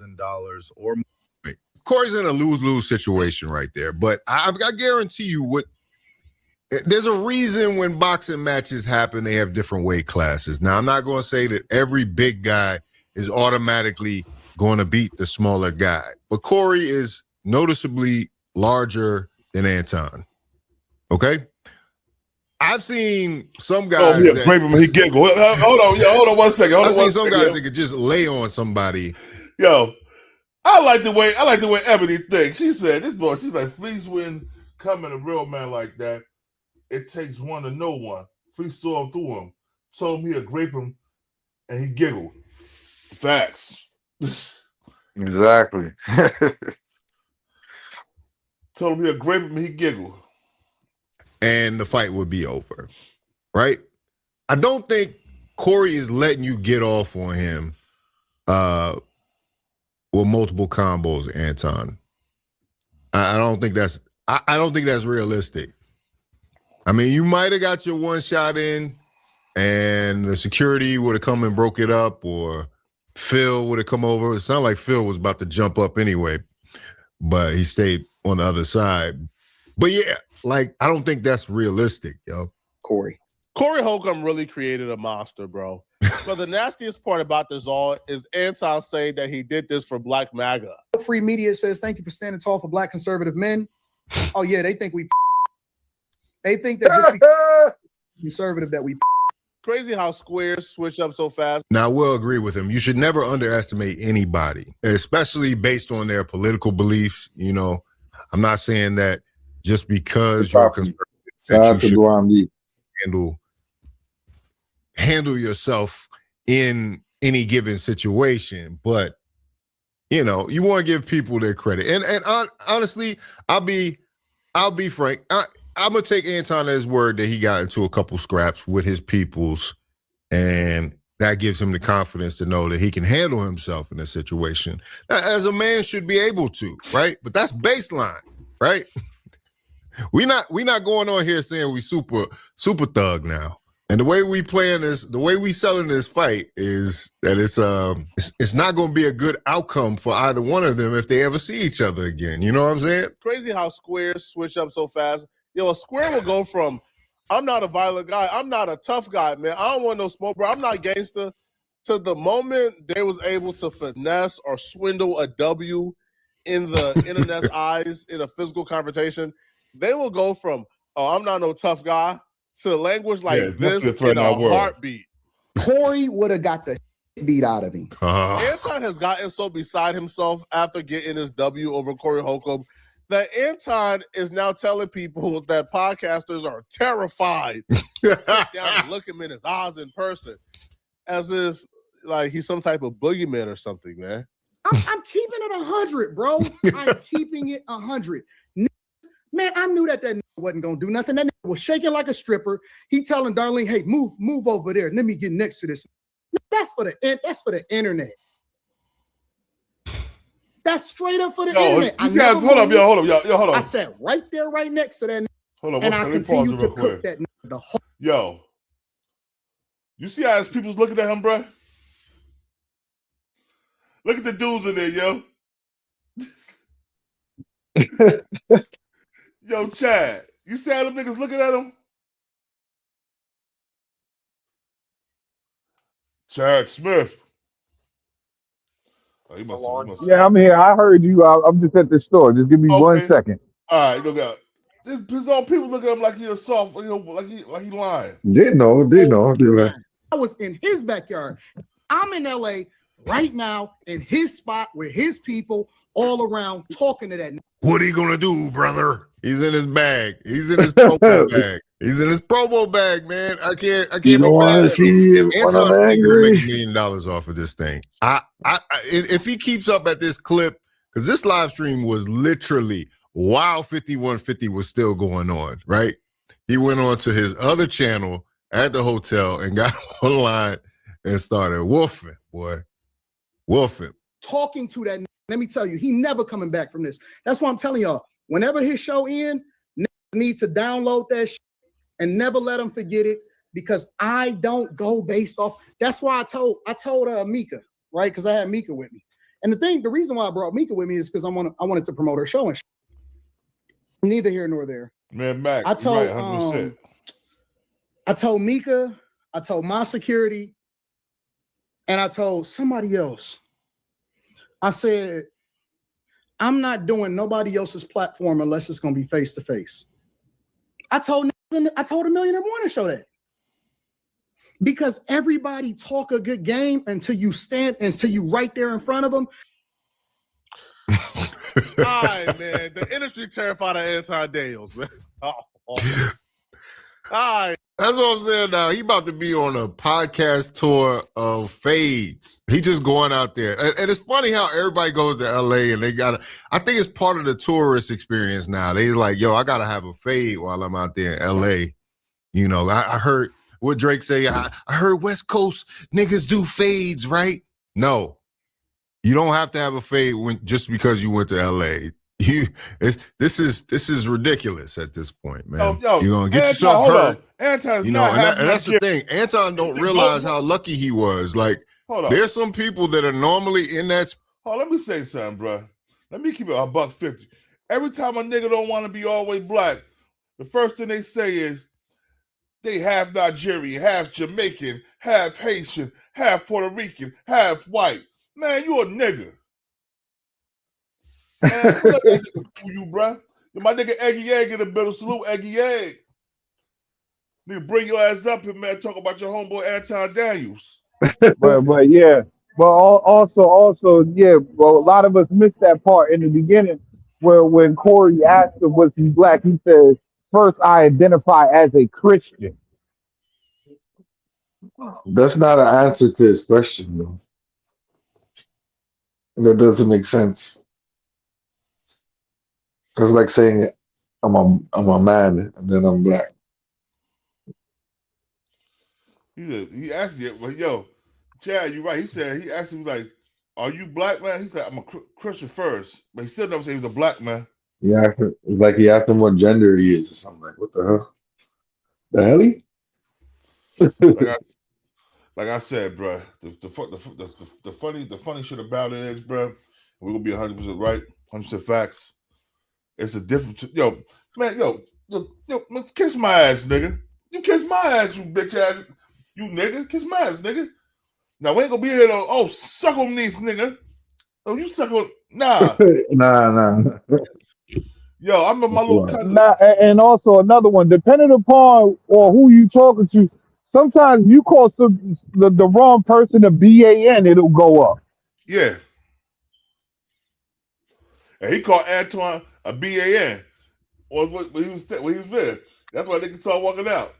$1,000 or more. Corey's in a lose-lose situation right there, but I guarantee you there's a reason when boxing matches happen, they have different weight classes. Now, I'm not going to say that every big guy is automatically going to beat the smaller guy, but Corey is noticeably larger than Anton. Okay? I've seen some guys. Oh, yeah, grape him and he giggle. Hold on 1 second. I've seen some guys that could just lay on somebody. Yo, I like the way Ebony thinks. She said, "This boy, she's like Fleece wouldn't come in a real man like that. It takes one to know one." Fleece saw him through him, told him he'd grape him, and he giggled. Facts. Exactly. Told him he'd grape him, and he giggled. And the fight would be over, right? I don't think Corey is letting you get off on him with multiple combos, Anton. I don't think that's realistic. I mean, you might have got your one shot in and the security would have come and broke it up, or Phil would have come over. It sounded like Phil was about to jump up anyway, but he stayed on the other side. But yeah, like, I don't think that's realistic, yo. Corey Holcomb really created a monster, bro. But the nastiest part about this all is Anton saying that he did this for Black MAGA. Free Media says, "Thank you for standing tall for Black conservative men." Oh yeah, they think they think that just because conservative that we. Crazy how squares switch up so fast. Now, I will agree with him. You should never underestimate anybody, especially based on their political beliefs. You know, I'm not saying that just because you're conservative that you should handle yourself in any given situation, but you know, you want to give people their credit. And honestly, I'll be frank. I'm gonna take Anton at his word that he got into a couple scraps with his peoples, and that gives him the confidence to know that he can handle himself in a situation, as a man should be able to, right? But that's baseline, right? We not going on here saying we super thug now. And the way we playing this, the way we selling this fight is that it's not going to be a good outcome for either one of them if they ever see each other again. You know what I'm saying? Crazy how squares switch up so fast. Yo, a square will go from, I'm not a violent guy, I'm not a tough guy, man, I don't want no smoke, bro, I'm not gangster, to the moment they was able to finesse or swindle a W in the internet's eyes in a physical confrontation, they will go from, oh, I'm not no tough guy, to language like this in a heartbeat. Corey would have got the beat out of him. Anton has gotten so beside himself after getting his W over Corey Holcomb that Anton is now telling people that podcasters are terrified to sit down and look him in his eyes in person, as if like he's some type of boogeyman or something, man. I'm keeping it 100, bro. I'm keeping it 100. Man, I knew that nigga wasn't gonna do nothing. That nigga was shaking like a stripper. He telling Darlene, "Hey, move over there. Let me get next to this." That's for the internet. That's straight up for the internet. Hold up. I sat right there, right next to that nigga. Hold on, and I continue to cook that nigga the whole. Yo, you see how his people's looking at him, bro? Look at the dudes in there, yo. Yo, Chad, you see how them niggas looking at him? Chad Smith. Oh, he must. Yeah, I'm here. I heard you. I'm just at the store. Just give me 1 second. All right, look out. His own people look at him like he's a soft, like he lying. Didn't know. I was in his backyard. I'm in LA right now in his spot with his people all around talking to that nigga. What are you gonna do, brother? He's in his bag. He's in his promo bag. He's in his promo bag, man. I can't. You don't want to see him when I'm angry. Make $1 million off of this thing. If he keeps up at this clip, because this live stream was literally while 5150 was still going on, right? He went on to his other channel at the hotel and got online and started woofing, boy, woofing. Talking to that. Let me tell you, he never coming back from this. That's why I'm telling y'all, whenever his show ends, need to download that shit and never let him forget it, because I don't go based off. That's why I told Mika, right? Because I had Mika with me. And the reason why I brought Mika with me is because I wanted to promote her show and shit. Neither here nor there. Man, Mac, I told, you're right, 100%. I told Mika, I told my security, and I told somebody else. I said, I'm not doing nobody else's platform unless it's going to be face to face. I told a Millionaire Morning Show that. Because everybody talk a good game until you right there in front of them. All right, man. The industry terrified of Anton Daniels, man. All right. That's what I'm saying now. He about to be on a podcast tour of fades. He just going out there. And it's funny how everybody goes to LA and I think it's part of the tourist experience now. They like, yo, I got to have a fade while I'm out there in LA. You know, I heard what Drake say. I heard West Coast niggas do fades, right? No, you don't have to have a fade just because you went to LA. This is ridiculous at this point, man. Yo, you're gonna get Anton, yourself hurt. Anton's You know, not and that's the thing. Anton don't realize how lucky he was. Like, there's some people that are normally in that. Oh, let me say something, bro. Let me keep it $1.50. Every time a nigga don't want to be always black, the first thing they say is they half Nigerian, half Jamaican, half Haitian, half Puerto Rican, half white. Man, you a nigga. Man, you, bro. My nigga Eggy Egg in the middle. Salute Eggy Egg. Nigga, bring your ass up here, man. Talk about your homeboy Anton Daniels. but yeah, but also, yeah. Well, a lot of us missed that part in the beginning, where when Corey asked him was he black, he said, "First, I identify as a Christian." That's not an answer to his question, though. That doesn't make sense. It's like saying I'm a man and then I'm black. He asked you, well, yo, Chad, you're right. He said, he asked him, like, are you black, man? He said, I'm a Christian first. But he still never said he was a black man. Yeah, it's like he asked him what gender he is or something. Like, what the hell? The hell? Like I said, bro, the funny shit about it is, bro, we're going to be 100% right, 100% facts. It's a different, yo, man, kiss my ass, nigga. You kiss my ass, you bitch ass. You nigga, kiss my ass, nigga. Now, we ain't gonna be here though. Oh, suck on these, nigga. Oh, you suck on, nah. Nah. Yo, I remember my little cousin. Nah, and also another one, depending upon or who you talking to, sometimes you call the wrong person a BAN, it'll go up. Yeah. And he called Antoine a BAN. Or when he was there. That's why they can start walking out.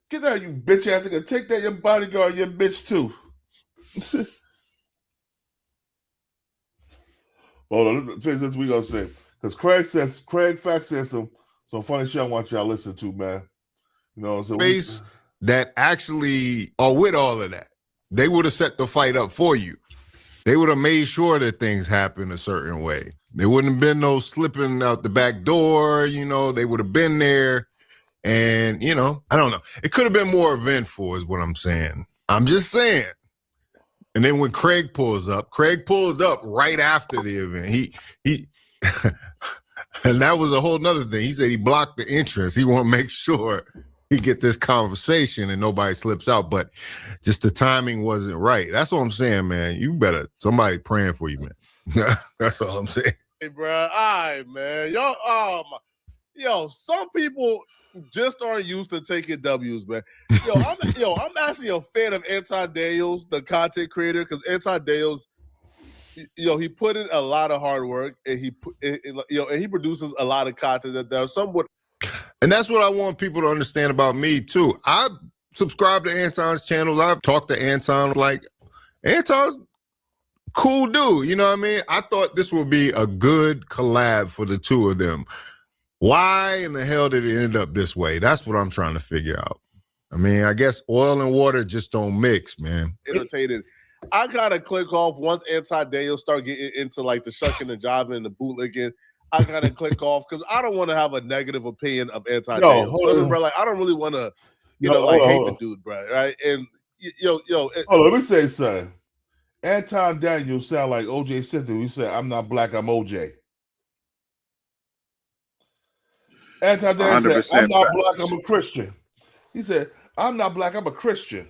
Get out, you bitch ass nigga. Take that, your bodyguard, your bitch too. Hold on, this we gonna say. Because Craig Fax said some funny shit I want y'all to listen to, man. You know what I'm saying? Space that actually are with all of that. They would have set the fight up for you. They would have made sure that things happen a certain way. There wouldn't have been no slipping out the back door, you know, they would have been there. And, you know, I don't know. It could have been more eventful is what I'm saying. I'm just saying. And then when Craig pulled up right after the event. He and that was a whole nother thing. He said he blocked the entrance. He want to make sure he get this conversation and nobody slips out, but just the timing wasn't right. That's what I'm saying, man. You better, somebody praying for you, man. That's all I'm saying. Hey, bro. All right, man. Yo, some people just aren't used to taking W's, man. I'm actually a fan of Anton Daniels, the content creator, because Anton Daniels, he put in a lot of hard work, and he produces a lot of content that are somewhat. And that's what I want people to understand about me too. I subscribe to Anton's channel. I've talked to Anton. Like, Anton's cool dude. You know what I mean? I thought this would be a good collab for the two of them. Why in the hell did it end up this way? That's what I'm trying to figure out. I mean, I guess oil and water just don't mix, man. Irritated. I gotta click off once Anton Daniels start getting into like the shucking and jiving and the bootlicking. I gotta click off because I don't want to have a negative opinion of Anton Daniels. Bro, like, I don't really want to, hate the dude, bro. Right? And hold on, let me say something. Anton Daniels sound like OJ Simpson. He said, "I'm not black, I'm OJ." Anton Daniels said, "I'm not black, I'm a Christian." He said, "I'm not black, I'm a Christian."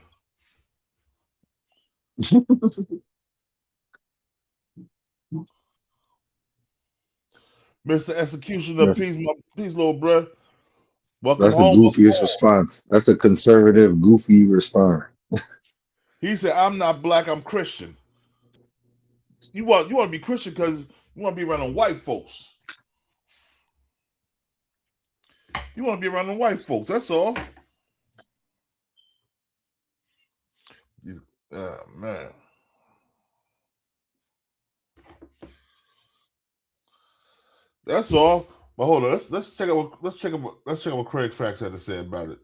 Mr. Executioner, peace, little bro. Welcome That's the home. goofiest response. That's a conservative, goofy response. He said, "I'm not black, I'm Christian." You want to be Christian because you want to be around white folks. You want to be around the white folks. That's all. Oh, man. That's all. But hold on, let's check out what Craig Facts had to say about it.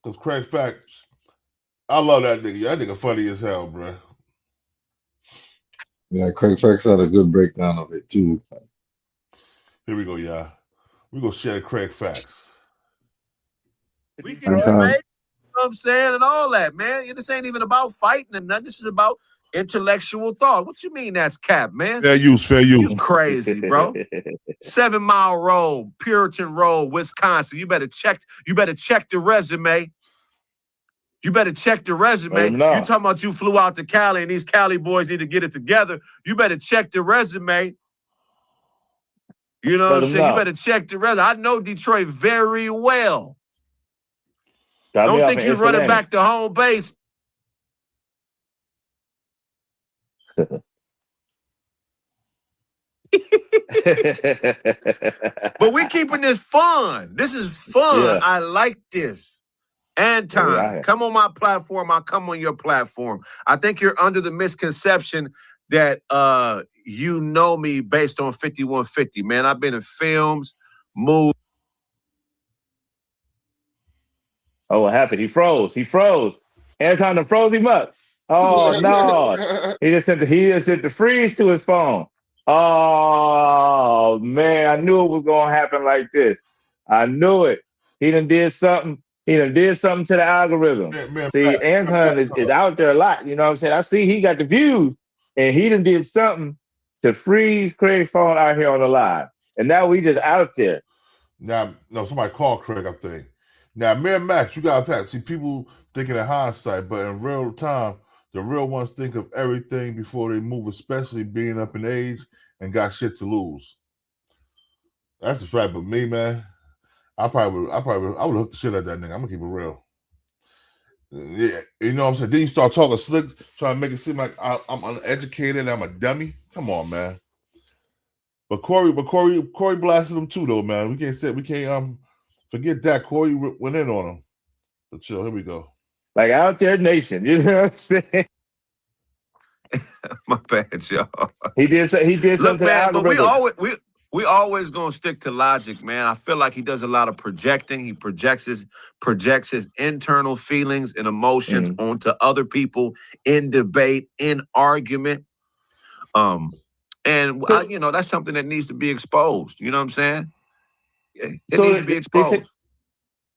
Because Craig Facts, I love that nigga. That nigga funny as hell, bro. Yeah, Craig Facts had a good breakdown of it too. Here we go, y'all. We gonna share Craig Facts. We can debate, you know what I'm saying, and all that, man. This ain't even about fighting and nothing. This is about intellectual thought. What you mean that's cap, man? Fair use. You crazy, bro. 7 Mile Road, Puritan Road, Wisconsin. You better check the resume. You better check the resume. You talking about you flew out to Cali and these Cali boys need to get it together. You better check the resume. You know what I'm saying? You better check the resume. I know Detroit very well. Don't think you're running back to home base. But we're keeping this fun. This is fun. Yeah. I like this. Anton, come on my platform. I'll come on your platform. I think you're under the misconception that you know me based on 5150, man. I've been in films, movies. Oh, what happened? He froze. Anton done froze him up. Oh no. He just sent the freeze to his phone. Oh man, I knew it was gonna happen like this. I knew it. He done did something. He done did something to the algorithm. See, Anton is out there a lot. You know what I'm saying? I see he got the views, and he done did something to freeze Craig's phone out here on the live. And now we just out there. Now, no, somebody called Craig, I think. Now, Max, you got to see people thinking in hindsight, but in real time, the real ones think of everything before they move, especially being up in age and got shit to lose. That's a fact. But me, man, I would hook the shit out of that nigga. I'm gonna keep it real. Yeah, you know what I'm saying? Then you start talking slick, trying to make it seem like I'm uneducated, I'm a dummy. Come on, man. But Corey blasted him too, though, man. We can't forget that. Corey went in on him. But chill, here we go. Like out there, nation. You know what I'm saying? My bad, y'all. He did something. Man, but we always gonna stick to logic, man. I feel like he does a lot of projecting. He projects his internal feelings and emotions onto other people in debate, in argument. And that's something that needs to be exposed. You know what I'm saying? It needs to be exposed.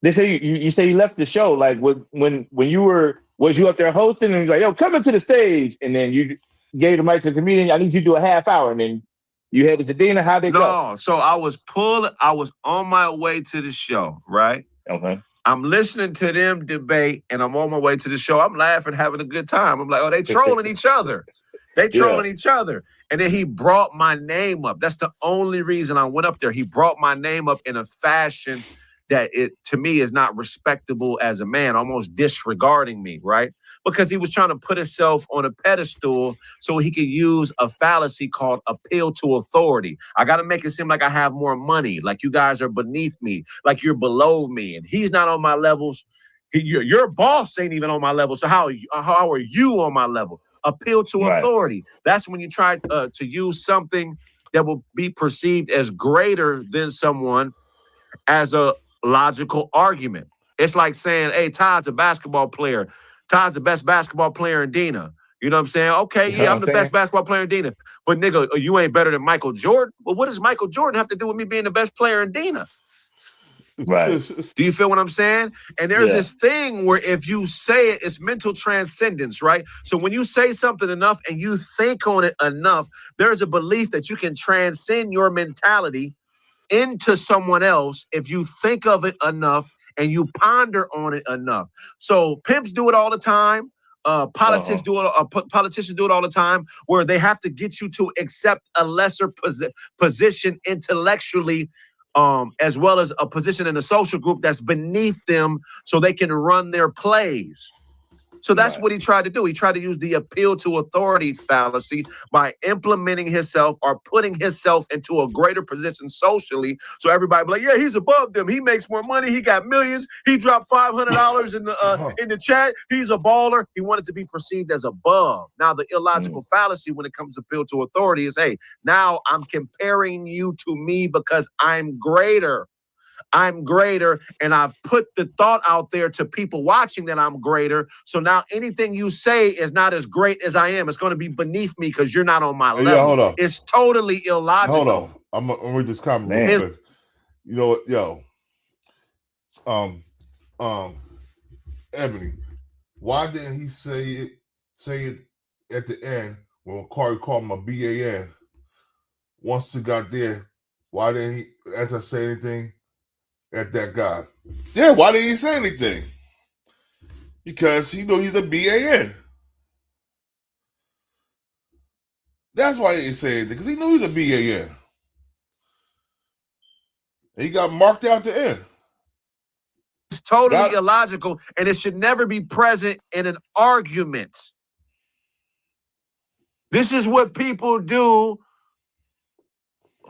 They say you say you left the show like when was you up there hosting and you're like, yo, coming to the stage, and then you gave the mic to the comedian. I need you to do a half hour, and then you headed to Dina. How'd they go? No, so I was on my way to the show, right? Okay. I'm listening to them debate, and I'm on my way to the show. I'm laughing, having a good time. I'm like, oh, they trolling each other. They trolling each other. And then he brought my name up. That's the only reason I went up there. He brought my name up in a fashion that to me is not respectable as a man, almost disregarding me, right? Because he was trying to put himself on a pedestal so he could use a fallacy called appeal to authority. I got to make it seem like I have more money, like you guys are beneath me, like you're below me, and he's not on my levels. Your boss ain't even on my level, so how are you on my level? Appeal to authority. That's when you try to use something that will be perceived as greater than someone as a logical argument. It's like saying, hey, Todd's a basketball player. Todd's the best basketball player in Dina. You know what I'm saying? Okay, yeah, I'm the best basketball player in Dina. But nigga, you ain't better than Michael Jordan. Well, what does Michael Jordan have to do with me being the best player in Dina? Right. Do you feel what I'm saying? And there's this thing where if you say it, it's mental transcendence, right? So when you say something enough and you think on it enough, there's a belief that you can transcend your mentality into someone else if you think of it enough and you ponder on it enough. So pimps do it all the time. Politicians do it all the time, where they have to get you to accept a lesser position intellectually, as well as a position in a social group that's beneath them, so they can run their plays. So that's what he tried to do. He tried to use the appeal to authority fallacy by implementing himself or putting himself into a greater position socially. So everybody be like, yeah, he's above them. He makes more money. He got millions. He dropped $500 in the chat. He's a baller. He wanted to be perceived as above. Now, the illogical fallacy when it comes to appeal to authority is, hey, now I'm comparing you to me because I'm greater. I'm greater, and I've put the thought out there to people watching that I'm greater. So now anything you say is not as great as I am. It's going to be beneath me because you're not on my level. Yeah, hold on. It's totally illogical. Hold on. I'm gonna read this comment real quick. You know what, yo? Ebony, why didn't he say it at the end when Corey called him a BAN? Once he got there, why didn't he after say anything at that guy? Yeah, why didn't he say anything? Because he knew he's a BAN. That's why he didn't say anything, because he knew he's a BAN. And he got marked out the end. It's totally illogical, and it should never be present in an argument. This is what people do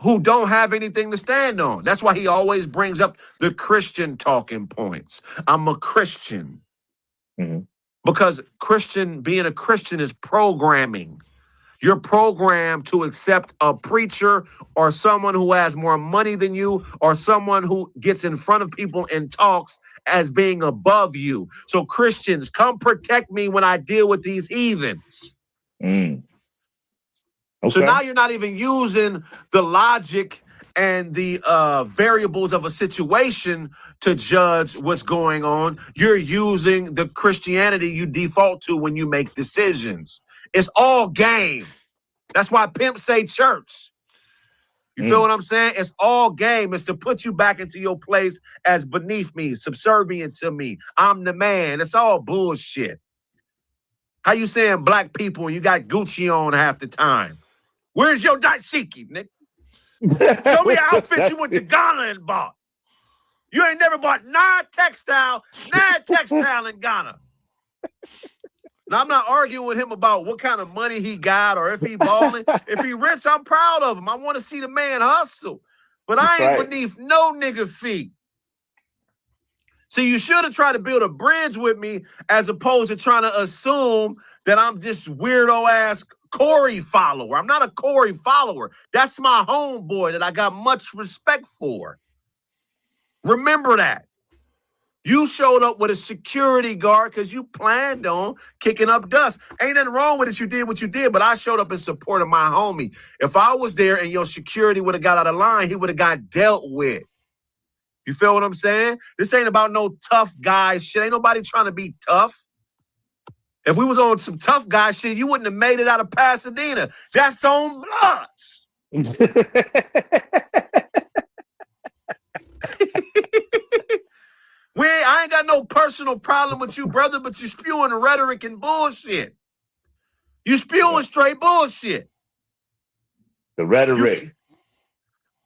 who don't have anything to stand on. That's why he always brings up the Christian talking points. I'm a Christian. Because being a Christian is programming. You're programmed to accept a preacher or someone who has more money than you or someone who gets in front of people and talks as being above you. So Christians, come protect me when I deal with these heathens. So now you're not even using the logic and the variables of a situation to judge what's going on. You're using the Christianity you default to when you make decisions. It's all game. That's why pimps say church. You feel what I'm saying? It's all game. It's to put you back into your place as beneath me, subservient to me. I'm the man. It's all bullshit. How you saying black people when you got Gucci on half the time? Where's your dashiki, Nick? Show me an outfit you went to Ghana and bought. You ain't never bought Nine textile in Ghana. Now, I'm not arguing with him about what kind of money he got or if he balling. If he rich, I'm proud of him. I want to see the man hustle. But I ain't beneath no nigga feet. See, you should have tried to build a bridge with me as opposed to trying to assume that I'm this weirdo-ass Corey follower. I'm not a Corey follower. That's my homeboy that I got much respect for. Remember that. You showed up with a security guard because you planned on kicking up dust. Ain't nothing wrong with it. You did what you did, but I showed up in support of my homie. If I was there and your security would have got out of line, he would have got dealt with. You feel what I'm saying? This ain't about no tough guy shit. Ain't nobody trying to be tough. If we was on some tough guy shit, you wouldn't have made it out of Pasadena. That's on bloods. I ain't got no personal problem with you, brother, but you spewing rhetoric and bullshit. You spewing straight bullshit. The rhetoric.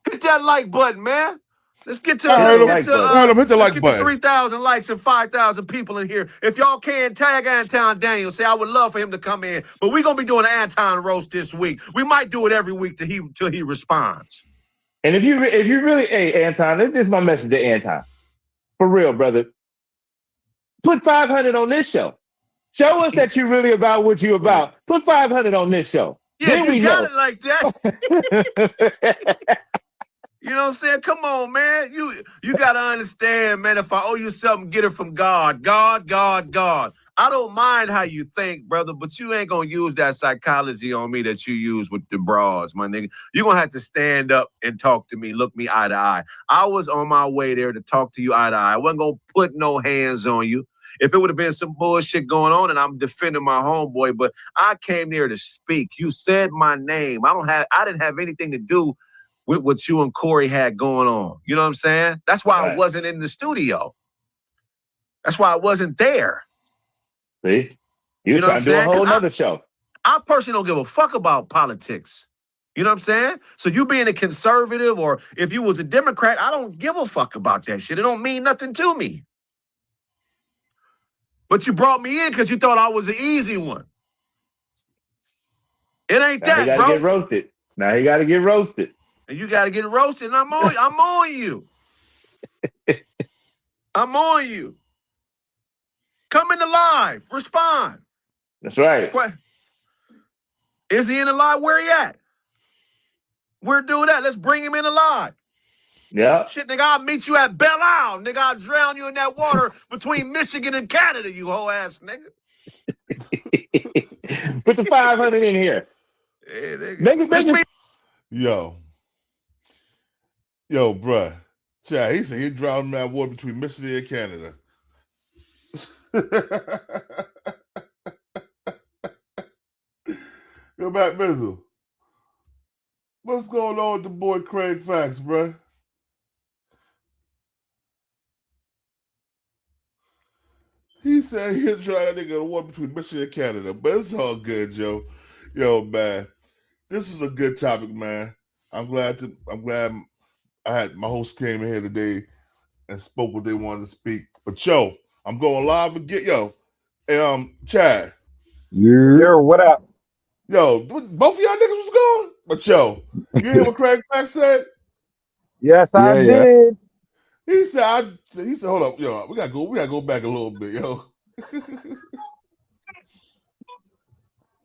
Hit that like button, man. Let's get to hit the like button. 3,000 likes and 5,000 people in here. If y'all can, tag Anton Daniels. Say I would love for him to come in, but we're gonna be doing an Anton roast this week. We might do it every week till he responds. And if you really, hey Anton, this is my message to Anton. For real, brother. Put 500 on this show. Show us that you're really about what you're about. Put 500 on this show. Yeah, then you we got know. it like that. You know what I'm saying? Come on, man. You got to understand, man, if I owe you something, get it from God. God. I don't mind how you think, brother, but you ain't gonna use that psychology on me that you use with the broads, my nigga. You're gonna have to stand up and talk to me, look me eye to eye. I was on my way there to talk to you eye to eye. I wasn't gonna put no hands on you. If it would have been some bullshit going on and I'm defending my homeboy, but I came there to speak. You said my name. I didn't have anything to do with what you and Corey had going on. You know what I'm saying? That's why I wasn't in the studio. That's why I wasn't there. See? You know trying to do a whole nother show. I personally don't give a fuck about politics. You know what I'm saying? So you being a conservative or if you was a Democrat, I don't give a fuck about that shit. It don't mean nothing to me. But you brought me in because you thought I was the easy one. It ain't Now he that, gotta bro. get roasted. Now he gotta get roasted. And you gotta get roasted. And I'm on you. I'm on you. Come in the live. Respond. That's right. Is he in the live? Where he at? Where do that? Let's bring him in alive. Yeah. Shit, nigga, I'll meet you at Belle Isle. Nigga, I'll drown you in that water between Michigan and Canada, you whole ass nigga. Put the 500 in here. Hey, nigga. Make it. Yo, bruh. Chad, he said he drowned in that water between Michigan and Canada. Yo, Matt Mizzle. What's going on with the boy Craig Facts, bruh? He said he'll try that nigga in the water between Michigan and Canada, but it's all good, Joe. Yo, man, this is a good topic, man. I'm glad I had my host came in here today and spoke what they wanted to speak. But yo, I'm going live again. Chad. Yeah, what up? Yo, both of y'all niggas was going? But yo, you hear what Craig Fax said? Yes, I did. He said, hold up, yo, we gotta go back a little bit, yo.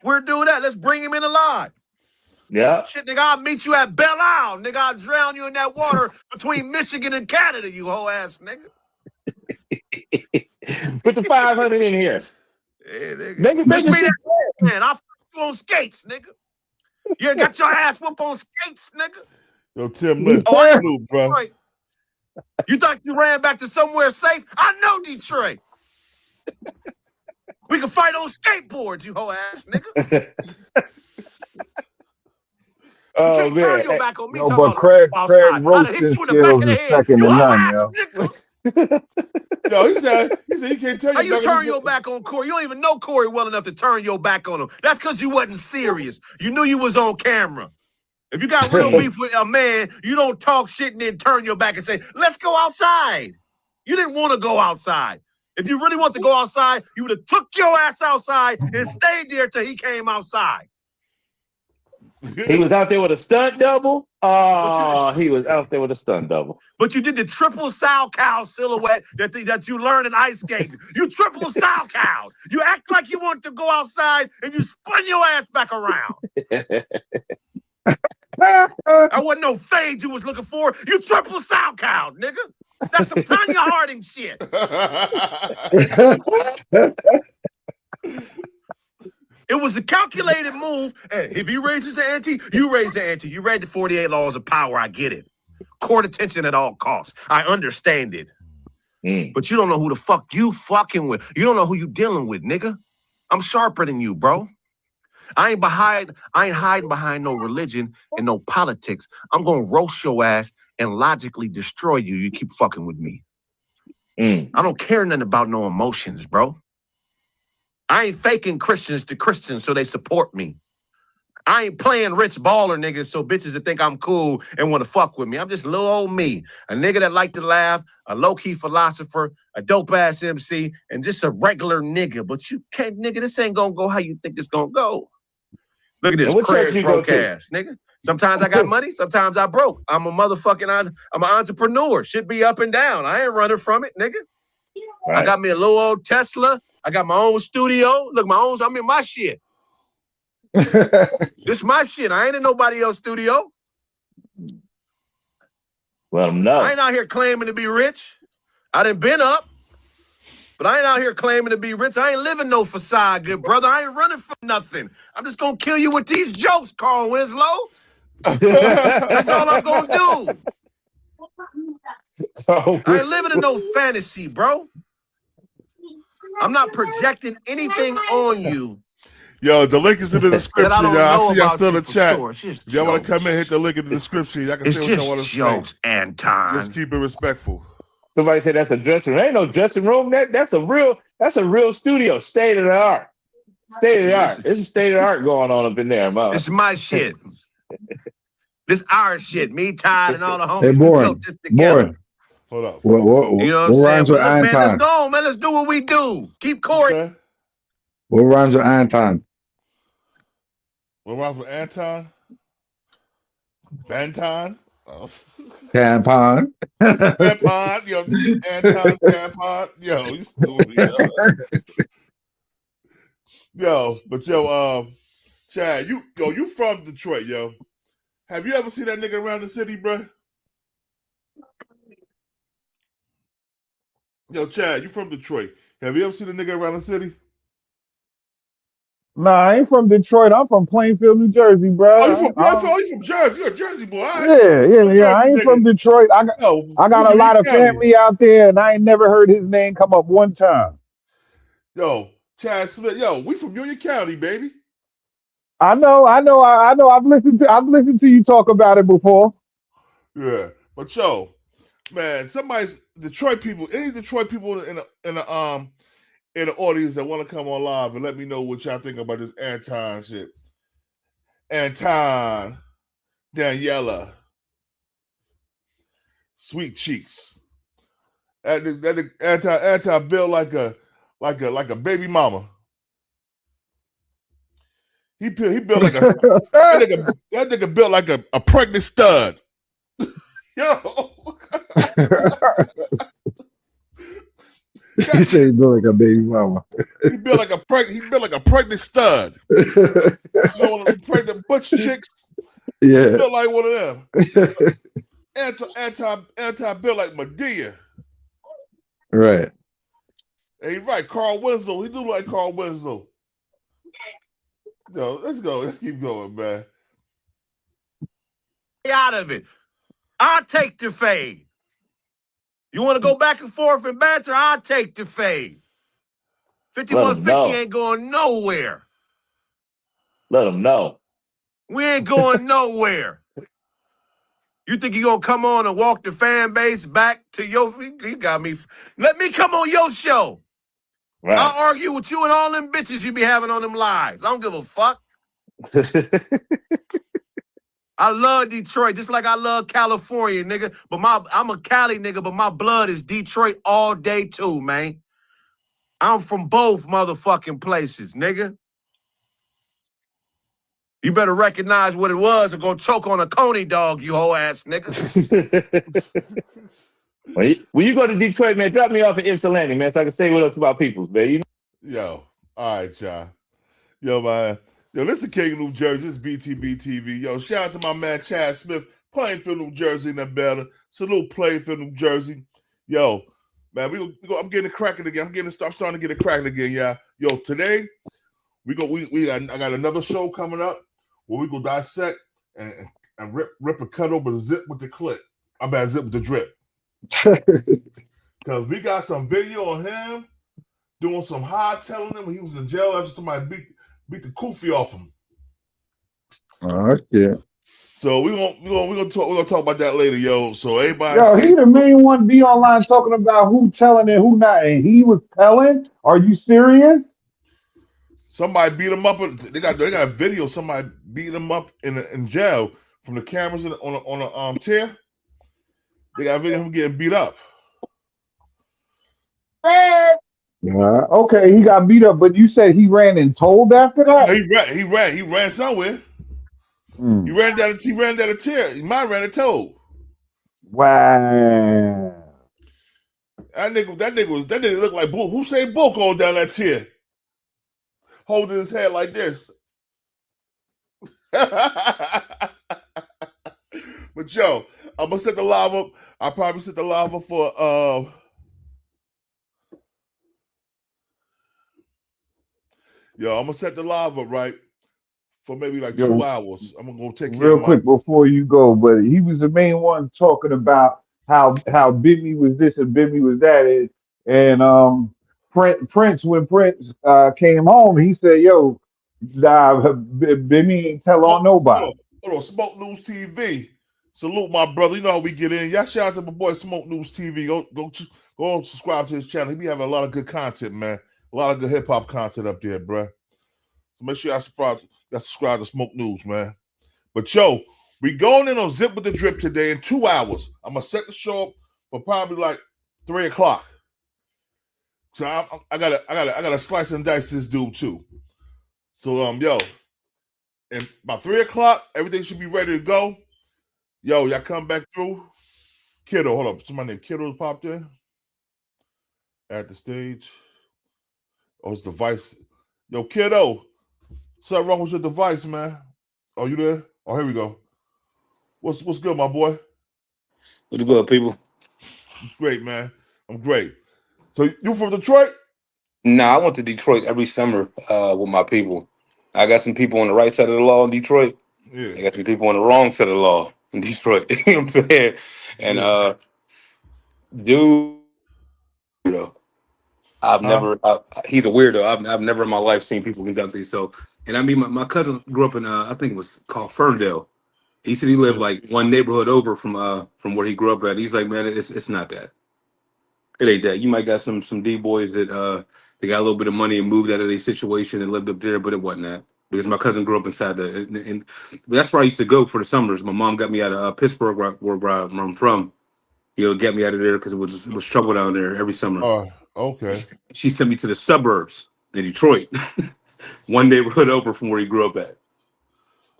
Where do that? Let's bring him in alive. Yeah. Shit, nigga, I'll meet you at Belle Isle. Nigga, I'll drown you in that water between Michigan and Canada, you whole ass nigga. Put the 500 in here. Hey, nigga. Make it Man, I'll fuck you on skates, nigga. You got your ass whooped on skates, nigga. Yo, Tim Lynch, bro. Detroit. You thought you ran back to somewhere safe? I know Detroit. We can fight on skateboards, you whole ass nigga. Oh, you can't turn your back on me. No, but Craig roasting skills is second to none, yo. Yo, he said he can't tell you. How you turn your back on Corey? You don't even know Corey well enough to turn your back on him. That's because you wasn't serious. You knew you was on camera. If you got real beef with a man, you don't talk shit and then turn your back and say, let's go outside. You didn't want to go outside. If you really want to go outside, you would have took your ass outside and stayed there till he came outside. He was out there with a stunt double. Oh, he was out there with a stunt double. But you did the triple sow cow silhouette that you learned in ice skating. You triple sow cow. You act like you want to go outside and you spun your ass back around. I wasn't no fade you was looking for. You triple sow cow, nigga. That's some Tanya Harding shit. It was a calculated move. And if he raises the ante, you raise the ante. You read the 48 laws of power. I get it. Court attention at all costs. I understand it. But you don't know who the fuck you fucking with. You don't know who you dealing with, nigga. I'm sharper than you, bro. I ain't hiding behind no religion and no politics. I'm gonna roast your ass and logically destroy you. You keep fucking with me. I don't care nothing about no emotions, bro. I ain't faking Christians to Christians so they support me. I ain't playing rich baller niggas so bitches that think I'm cool and want to fuck with me. I'm just little old me, a nigga that like to laugh, a low-key philosopher, a dope-ass MC, and just a regular nigga. But you can't, nigga, this ain't gonna go how you think it's gonna go. Look at this crazy broke ass, nigga. Sometimes I got money, sometimes I broke. I'm a motherfucking, I'm an entrepreneur. Shit be up and down. I ain't running from it, nigga. Right. I got me a little old Tesla. I got my own studio. Look, I'm in my shit. This my shit. I ain't in nobody else's studio. Well, no. I ain't out here claiming to be rich. I done been up. But I ain't out here claiming to be rich. I ain't living no facade, good brother. I ain't running from nothing. I'm just gonna kill you with these jokes, Carl Winslow. That's all I'm gonna do. I ain't living in no fantasy, bro. I'm not projecting anything on you. Yo, the link is in the description, y'all. I see y'all still in the chat. Sure. If y'all want to come in, hit the link in the description. Y'all can say what y'all want to say. Anton. Just keep it respectful. Somebody said that's a dressing room. Ain't no dressing room. That's a real studio. State of the art. State of the art. It's a state of the art going on up in there, man. It's my shit. This our shit. Me, Todd, and all the homies. Hey, We built this together. Hold up. You know what I'm saying? Rhymes But with look, man, let's Anton? go on, man. Let's do what we do. Keep Corey. Okay. What rhymes with Anton? What rhymes with Anton? Banton? Oh. Tampon. Tampon. Yo, Anton Tampon. Yo, you stupid. Yo, but Chad, you from Detroit, yo. Have you ever seen that nigga around the city, bro? Yo, Chad, you from Detroit. Have you ever seen a nigga around the city? Nah, I ain't from Detroit. I'm from Plainfield, New Jersey, bro. Oh, you from Plainfield? Oh, you from Jersey? You're a Jersey boy. Yeah. I ain't from Detroit. I got a lot of family out there, and I ain't never heard his name come up one time. Yo, Chad Smith. Yo, we from Union County, baby. I know. I've listened to you talk about it before. Yeah, but yo, man, Detroit people, any Detroit people in the audience that want to come on live and let me know what y'all think about this Anton shit. Anton Daniela, sweet cheeks. That Anton built like a baby mama. He built like that nigga built like a pregnant stud. Yo. He said he built like a baby mama. He built like a pregnant stud. You know, one of the pregnant butch chicks. Yeah. He built like one of them. Anton built like Medea. Right. Hey, right, Carl Winslow. He do like Carl Winslow. No, let's go. Let's keep going, man. Out of it. I'll take the fade. You want to go back and forth and banter? I'll take the fade. 5150 ain't going nowhere. Let them know. We ain't going nowhere. You think you gonna come on and walk the fan base back to your? You got me. Let me come on your show. Right. I'll argue with you and all them bitches you be having on them lives. I don't give a fuck. I love Detroit just like I love California, nigga. But I'm a Cali nigga, but my blood is Detroit all day too, man. I'm from both motherfucking places, nigga. You better recognize what it was or go choke on a coney dog, you whole ass nigga. When you go to Detroit, man, drop me off at Ypsilanti, man, so I can say what up to my peoples, man. You know? Yo, all right, y'all. Yo, man. Yo, this is King of New Jersey. This is BTBTV. Yo, shout out to my man Chad Smith, Plainfield, New Jersey, and that better. Salute Plainfield, New Jersey. Yo, man, I'm getting it cracking again. I'm starting to get it cracking again, y'all. Yo, today I got another show coming up where we go dissect and rip a cut over zip with the clip. I'm bad zip with the drip. Because we got some video on him doing some high telling him when he was in jail after somebody beat the kufi off him. Oh yeah. So we're gonna talk about that later, yo. So everybody, yo, he the main one be online talking about who telling and who not, and he was telling. Are you serious? Somebody beat him up. They got a video. of Somebody beat him up in jail from the cameras on a tier. They got a video of him getting beat up. Okay, he got beat up, but you said he ran and told after that? He ran somewhere. He ran down a tier. He might ran and told. Wow. That nigga looked like Hussein Bolt going down that tier. Holding his head like this. But yo, I'm gonna set the live up. I'll probably set the live up for Yo, I'm gonna set the live up right for maybe like Yo, 2 hours. I'm gonna go take care real of my. quick before you go, but he was the main one talking about how Bimmy was this and Bimmy was that, and Prince when Prince came home, he said, "Yo, Bimmy ain't tell on nobody." Hold on, Smoke News TV. Salute my brother. You know how we get in. Y'all shout out to my boy Smoke News TV. Go and subscribe to his channel. He be having a lot of good content, man. A lot of good hip hop content up there, bro. So make sure y'all subscribe to Smoke News, man. But yo, we going in on Zip with the Drip today in 2 hours. I'm gonna set the show up for probably like 3 o'clock. So I gotta slice and dice this dude too. So yo, and by 3 o'clock, everything should be ready to go. Yo, y'all come back through. Kiddo, hold up. Somebody named Kiddo's popped in at the stage. Oh, his device. Yo, Kiddo, something wrong with your device, man? Oh, you there? Oh, here we go. What's good, my boy? What's good, people? Great, man. I'm great. So you from Detroit? Nah, I went to Detroit every summer with my people. I got some people on the right side of the law in Detroit. Yeah. I got some people on the wrong side of the law in Detroit. You know what I'm saying? And dude, you know, he's a weirdo. I've never in my life seen people conduct these. So, and I mean, my cousin grew up in I think it was called Ferndale. He said he lived like one neighborhood over from where he grew up at. He's like, man, it's not that. It ain't that. You might got some D boys that they got a little bit of money and moved out of their situation and lived up there, but it wasn't that. Because my cousin grew up inside and that's where I used to go for the summers. My mom got me out of Pittsburgh, where I'm from. You know, get me out of there because it was trouble down there every summer. Oh, okay. She sent me to the suburbs in Detroit, one neighborhood over from where he grew up at.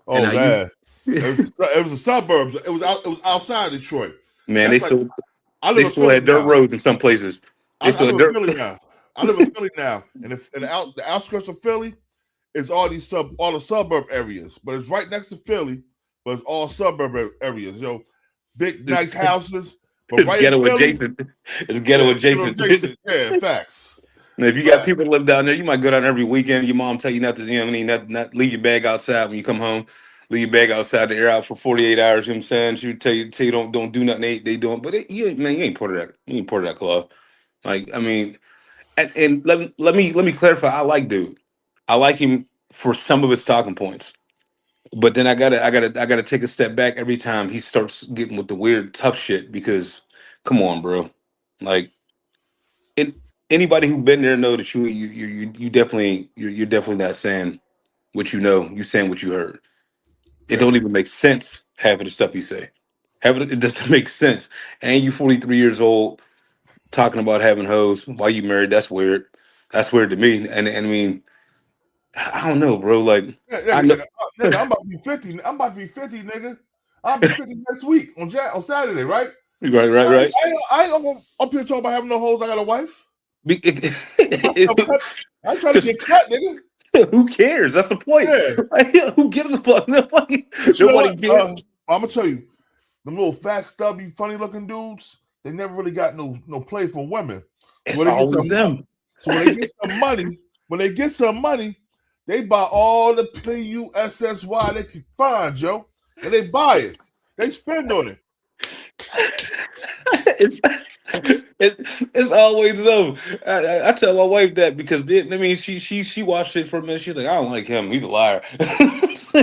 Oh man, it was the suburbs. It was outside Detroit. Man, That's they still had dirt roads in some places. I live in Philly now. I live in Philly now, and the outskirts of Philly is all the suburb areas, but it's right next to Philly, but it's all suburb areas. Yo, big nice houses, but right ghetto in Philly, adjacent. It's ghetto adjacent. Yeah, facts. And if you got people that live down there, you might go down every weekend. Your mom tell you not to, you know what I mean, not leave your bag outside when you come home. Leave your bag outside the air out for 48 hours. You know what I'm saying? She would tell you don't do nothing they doing. But you ain't part of that. You ain't part of that club. Like, I mean, and let me clarify. I like dude. I like him for some of his talking points. But then I gotta take a step back every time he starts getting with the weird tough shit because come on, bro. Like anybody who been there know that you definitely you're definitely not saying what you know. You saying what you heard. It don't even make sense having the stuff you say. It doesn't make sense. And you 43 years old talking about having hoes while you married. That's weird. That's weird to me. And I mean, I don't know, bro. Like nigga, I'm about to be 50. I'm about to be 50, nigga. I'll be 50 next week on Saturday, right? Right. I ain't gonna up here talking about having no hoes. I got a wife. I ain't trying to get cut, nigga. Who cares? That's the point. Yeah. Who gives a fuck? Nobody cares. I'm gonna tell you, them little fat, stubby, funny looking dudes, they never really got no play for women. It's always them. So when they get some money, they buy all the PUSSY they can find, Joe. And they buy it. They spend on it. It's always them. I tell my wife that because I mean she watched it for a minute. She's like, I don't like him. He's a liar. It's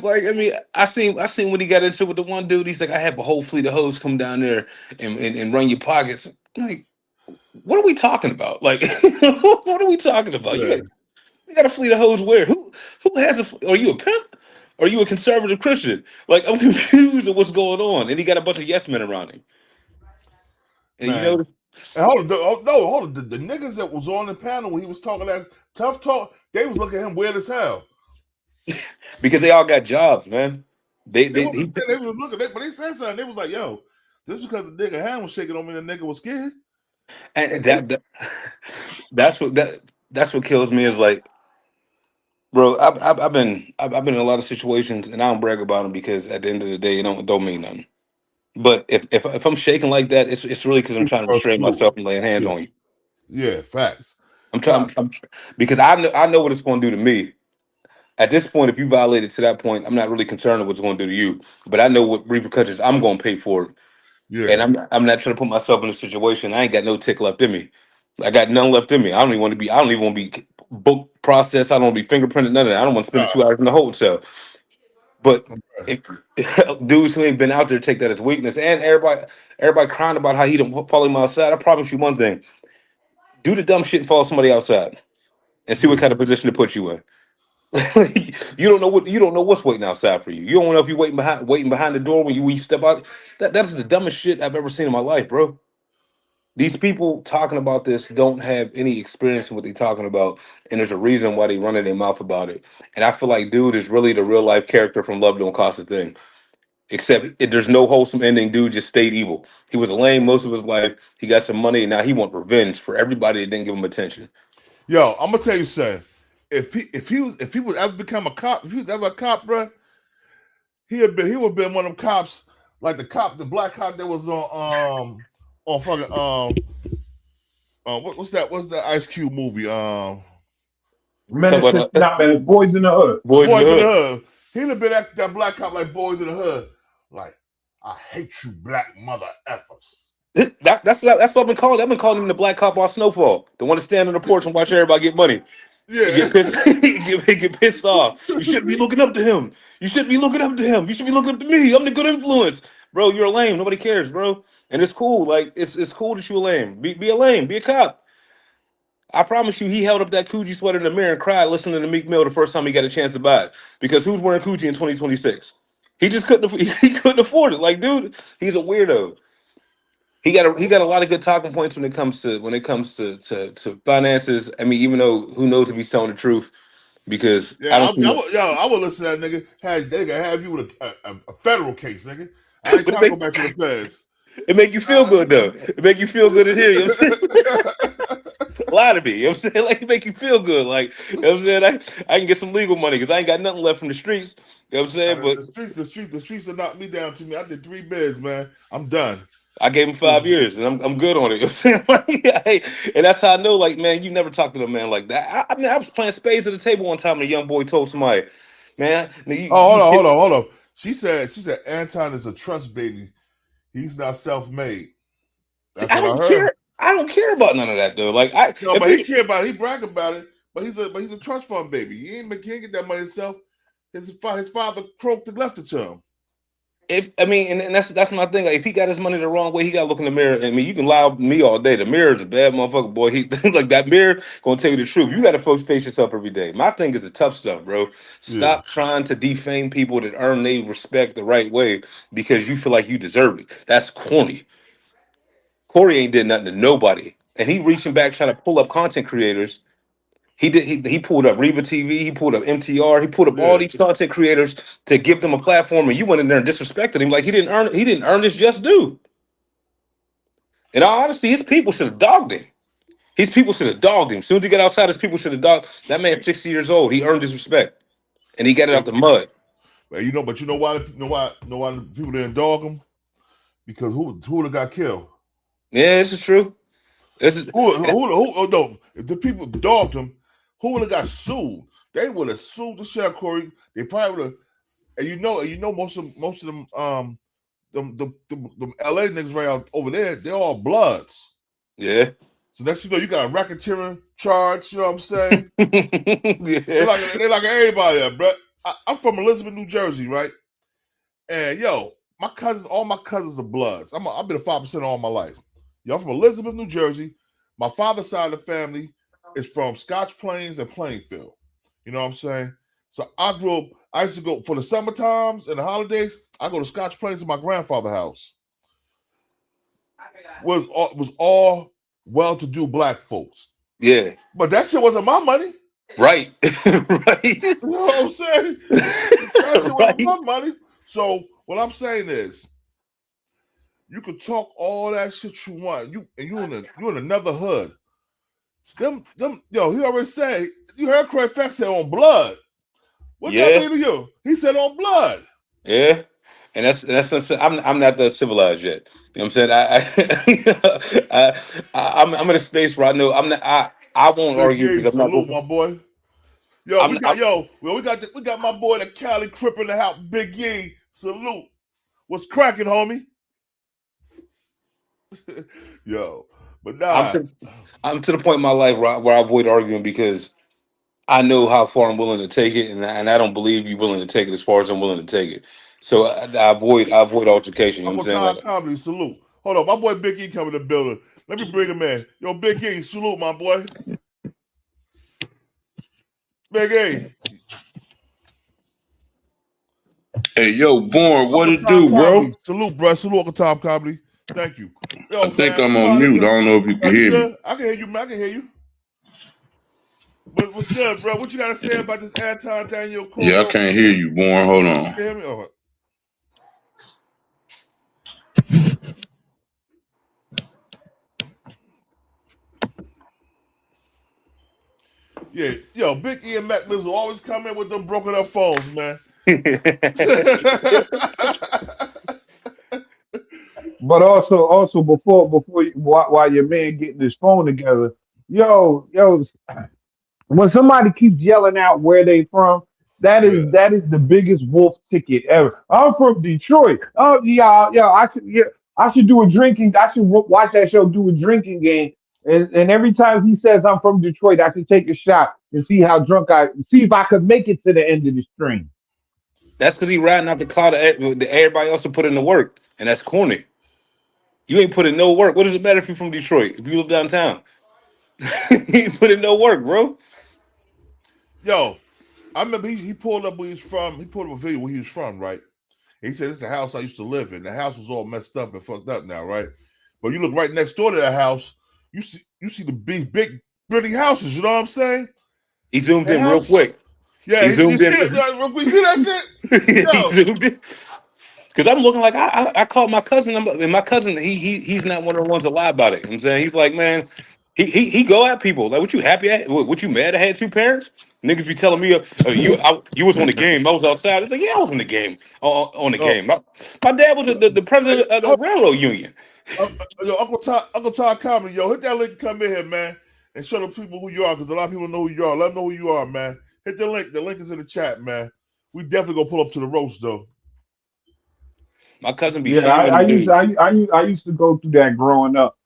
like, I mean, I seen when he got into it with the one dude. He's like, I have a whole fleet of hoes come down there and run your pockets. Like, what are we talking about? Like, what are we talking about? Yeah. You got a fleet of hoes where? Who has are you a pimp? Or are you a conservative Christian? Like, I'm confused with what's going on. And he got a bunch of yes men around him. And man. You know, hold on. The niggas that was on the panel when he was talking that tough talk, they was looking at him weird as hell. Because they all got jobs, man. They was looking, but they said something. They was like, "Yo, just because the nigga hand was shaking, don't mean the nigga was scared." And that's what kills me is like, bro. I've been in a lot of situations, and I don't brag about them because at the end of the day, it don't mean nothing. But if I'm shaking like that, it's really because I'm trying to restrain myself from laying hands on you. Yeah, facts. I'm trying because I know what it's going to do to me. At this point, if you violate it to that point, I'm not really concerned with what's going to do to you. But I know what repercussions I'm going to pay for it. Yeah. And I'm not trying to put myself in a situation. I ain't got no tick left in me. I got none left in me. I don't even want to be book processed. I don't want to be fingerprinted. None of that. I don't want to spend 2 hours in the hotel. But if dudes who ain't been out there take that as weakness, and everybody crying about how he don't follow him outside. I promise you one thing: do the dumb shit and follow somebody outside, and see what kind of position to put you in. you don't know what's waiting outside for you. You don't know if you're waiting behind the door when you step out. That is the dumbest shit I've ever seen in my life, bro. These people talking about this don't have any experience in what they're talking about, and there's a reason why they running their mouth about it. And I feel like dude is really the real life character from Love Don't Cost a Thing. Except there's no wholesome ending. Dude just stayed evil. He was a lame most of his life. He got some money, and now he wants revenge for everybody that didn't give him attention. Yo, I'm gonna tell you something. If he would ever become a cop, if he was ever a cop, bro, he would have been one of them cops, like the black cop that was on fucking what's that Ice Cube movie? Boys in the Hood. Boys in the Hood. He'd have been that black cop like Boys in the Hood. Like, I hate you, black mother effers. That's what I've been calling. I've been calling him the black cop on Snowfall. The one to stand on the porch and watch everybody get money. Yeah, get pissed off. You shouldn't be looking up to him. You shouldn't be looking up to him. You should be looking up to me. I'm the good influence, bro. You're a lame. Nobody cares, bro. And it's cool. Like it's cool that you're a lame. Be a lame. Be a cop. I promise you, he held up that Coogee sweater in the mirror and cried listening to Meek Mill the first time he got a chance to buy it. Because who's wearing Coogee in 2026? He just couldn't. He couldn't afford it. Like, dude, he's a weirdo. He got a lot of good talking points when it comes to finances. I mean, even though who knows if he's telling the truth, because I would listen to that nigga. They gonna have you with a federal case, nigga. I ain't trying to go back to the feds. It make you feel good though. It make you feel good in here. You know what I'm saying? Lie to me. You know what I'm saying? Like, it make you feel good. Like, you know what I'm saying? I can get some legal money because I ain't got nothing left from the streets. You know what I'm saying? But the streets have knocked me down to me. I did 3 bids, man. I'm done. I gave him 5 years, and I'm good on it. You know what I'm saying? And that's how I know, like, man, you never talk to a man like that. I mean, I was playing spades at the table one time, and a young boy told somebody, man. Hold on. She said Anton is a trust baby. He's not self-made. That's I don't care. I don't care about none of that though. Like but he care about it. He brag about it. But he's a trust fund baby. He ain't get that money himself. His father croaked and left it to him. And that's my thing. Like, if he got his money the wrong way, he got to look in the mirror. I mean, you can lie to me all day. The mirror is a bad motherfucker, boy. He like that mirror gonna tell you the truth. You got to face yourself every day. My thing is the tough stuff, bro. Stop trying to defame people that earn their respect the right way because you feel like you deserve it. That's corny. Corey ain't did nothing to nobody, and he reaching back trying to pull up content creators. He pulled up Reba TV, he pulled up MTR, he pulled up all these content creators to give them a platform, and you went in there and disrespected him like he didn't earn his just due. In all honesty, his people should have dogged him. His people should have dogged him. As soon as he got outside, his people should have dogged that man. 60 years old, he earned his respect, and he got it out the mud. But you know why people didn't dog him? Because who would have got killed? Yeah, this is true. If the people dogged him, who would have got sued? They would have sued the shit out of Corey. They probably would have. And you know, most of them, the LA niggas right out over there, they're all bloods. Yeah. So that's you got a racketeering charge. You know what I'm saying? Yeah. They're like everybody there, bro. I'm from Elizabeth, New Jersey, right? And yo, all my cousins are bloods. I've been a 5% all my life. Y'all from Elizabeth, New Jersey. My father's side of the family is from Scotch Plains and Plainfield. You know what I'm saying? So I used to go for the summer times and the holidays. I go to Scotch Plains at my grandfather's house. Was all well-to-do black folks. Yeah. But that shit wasn't my money. Right. Right. You know what I'm saying? That shit wasn't my money. So what I'm saying is, you could talk all that shit you want. You in another hood. He already said, you heard Craig Fax say on blood. What that mean to you? He said on blood. Yeah. and that's I'm not that civilized yet. You know what I'm saying? I'm in a space where I know I'm not. I won't Big argue E, because I'm not. salute, my boy. Yo, we got my boy the Cali Crip in the house. Big E, salute. What's cracking, homie? Yo, but nah. I'm to the point in my life where I avoid arguing because I know how far I'm willing to take it, and I don't believe you're willing to take it as far as I'm willing to take it. So I avoid altercation. You know Uncle what I'm saying? Todd Comedy, salute. Hold on, my boy Big E coming to the building. Let me bring him in. Yo, Big E, salute, my boy. Big E. Hey, yo, Born, what Uncle it Tom do, Comedy. bro? Salute, bro. Salute, Uncle Tom Comedy. Thank you. Yo, I think man, I'm you know on how mute. I niggas. don't know if you can You hear me. good? I can hear you, man. I can hear you. But what's good, bro? What you got to say about this Anton Daniels? Yeah, I can't hear you, Born. Hold on. You hear me? Oh. Yeah, yo, Big E and Mac Liz will always come in with them broken up phones, man. But also before while your man getting his phone together, yo, when somebody keeps yelling out where they from, that is the biggest wolf ticket ever. I'm from Detroit. Oh yeah, I should do a drinking. I should watch that show, do a drinking game. And every time he says I'm from Detroit, I should take a shot and see how drunk see if I could make it to the end of the stream. That's because he riding out the cloud that everybody else will put in the work, and that's corny. You ain't put in no work. What does it matter if you're from Detroit? If you live downtown, you put in no work, bro. Yo, I remember he pulled up where he's from. He pulled up a video where he was from, right? He said, "This is the house I used to live in. The house was all messed up and fucked up now, right? But you look right next door to that house, you see the big pretty houses. You know what I'm saying? He zoomed in real quick. Yeah, he zoomed in. We see that shit. Yo. He zoomed in. Because I'm looking like I called my cousin, and my cousin he's not one of the ones that lie about it. You know what I'm saying, he's like, man, he go at people like, what you happy at? What you mad I had two parents? Niggas be telling me, you was on the game. I was outside. It's like, yeah, I was in the game. On the game. My dad was the president of the railroad union. Yo, Uncle Todd Comedy, yo, hit that link and come in here, man, and show the people who you are, because a lot of people know who you are. Let them know who you are, man. Hit the link. The link is in the chat, man. We definitely gonna pull up to the roast, though. My cousin be I used to go through that growing up,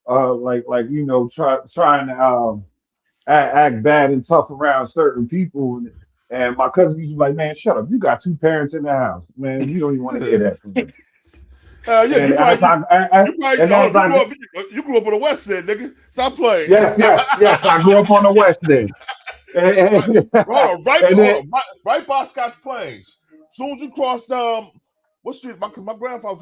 like trying to act bad and tough around certain people, and my cousin used to be like, "Man, shut up! You got two parents in the house, man. You don't even want to hear that from them." Yeah, And you grew up on the West End, nigga. Stop playing. Yes. I grew up on the West End. Hold on, right by Scotch Plains. As soon as you crossed what street? My grandfather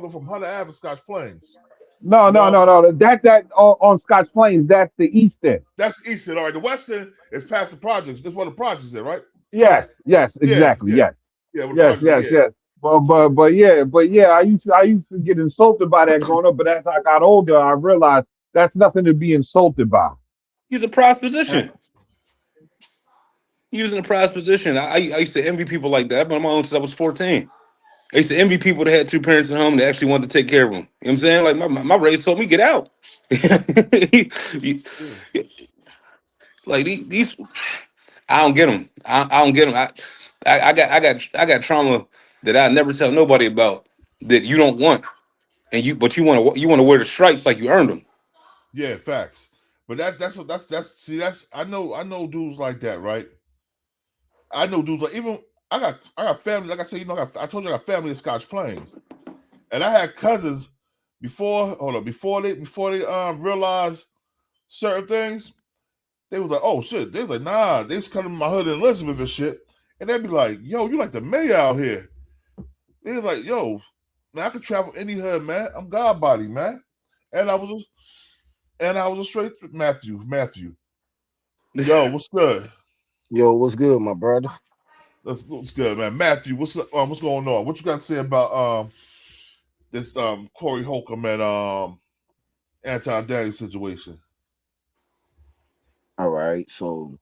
from Hunter Ave, Scotch Plains. No. That on Scotch Plains, that's the East End. That's the East End. All right, the West End is past the projects. That's where the projects is, right? Yes, exactly. Yes. But yeah, I used to get insulted by that growing up, but as I got older, I realized that's nothing to be insulted by. He's a proposition. Using a proposition. I used to envy people like that. I've been on my own since I was 14. I used to envy people that had two parents at home that actually wanted to take care of them. You know what I'm saying? Like my race told me, get out. Like these, I don't get them. I don't get them. I got trauma that I never tell nobody about that you don't want, but you want to wear the stripes like you earned them. Yeah, facts. But that's I know dudes like that, right? I know dudes like, even I got family, like I said, I told you I got family in Scotch Plains, and I had cousins before they realized certain things. They was like, oh shit. They was like, nah. They was coming to my hood in Elizabeth and shit, and they'd be like, yo, you like the mayor out here? They was like, yo, man, I could travel any hood, man. I'm God body, man. And I was a straight Matthew. Yo, what's good? Yo, what's good, my brother? What's good, man? Matthew, what's going on? What you got to say about this Corey Holcomb and Anton Daniels situation? All right, so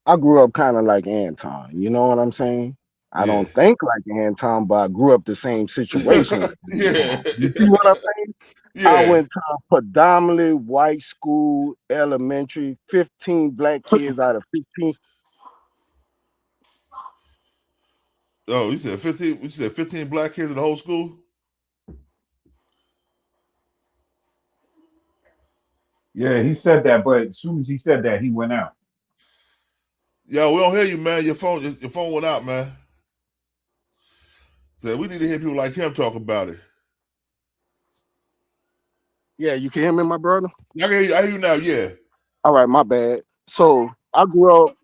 I grew up kind of like Anton. You know what I'm saying? I don't think like Anton, but I grew up the same situation with him. Yeah. You see what I'm saying? Yeah. I went to a predominantly white school, elementary, 15 black kids out of 15. Oh, you said 15. You said 15 black kids in the whole school. Yeah, he said that, but as soon as he said that, he went out. Yo, we don't hear you, man. Your phone went out, man. So we need to hear people like him talk about it. Yeah, you can hear me, my brother? I can hear you. I hear you now, yeah. All right, my bad. So I grew up,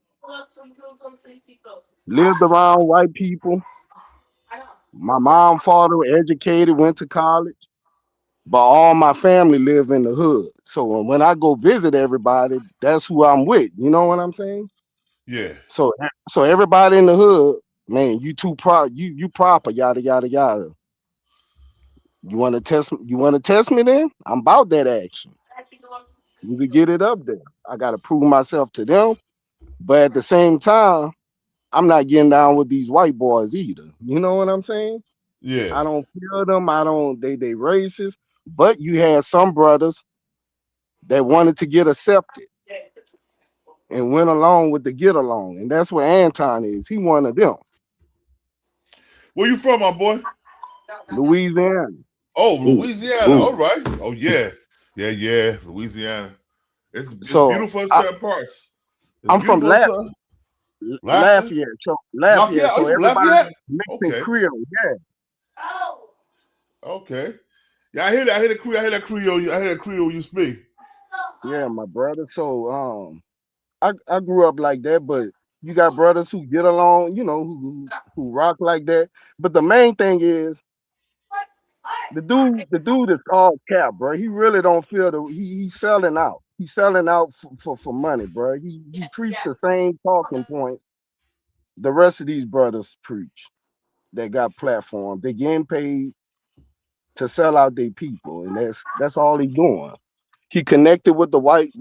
lived around white people. My mom, father were educated, went to college, but all my family live in the hood. So when I go visit everybody, that's who I'm with. You know what I'm saying? Yeah. So everybody in the hood, man, you proper, yada yada yada. You want to test me? You want to test me? Then I'm about that action. You can get it up there. I got to prove myself to them, but at the same time, I'm not getting down with these white boys either. You know what I'm saying? Yeah. I don't feel them. I don't. They racist. But you had some brothers that wanted to get accepted and went along with the get along, and that's what Anton is. He one of them. Where you from, my boy? Louisiana. Oh, Louisiana. Ooh. All right. Oh, yeah. Yeah. Louisiana. It's beautiful in certain parts. I'm from Lafayette. Lafayette. So everybody mixing Creole. Yeah. Okay. Yeah, I hear that. I hear that Creole you speak. Yeah, my brother. So I grew up like that, but you got brothers who get along, you know, who rock like that. But the main thing is the dude is all cap, bro. He really don't feel he's selling out. He's selling out for money, bro. He preached the same talking points the rest of these brothers preach that got platforms. They getting paid to sell out their people, and that's all he's doing. He connected with the white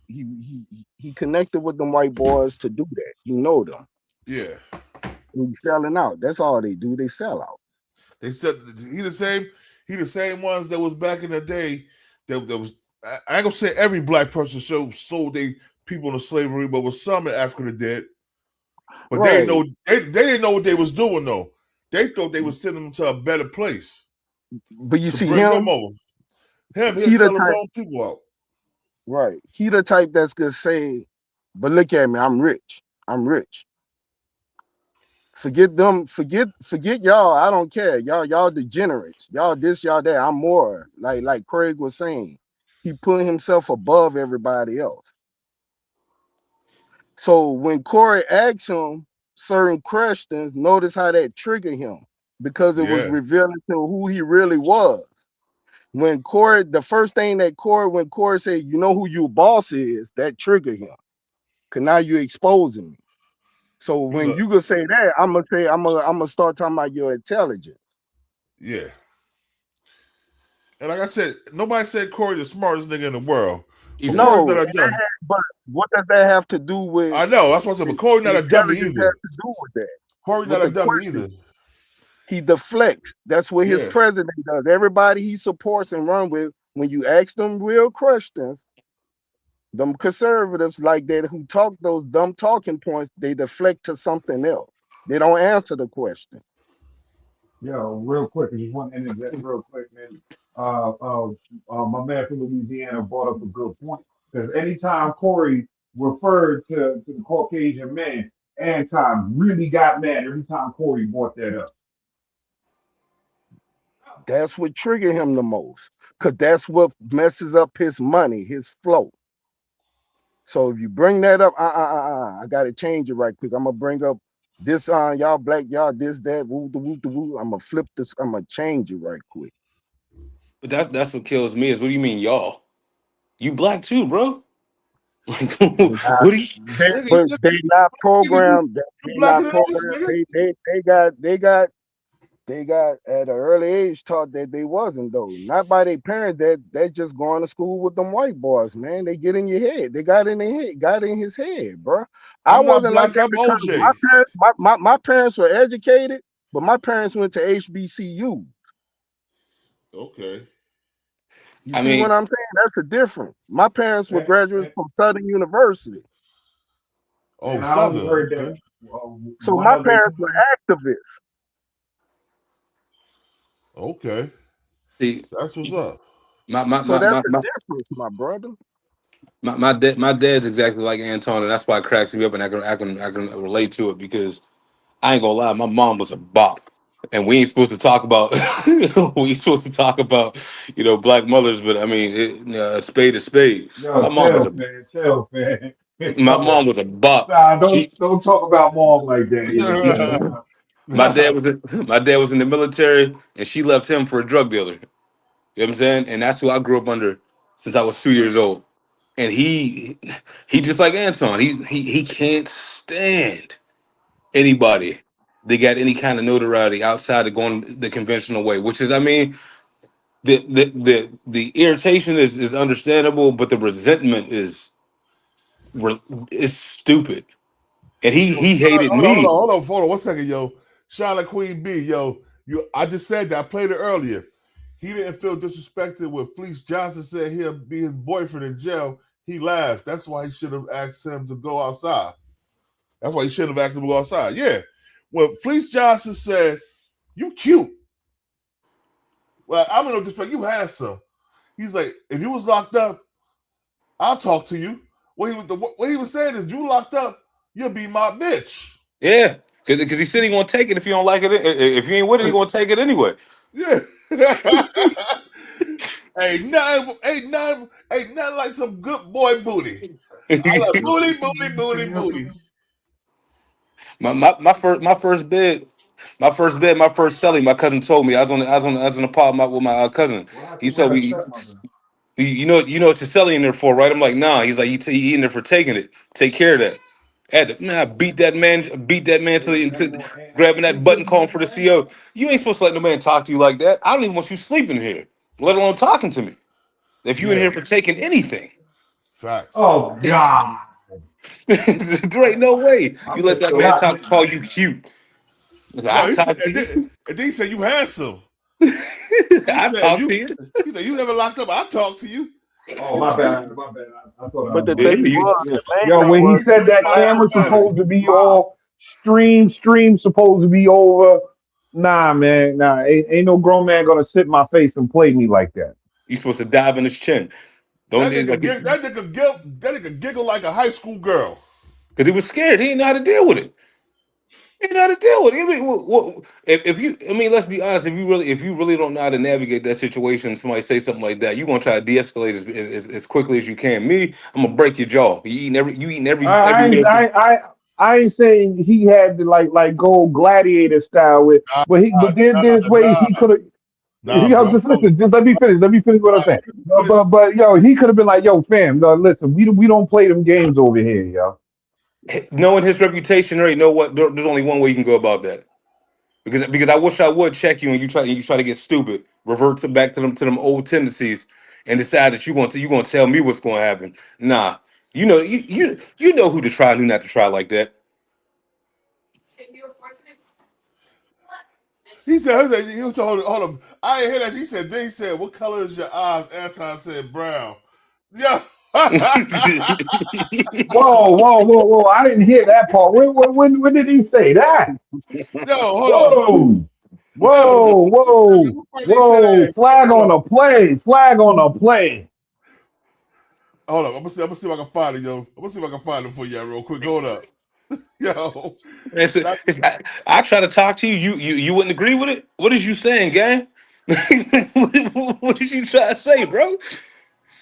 he connected with them white boys to do that. He know them. Yeah. He's selling out. That's all they do. They sell out. They said he the same ones that was back in the day that was I ain't gonna say every black person sold they people into slavery, but with some in Africa that did. But they didn't know what they was doing though. They thought they was sending them to a better place. But you see bring him, them over. He'll sell his own people out. Right. He the type that's gonna say, but look at me, I'm rich. I'm rich. Forget them, forget y'all. I don't care. Y'all degenerates. Y'all this, y'all that. I'm more. Like Craig was saying. He put himself above everybody else. So when Corey asked him certain questions, notice how that triggered him because it was revealing to who he really was. When Corey, the first thing that when Corey said, you know who your boss is, that triggered him. Cause now you're exposing me. So when you gonna say that, I'm gonna start talking about your intelligence. Yeah. And like I said, nobody said Corey the smartest nigga in the world. No, but what does that have to do with? I know, that's what I said, but Corey not a dummy either. Has to do with that. Corey not a dummy either. He deflects. That's what his president does. Everybody he supports and run with, when you ask them real questions, them conservatives like that who talk those dumb talking points, they deflect to something else. They don't answer the question. Yo, real quick, I just want to interject real quick, man. My man from Louisiana brought up a good point. Because anytime Corey referred to the Caucasian man, Anton really got mad every time Corey brought that up. That's what triggered him the most. Because that's what messes up his money, his flow. So if you bring that up, I gotta change it right quick. I'm gonna bring up this y'all black, y'all this, that, woo the woo the woo. I'm gonna flip this, I'm gonna change it right quick. But that's what kills me is what do you mean, y'all? You black too, bro. Like, what do you they not programmed. They not programmed. They got they got at an early age taught that they wasn't though. Not by their parents that they just going to school with them white boys, man. They get in your head. They got in their head, got in his head, bro. I I'm not wasn't like black. that I'm because OJ. my parents were educated, but my parents went to HBCU. Okay. You I see what mean, I'm saying? That's a difference. My parents were graduates from Southern University. Oh, And I only Southern. heard Okay. that So one my other parents were time. activists. Okay. see, That's what's up. So that's the difference, my brother. my dad's exactly like Anton, and that's why it cracks me up, and I can relate to it because I ain't gonna lie, my mom was a bop, and we ain't supposed to talk about we ain't supposed to talk about black mothers, but I mean a spade is spade. Yo, My mom was chill, a man. Chill, man. my Come mom on. was a bop. Nah, She don't talk about mom like that, yo. Nah. my dad was in the military, and she left him for a drug dealer. You know what I'm saying? And that's who I grew up under since I was 2 years old. And he just like Anton. He can't stand anybody that got any kind of notoriety outside of going the conventional way. Which is, I mean, the irritation is understandable, but the resentment is stupid. And he hated me. Hold on 1 second, yo. Charlotte Queen B, yo. I just said that. I played it earlier. He didn't feel disrespected when Fleece Johnson said he'll be his boyfriend in jail. He laughed. That's why he should have asked him to go outside. That's why he should have asked him to go outside. Yeah. When Fleece Johnson said, "You cute." Well, I'm gonna disrespect you handsome. He's like, if you was locked up, I'll talk to you. What he was saying is, you locked up, you'll be my bitch. Yeah, because he said he gonna take it if you don't like it. If you ain't with it, he gonna take it anyway. Yeah. ain't nothing like some good boy booty. I love booty. My first selling. My cousin told me I was on the pod with my cousin. He told me, you know what you're selling in there for, right? I'm like, nah. He's like, he in there for taking it. Take care of that. Beat that man to grabbing that button, calling for the CO. You ain't supposed to let no man talk to you like that. I don't even want you sleeping here, let alone talking to me. If you in here for taking anything, facts. Oh God. there ain't no way you let that man call you cute. No, he said, and then he said you handsome. I talk to you. He said you never locked up. I talk to you. Oh, my bad. I thought I But the was thing was, the main Yo, thing when he was said that camera's Anton supposed to is be smart. all stream supposed to be over. Nah, man. Nah, ain't no grown man gonna sit in my face and play me like that. You supposed to dive in his chin. Don't That nigga giggle like a high school girl. Because he was scared. He didn't know how to deal with it. He didn't know how to deal with it. I mean, let's be honest. If you really don't know how to navigate that situation, somebody say something like that, you're gonna try to de-escalate as quickly as you can. Me, I'm gonna break your jaw. You eating every meal. I ain't saying he had to like go gladiator style with, but then there's ways he could have. Yo, bro. just listen. Just let me finish. Let me finish what I'm saying. But yo, he could have been like, yo, fam, no, listen, we don't play them games over here, yo. Knowing his reputation, right? Know what? There's only one way you can go about that. Because I wish I would check you and you try to get stupid, revert back to them old tendencies, and decide that you gonna tell me what's gonna happen. Nah, you know who to try and who not to try like that. He was hold on. I didn't hear that. He said, what color is your eyes? Anton said brown. Yeah. Whoa! I didn't hear that part. When did he say that? Yo, hold Whoa! Flag on the play! Flag on the play! Hold up, I'm gonna see if I can find it, yo. I'm gonna see if I can find it for you real quick. Hold up. Yo. I try to talk to you. You wouldn't agree with it? What is you saying, gang? What did you try to say, bro?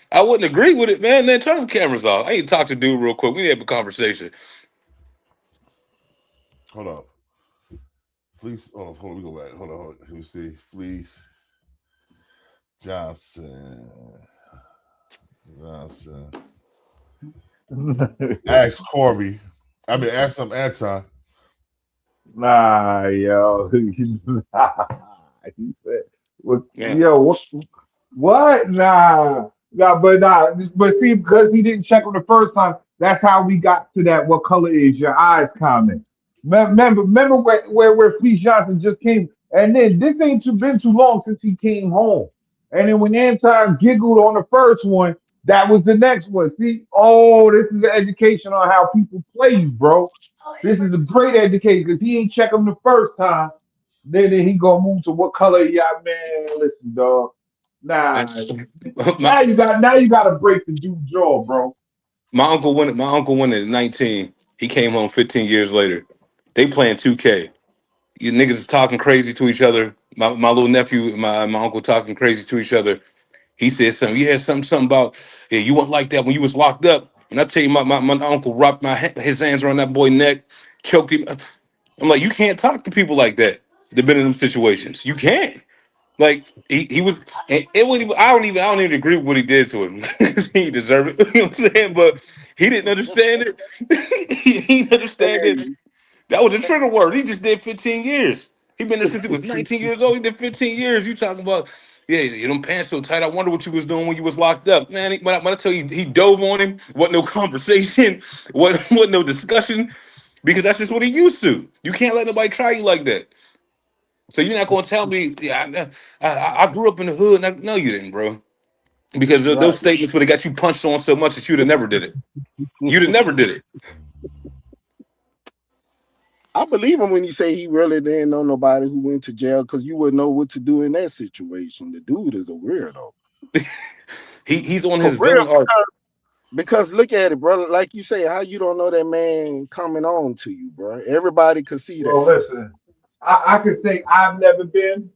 I wouldn't agree with it, man. Then turn the cameras off. I need to talk to dude real quick. We need to have a conversation. Hold up. Fleece. Hold on. We go back. Hold on. Let me see. Fleece Johnson. Ask Corey. Ask some Anton. Nah, yo. He said, "What? Yeah. Yo, what? Nah, but see, because he didn't check him the first time, that's how we got to that. What color is your eyes comment? Remember where Fleece Johnson just came, and then this ain't been too long since he came home, and then when Anton giggled on the first one, that was the next one. See, oh, this is an education on how people play you, bro. This is a great education because he ain't check him the first time. Then he gonna move to what color? Yeah, man. Listen, dog. And Nah. my, Now you got to break the dude's jaw, bro. my uncle went. My uncle went at 19. He came home 15 years later. They playing 2K. You niggas is talking crazy to each other. My little nephew, my uncle talking crazy to each other. He said something. Yeah, something about yeah, you weren't like that when you was locked up. And I tell you, my uncle wrapped his hands around that boy's neck, choked him. I'm like, you can't talk to people like that. They've been in them situations. You can't. Like he was, and it wasn't even. I don't even agree with what he did to him. He deserved it. You know what I'm saying? But he didn't understand it. He didn't understand it. That was a trigger word. He just did 15 years. He been there since he was 19 years old. He did 15 years. You talking about, yeah, them pants so tight. I wonder what you was doing when you was locked up. Man, when I tell you he dove on him, wasn't no conversation, wasn't no discussion, because that's just what he used to. You can't let nobody try you like that. So you're not going to tell me, yeah, I grew up in the hood. No, you didn't, bro. Because those Right. statements would have got you punched on so much that you'd have never did it. You'd have never did it. I believe him when he say he really didn't know nobody who went to jail because you wouldn't know what to do in that situation. The dude is a weirdo. He's on For his real, villain arc. because look at it, brother. Like you say, how you don't know that man coming on to you, bro? Everybody could see Well, that. listen, I could say I've never been,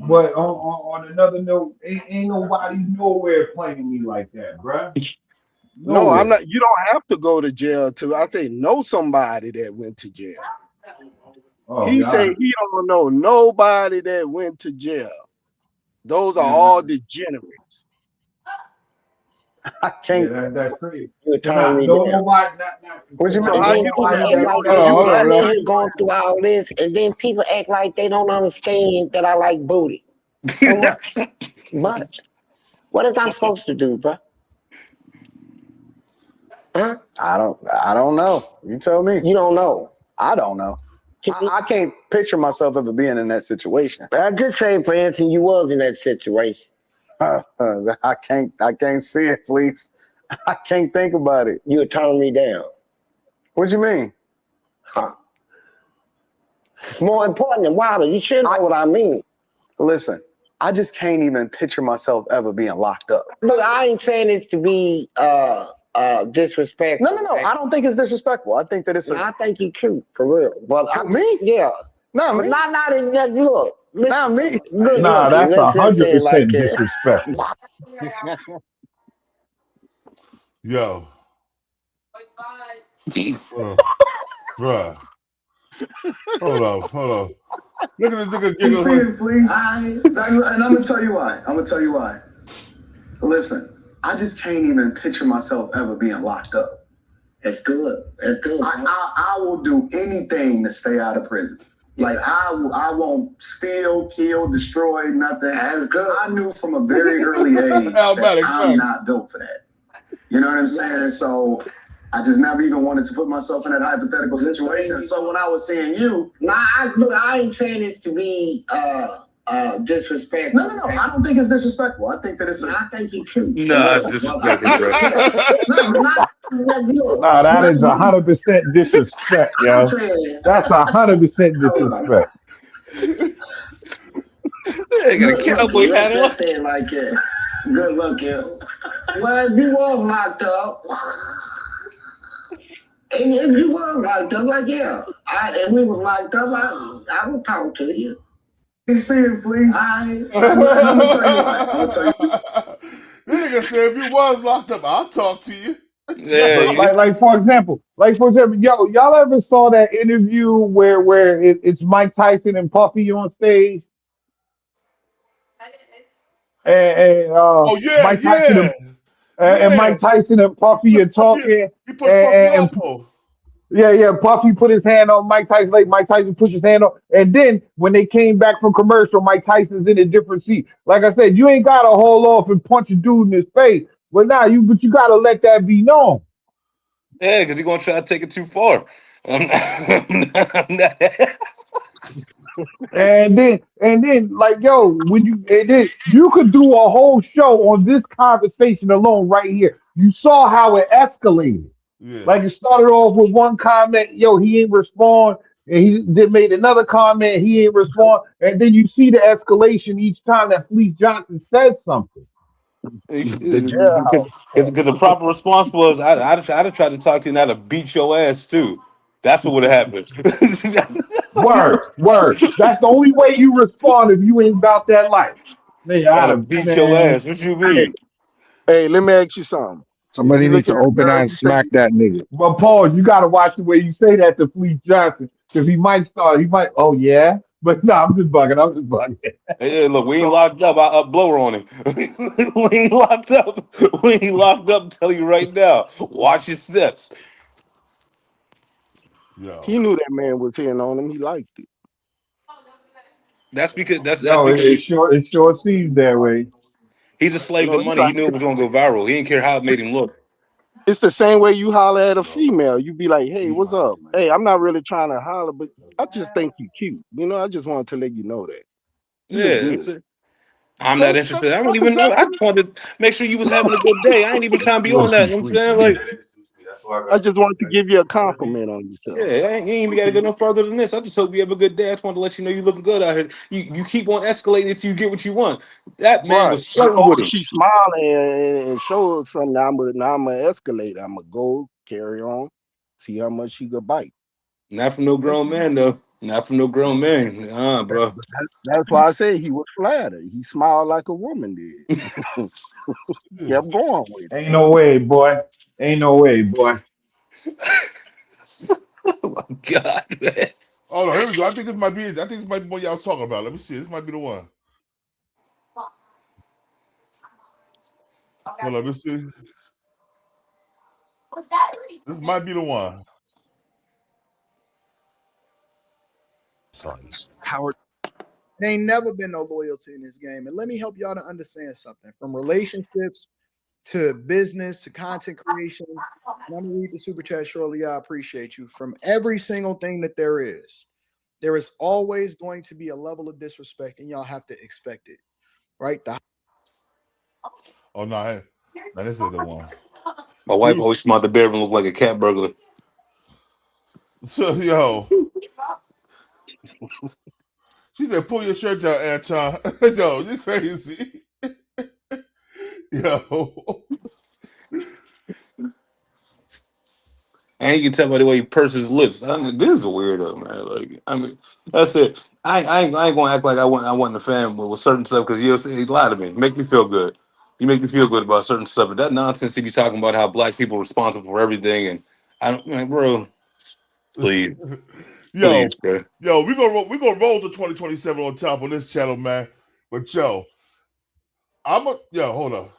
but on another note, ain't nobody nowhere playing me like that, bruh. No, I'm Nowhere. not. You don't have to go to jail to. I say know somebody that went to jail. Oh He say God. he don't know nobody that went to jail. Those are Yeah, all degenerates. I yeah, can't. that's crazy. You But turn me don't down. nobody, What you So And mean? how then you people gonna nobody act know? that like went How you I'm gonna in know? here going through all this, and then people act like they don't understand that I like booty. So what? What? What is I'm supposed to do, bro? Huh? I don't know. You tell me. You don't know. I don't know. I can't picture myself ever being in that situation. I just say, for instance, you was in that situation. I can't see it, please. I can't think about it. You would turn me down. What you mean? Huh? It's more important than Wilder. You should know what I mean. Listen, I just can't even picture myself ever being locked up. Look, I ain't saying this to be disrespectful. No. I don't think it's disrespectful. I think that it's I think you cute, for real. But me? Yeah. Not But me. not in that look. Not me. Good Nah, looking. that's Let's just say it like 100% that. disrespectful. Yo. Bruh. Hold on. Look at this nigga You giggle. see it, please? And I'm gonna tell you why. Listen, I just can't even picture myself ever being locked up. That's good. I will do anything to stay out of prison. Like I won't steal, kill, destroy, nothing. That's good. I knew from a very early age that I'm not built for that. You know what I'm saying? And so I just never even wanted to put myself in that hypothetical situation. So when I was seeing you, I ain't saying this to be disrespectful. no, I don't think it's disrespectful. I think that it's I think you cute. Nah, it's disrespectful, bro. Nah, that is 100% disrespect, yo. That's 100% disrespect. They got a cowboy hat on. Let's just say it like that. Good looking. Well, if you was locked up, and if you was locked up, like and we was locked up, I would talk to you. You see it, please? I'm gonna tell you why. This nigga said if you was locked up, I'll talk to you. Yeah, like for example, yo, y'all ever saw that interview where it's Mike Tyson and Puffy on stage? And Oh yeah, Mike Tyson and Mike Tyson and Puffy are talking, He pushed Puffy off. Yeah. Puffy put his hand on Mike Tyson, like Mike Tyson pushed his hand on, and then when they came back from commercial, Mike Tyson's in a different seat. Like I said, you ain't gotta haul off and punch a dude in his face, but you gotta let that be known. Yeah, because you're gonna try to take it too far. I'm not- And then, like, yo, you could do a whole show on this conversation alone right here. You saw how it escalated. Yeah. Like, it started off with one comment, yo, he ain't respond, and he then made another comment, he ain't respond, and then you see the escalation each time that Fleece Johnson says something. Because The jailhouse. the proper response was, I'd have tried to talk to you and I'd have beat your ass too. That's what would have happened. Word. That's the only way you respond if you ain't about that life. Man, I'd have beat your ass. What you mean? Hey, let me ask you something. Somebody needs to open eye and smack that nigga. Well, Paul, you got to watch the way you say that to Fleece Johnson, because he might, oh yeah, but no, I'm just bugging. Hey, look, we ain't locked up. I up blower on him. We ain't locked up. We ain't locked up. I'm telling you right now. Watch your steps. He knew that man was hitting on him. He liked it. That's because It sure seems that way. he's a slave to money. He knew it was gonna go viral. He didn't care how it made him look. It's the same way you holler at a female. You be like, hey, what's up? Hey, I'm not really trying to holler, but I just think you cute. I just wanted to let you know that. You look Yeah, good. that's it. I'm not interested. I don't even know. I just wanted to make sure you was having a good day. I ain't even trying to be on that. You know what I'm saying? Like, I just wanted to give you a compliment on yourself. yeah, you ain't even got to go no further than this. I just hope you have a good day. I just wanted to let you know you looking good out here. You keep on escalating until you get what you want. That man was flirting with him. She smiling and show us something. Now I'm gonna escalate. I'm gonna go carry on, see how much she could bite. Not from no grown man though. Not from no grown man. Bro. That's why I say he was flattered. He smiled like a woman did. Kept going with it. Ain't no way, boy. Ain't no way, boy. Oh my God, man. Oh no, here we go. I think this might be what y'all was talking about. Let me see. This might be the one. Hold on, let me see. This might be the one. Funds. Howard. There ain't never been no loyalty in this game. And let me help y'all to understand something. From relationships to business to content creation. I'm going to read the super chat shortly. I appreciate you. From every single thing that there is always going to be a level of disrespect, and y'all have to expect it. Right? Oh no, this is the one. My wife always smelled the bedroom look like a cat burglar. So yo. She said, pull your shirt down, Anton. Yo, you crazy. Yo. And you can tell by the way he purses his lips. This is a weirdo, man. Like, I mean, that's it. I ain't gonna act like I wasn't a fan with certain stuff because he lied to me. Make me feel good. You make me feel good about certain stuff. But that nonsense he be talking about how black people are responsible for everything, and I don't, like, bro. Please, please, bro. Yo, we gonna roll to 2027 on top on this channel, man. But yo, hold up.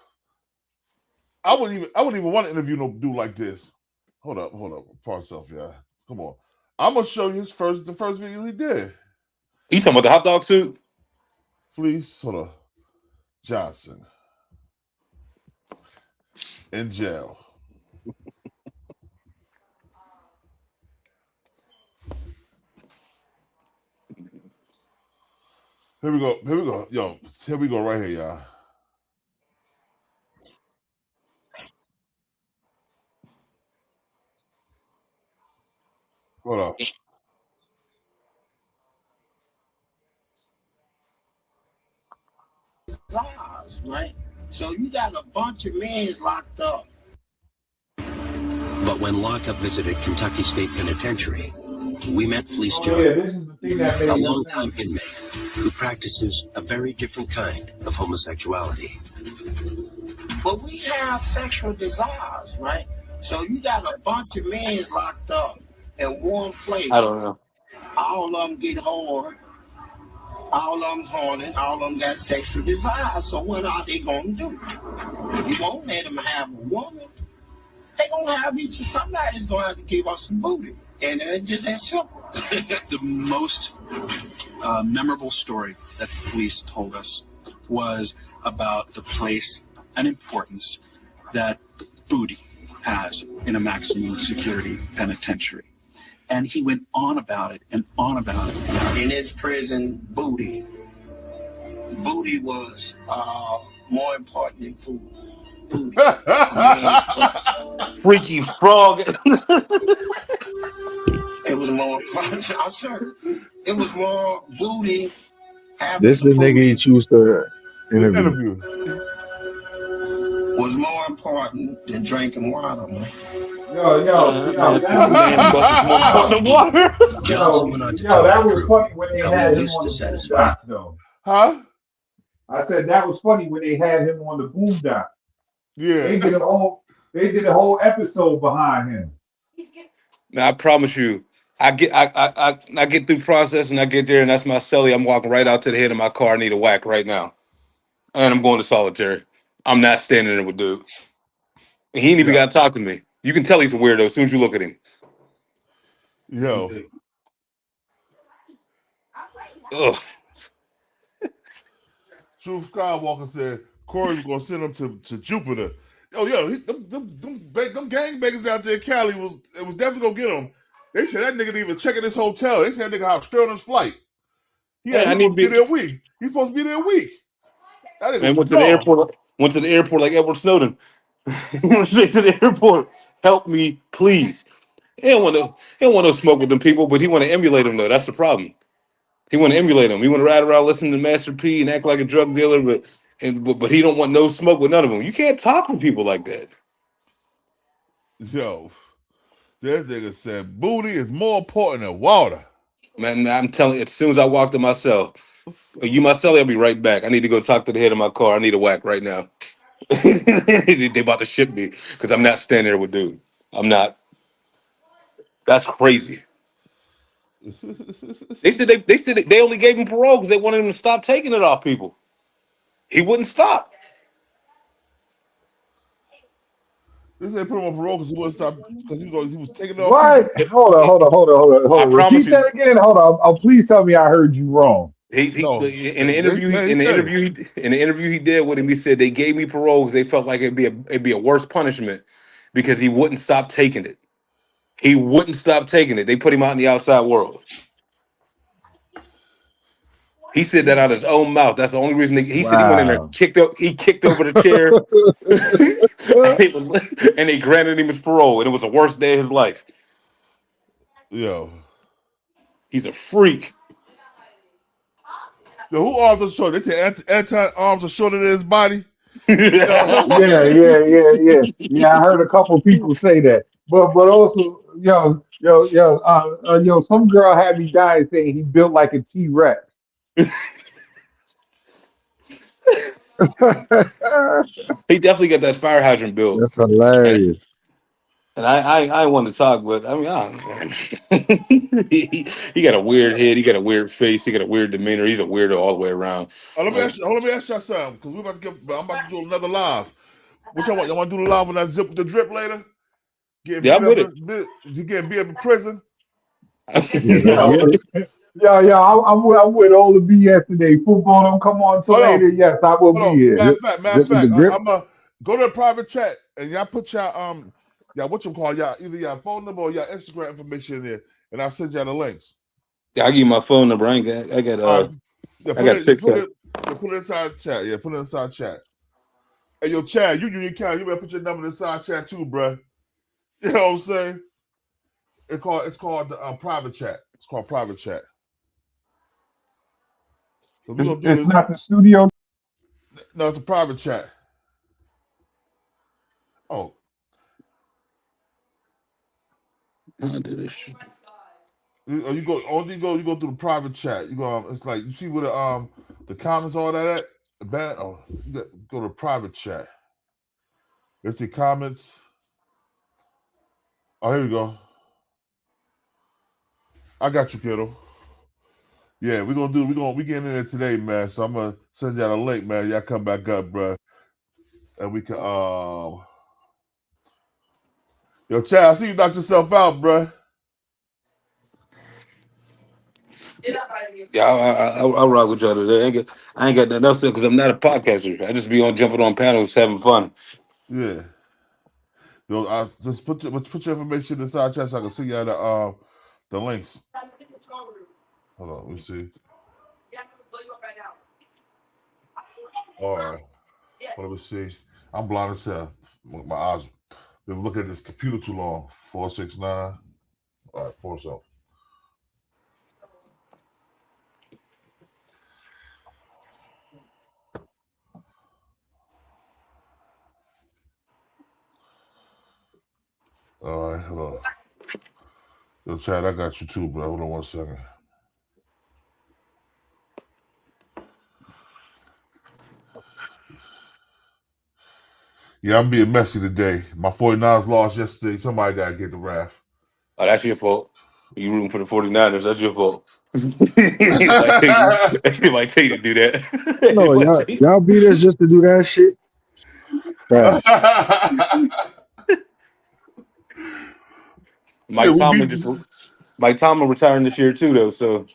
I wouldn't even want to interview no dude like this. Hold up. Pause yourself, yeah. Come on. I'm gonna show you the first video he did. You talking about the hot dog suit? Fleece, hold up. Johnson in jail. Here we go. Yo, here we go right here, y'all. Hold up. Right? So you got a bunch of men locked up. But when lockup visited Kentucky State Penitentiary, we met Fleece Johnson, a longtime inmate who practices a very different kind of homosexuality. But we have sexual desires, right? So you got a bunch of men locked up in one place. I don't know. All of them get hard. All of them's horny. All of them got sexual desires. So what are they going to do? If you won't let them have a woman, they going to have each. Somebody's going to have to give us some booty. And it's just that simple. The most memorable story that Fleece told us was about the place and importance that booty has in a maximum security penitentiary. And he went on about it and on about it. In his prison, booty was more important than food. Booty. Freaky frog. It was more important. I'm sorry. It was more booty. This the nigga he choose to interview. Was more important than drinking water, man. Yo, that was funny when they had him on the boondocks, though. Huh? I said that was funny when they had him on the boondocks. Yeah. They did a whole episode behind him. Now I promise you, I get through process and I get there and that's my celly. I'm walking right out to the head of my car. I need a whack right now, and I'm going to solitary. I'm not standing there with dude. He ain't even got to talk to me. You can tell he's a weirdo as soon as you look at him. Yo. Ugh. Truth Skywalker said Corey was gonna send him to Jupiter. Them gangbangers out there in Cali was definitely gonna get him. They said that nigga didn't even check in his hotel. They said that nigga had straight on his flight. He's supposed to be there a week. He's supposed to be there a week. That nigga went to the airport like Edward Snowden. He went straight to the airport. Help me, please. He don't want to smoke with them people, but he want to emulate them though. That's the problem. He want to emulate them. He want to ride around, listen to Master P, and act like a drug dealer, but he don't want no smoke with none of them. You can't talk with people like that. Yo, that nigga said booty is more important than water. Man, I'm telling you, as soon as I walk to my cell, you my celly, I'll be right back. I need to go talk to the head of my car. I need a whack right now. They about to ship me because I'm not standing there with dude. I'm not. That's crazy. They said they only gave him parole because they wanted him to stop taking it off people. He wouldn't stop. They said put him on parole because he wouldn't stop because he was taking it off. What? Hold on. Repeat that again. Hold on. Oh, please tell me I heard you wrong. In the interview he did with him, he said they gave me parole because they felt like it'd be a worse punishment because he wouldn't stop taking it. He wouldn't stop taking it. They put him out in the outside world. He said that out of his own mouth. That's the only reason he said he went in there, kicked over the chair, and they granted him his parole, and it was the worst day of his life. Yo, he's a freak. Yo, who arms are short? They say Anton arms are shorter than his body. Yeah. I heard a couple people say that, but also, some girl had me dying saying he built like a T-Rex. He definitely got that fire hydrant build. That's hilarious. And I want to talk, but I mean, he got a weird head, he got a weird face, he got a weird demeanor. He's a weirdo all the way around. Let me ask you something, because I'm about to do another live. What y'all want? Y'all want to do the live when I zip with the drip later? I'm with it. You getting beat up in prison? I'm with all the BS today. Football don't come on till later. Yes, I will be here. Matter of fact, I'm gonna go to a private chat and y'all put y'all either y'all phone number or y'all Instagram information in there, and I'll send y'all the links. Yeah, I'll give you my phone number. I got TikTok. Put it inside chat. Yeah, put it inside chat. Hey, yo, Chad, you better put your number inside chat too, bro. You know what I'm saying? It's called the private chat. It's called private chat. So it's not the studio. No, it's a private chat. Oh. I'll do this shit. You go through the private chat. You go. It's like you see where the comments, all that at. You go to private chat. Let's see comments. Oh, here we go. I got you, kiddo. Yeah, we getting in there today, man. So I'm gonna send y'all a link, man. Y'all come back up, bro, and we can Yo, Chad, I see you knocked yourself out, bro. Yeah, I'll rock with y'all today. I ain't got nothing else because I'm not a podcaster. I just be on jumping on panels having fun. Yeah. Yo, just put your information in the side chat so I can see you the links. Hold on, let me see. All right. Let me see. I'm blind as hell. My eyes been looking at this computer too long. 469. All right, pour some. All right, hold on. Yo, Chad, I got you too, bro. Hold on 1 second. Yeah, I'm being messy today. My 49ers lost yesterday. Somebody got to get the wrath. Oh, that's your fault. You rooting for the 49ers. That's your fault. It might take you to do that. No, y'all beat us just to do that shit. Right. Mike Tomlin retiring this year too, though. So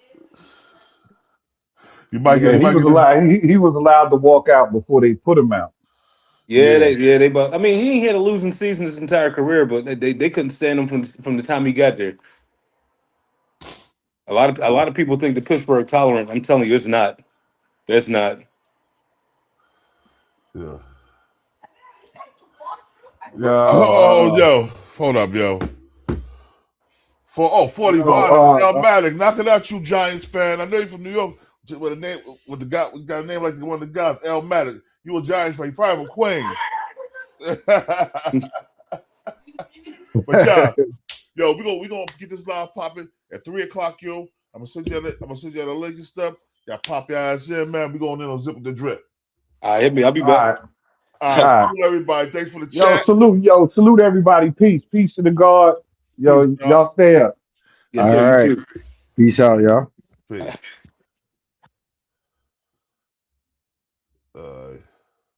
you might he was allowed. He was allowed to walk out before they put him out. Yeah. They. But I mean, he ain't had a losing season his entire career, but they couldn't stand him from the time he got there. A lot of people think the Pittsburgh tolerant. I'm telling you, it's not. It's not. Yeah. Yo, hold up, yo. 41. Elmatic, knocking out you, Giants fan. I know you're from New York. With the guy, we got a name like one of the guys, Elmatic. You a Giants fan? You probably from Queens. But yo, we gonna get this live popping at 3:00, yo. I'm gonna send you the link and stuff. Y'all pop your ass in, man. We going in on Zip with the Drip. All right, hit me. I'll be back. All right. Everybody. Thanks for the chat. Salute everybody. Peace to the God. Y'all stay up. Yes, all sir, right. You too. Peace out, y'all. Peace.